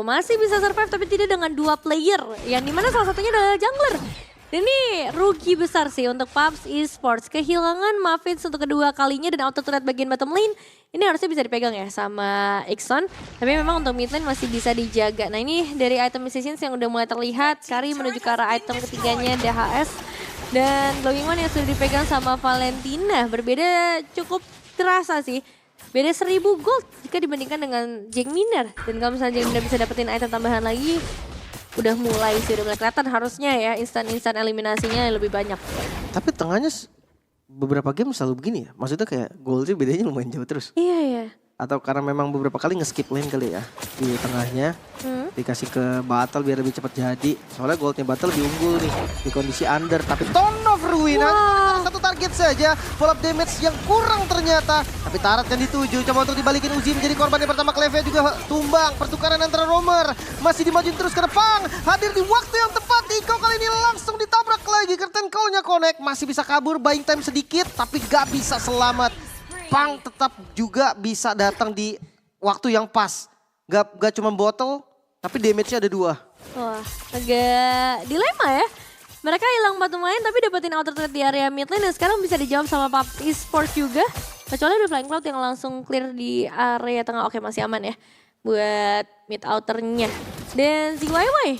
Masih bisa survive tapi tidak dengan 2 player. Yang dimana salah satunya adalah jungler. Dan ini rugi besar sih untuk PUBG Esports. Kehilangan Mavins untuk kedua kalinya dan auto turret bagian bottom lane. Ini harusnya bisa dipegang ya sama Ixon. Tapi memang untuk mid lane masih bisa dijaga. Nah ini dari item decisions yang udah mulai terlihat. Kari menuju ke arah item ketiganya DHS. Dan Glowing One yang sudah dipegang sama Valentina. Berbeda cukup terasa sih. Beda 1000 gold jika dibandingkan dengan Jake Miner. Dan kalau misalnya Jake Miner bisa dapetin item tambahan lagi. Udah mulai kelihatan harusnya ya instan eliminasinya lebih banyak. Tapi tengahnya beberapa game selalu begini ya. Maksudnya kayak goalnya bedanya lumayan jauh terus. Iya ya. Atau karena memang beberapa kali nge-skip lane kali ya di tengahnya. Dikasih ke Battle biar lebih cepat jadi. Soalnya goldnya Battle lebih unggul nih di kondisi under. Tapi Tone of Ruin hanya satu target saja. Follow up damage yang kurang ternyata. Tapi Tarat yang dituju. Coba untuk dibalikin Uzi menjadi korban yang pertama. Clevea juga tumbang. Pertukaran antara Romer. Masih dimajuin terus ke depan. Hadir di waktu yang tepat. Iko kali ini langsung ditabrak lagi. Curtain call-nya connect. Masih bisa kabur. Buying time sedikit. Tapi gak bisa selamat. Pang tetap juga bisa datang di waktu yang pas. Gak cuma bottle. Tapi damage-nya ada 2. Wah, agak dilema ya. Mereka hilang 4 pemain tapi dapetin outer threat di area mid lane dan sekarang bisa dijawab sama PUBG Esports juga. Kecuali ada Flying Cloud yang langsung clear di area tengah. Oke, masih aman ya buat mid outernya. Dan ZYY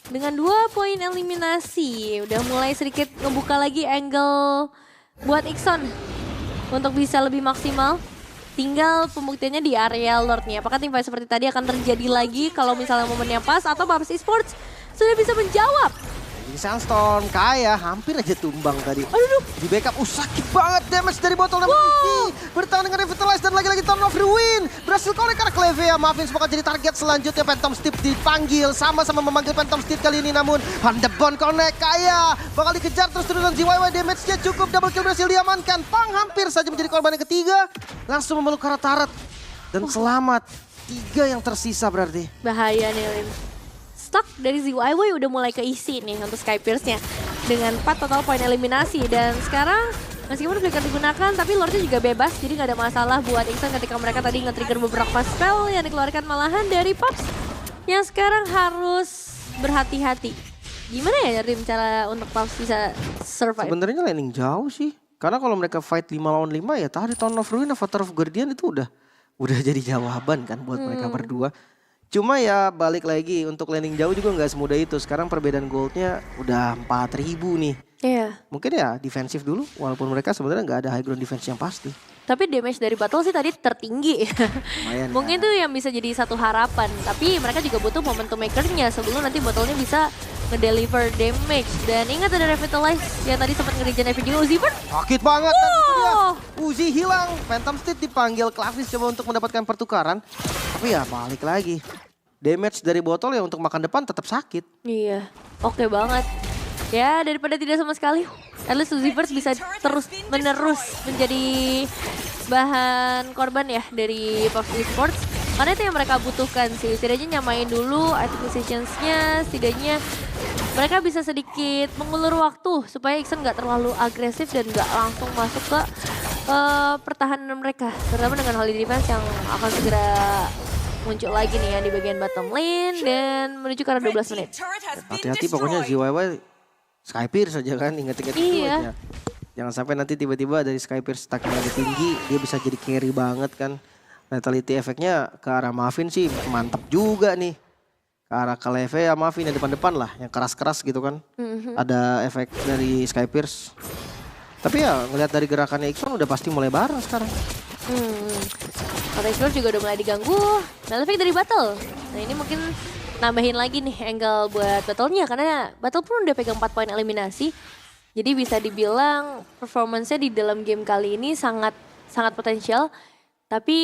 dengan 2 poin eliminasi udah mulai sedikit ngebuka lagi angle buat Ixon untuk bisa lebih maksimal. Tinggal pembuktiannya di area Lord nih. Apakah teamfight seperti tadi akan terjadi lagi kalau misalnya momennya pas atau PUBG Esports sudah bisa menjawab? Sandstorm kayak hampir aja tumbang tadi. Aduh. Di backup sakit banget damage dari botol namun Uzi bertahan dengan Revitalize dan lagi-lagi Turn of Ruin. Berhasil connect karena Clevea. Mavins bakal jadi target selanjutnya. Phantom Steep dipanggil. Sama-sama memanggil Phantom Steep kali ini namun Handebon connect kayak bakal dikejar terus-terusan ZYY. Damage-nya cukup. Double kill berhasil diamankan. Pang hampir saja menjadi korban yang ketiga. Langsung memeluk arah Tarat. Dan selamat. 3 yang tersisa berarti. Bahaya nih Lim. Stock dari ZYY udah mulai keisi nih untuk Skypierce-nya. Dengan 4 total poin eliminasi. Dan sekarang meskipun flicker digunakan tapi Lordnya juga bebas. Jadi gak ada masalah buat Ixon ketika mereka tadi nge-trigger beberapa spell yang dikeluarkan malahan dari PUBG. Yang sekarang harus berhati-hati. Gimana ya Rim cara untuk PUBG bisa survive? Sebenarnya landing jauh sih. Karena kalau mereka fight 5 lawan 5 ya tadi Tone of Ruin, Avatar of Guardian itu udah jadi jawaban kan buat mereka berdua. Cuma ya balik lagi untuk landing jauh juga nggak semudah itu. Sekarang perbedaan goldnya udah 4.000 nih. Iya. Mungkin ya defensif dulu walaupun mereka sebenarnya nggak ada high ground defense yang pasti. Tapi damage dari battle sih tadi tertinggi. Lumayan, mungkin itu yang bisa jadi satu harapan. Tapi mereka juga butuh momentum makernya sebelum nanti botolnya bisa ngedeliver damage. Dan ingat ada Revitalize yang tadi sempat nge-regen video Uzi pun. Sakit banget kan itu dia. Uzi hilang. Phantom Steed dipanggil Clavis coba untuk mendapatkan pertukaran. Tapi ya balik lagi. Damage dari botol ya untuk makan depan tetap sakit. Iya, oke banget. Ya daripada tidak sama sekali. At least Uzi First bisa terus menerus menjadi bahan korban ya dari PUBG Esports. Karena itu yang mereka butuhkan sih. Setidaknya nyamain dulu item decisions-nya. Setidaknya mereka bisa sedikit mengulur waktu supaya Ixon gak terlalu agresif dan gak langsung masuk ke pertahanan mereka. Terutama dengan Holy Defense yang akan segera muncul lagi nih ya di bagian bottom lane dan menuju ke arah 12 menit. Hati-hati pokoknya ZYY Skypierce saja kan, ingat-ingat itu aja. Jangan sampai nanti tiba-tiba dari Skypierce stacknya lebih tinggi, dia bisa jadi carry banget kan. Lethality efeknya ke arah Mavin sih mantap juga nih. Ke arah Clevea Mavin yang depan-depan lah, yang keras-keras gitu kan. Ada efek dari Skypierce. Tapi ya ngelihat dari gerakannya Ixon udah pasti mulai bareng sekarang. Explore juga udah mulai diganggu. Melvik dari Battle. Nah ini mungkin nambahin lagi nih angle buat Battle-nya. Karena Battle pun udah pegang 4 poin eliminasi. Jadi bisa dibilang performance-nya di dalam game kali ini sangat potensial. Tapi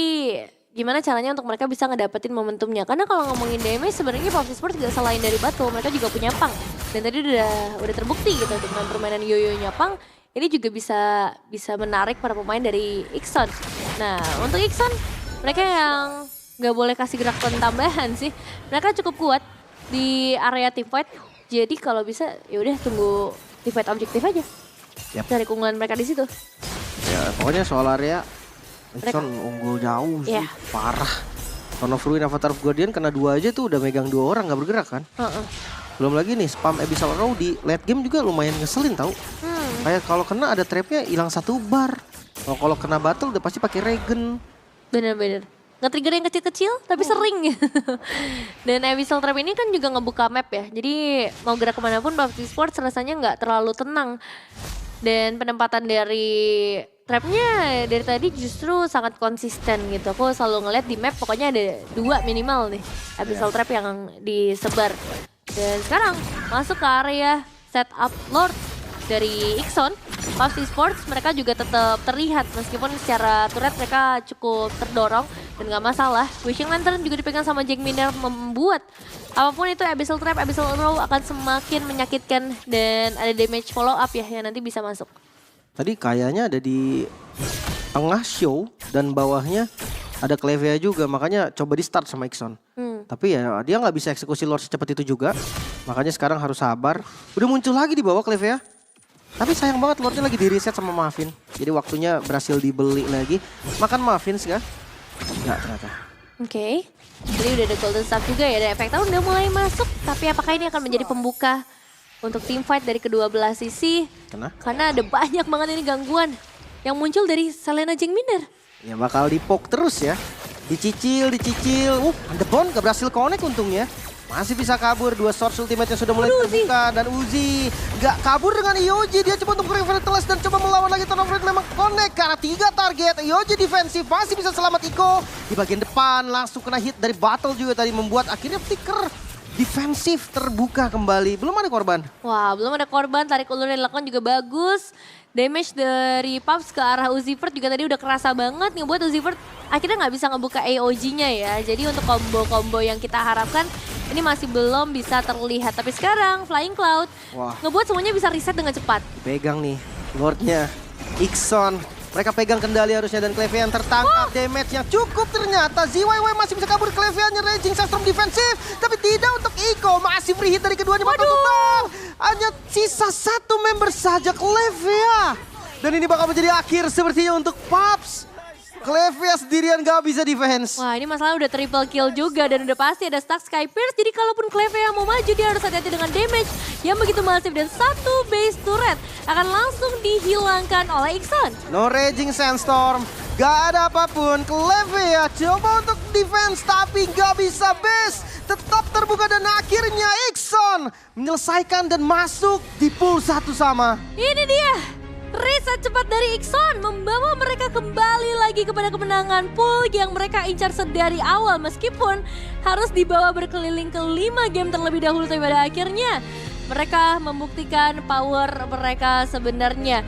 gimana caranya untuk mereka bisa ngedapetin momentumnya. Karena kalau ngomongin damage sebenarnya PUBG Esports gak selain dari Battle. Mereka juga punya Pang. Dan tadi udah terbukti gitu dengan permainan Yoyo-nya Pang. Ini juga bisa menarik para pemain dari Ixon. Nah untuk Ixon mereka yang gak boleh kasih gerakan tambahan sih. Mereka cukup kuat di area teamfight. Jadi kalau bisa ya udah tunggu divide objektif aja. Yap. Cari keunggulan mereka di situ. Ya pokoknya soal area, Nixon unggul jauh sih, Iya. parah. Son of Ruin, Avatar of Guardian kena 2 aja tuh udah megang 2 orang gak bergerak kan. Belum lagi nih spam Abyssal Row di late game juga lumayan ngeselin tau. Kayak kalau kena ada trapnya hilang 1 bar. Kalau kena battle udah pasti pakai regen. Bener-bener. Nge-trigger yang kecil-kecil tapi sering. Dan Abyssal Trap ini kan juga ngebuka map ya. Jadi mau gerak kemanapun PUBG Esports rasanya nggak terlalu tenang. Dan penempatan dari trapnya dari tadi justru sangat konsisten gitu. Aku selalu ngeliat di map pokoknya ada 2 minimal nih Abyssal Trap yang disebar. Dan sekarang masuk ke area setup Lord dari Ixon. PUBG Esports mereka juga tetap terlihat meskipun secara turret mereka cukup terdorong dan gak masalah. Wishing Lantern juga dipegang sama Jack Miner membuat apapun itu Abyssal Trap, Abyssal Row akan semakin menyakitkan dan ada damage follow up ya yang nanti bisa masuk. Tadi kayaknya ada di tengah show dan bawahnya ada Clevia juga, makanya coba di start sama Ixon. Tapi ya dia nggak bisa eksekusi Lord secepat itu juga, makanya sekarang harus sabar. Udah muncul lagi di bawah Clevia. Tapi sayang banget Lordnya lagi di reset sama Muffin. Jadi waktunya berhasil dibeli lagi. Makan Muffins kan? Enggak ternyata. Oke. Jadi udah ada Golden Staff juga ya, dan efek tahun udah mulai masuk. Tapi apakah ini akan menjadi pembuka untuk team fight dari kedua belah sisi? Karena ada banyak banget ini gangguan yang muncul dari Selena Jeng Miner. Ya bakal dipok terus ya. Dicicil. Andebon gak berhasil connect untungnya. Masih bisa kabur, 2 source ultimate yang sudah mulai terbuka. Dan Uzi gak kabur dengan Ioji. Dia coba untuk revitalize dan coba melawan lagi. Ton of Red memang connect karena 3 target. Ioji defensif masih bisa selamat Iko. Di bagian depan langsung kena hit dari battle juga tadi. Membuat akhirnya Flicker defensif terbuka kembali. Belum ada korban. Wah, belum ada korban. Tarik ulur yang dilakukan juga bagus. Damage dari Pups ke arah Uzivert juga tadi udah kerasa banget. Ngebuat Uzivert akhirnya nggak bisa ngebuka AOG-nya ya. Jadi untuk combo-combo yang kita harapkan ini masih belum bisa terlihat. Tapi sekarang Flying Cloud ngebuat semuanya bisa reset dengan cepat. Pegang nih Lordnya Ixon. Mereka pegang kendali harusnya dan Clevia yang tertangkap. Damage yang cukup ternyata. ZYY masih bisa kabur. Clevia raging Sandstorm defensif. Tapi tidak untuk Iko. Masih free hit dari keduanya. Hanya sisa 1 member saja Clevia. Dan ini bakal menjadi akhir sepertinya untuk Pups. Clevia sendirian gak bisa defense. Wah, ini masalah udah triple kill juga dan udah pasti ada stuck Sky Pierce. Jadi kalaupun Clevia mau maju dia harus hati-hati dengan damage yang begitu masif dan 1 base turret akan langsung dihilangkan oleh Ixon. No raging Sandstorm. Gak ada apapun. Clevia coba untuk defense tapi gak bisa base. Tetap terbuka dan akhirnya Ixon menyelesaikan dan masuk di pool 1 sama. Ini dia. Reset cepat dari Ixon membawa mereka kembali lagi kepada kemenangan pool yang mereka incar sedari awal. Meskipun harus dibawa berkeliling ke 5 game terlebih dahulu sampai pada akhirnya mereka membuktikan power mereka sebenarnya.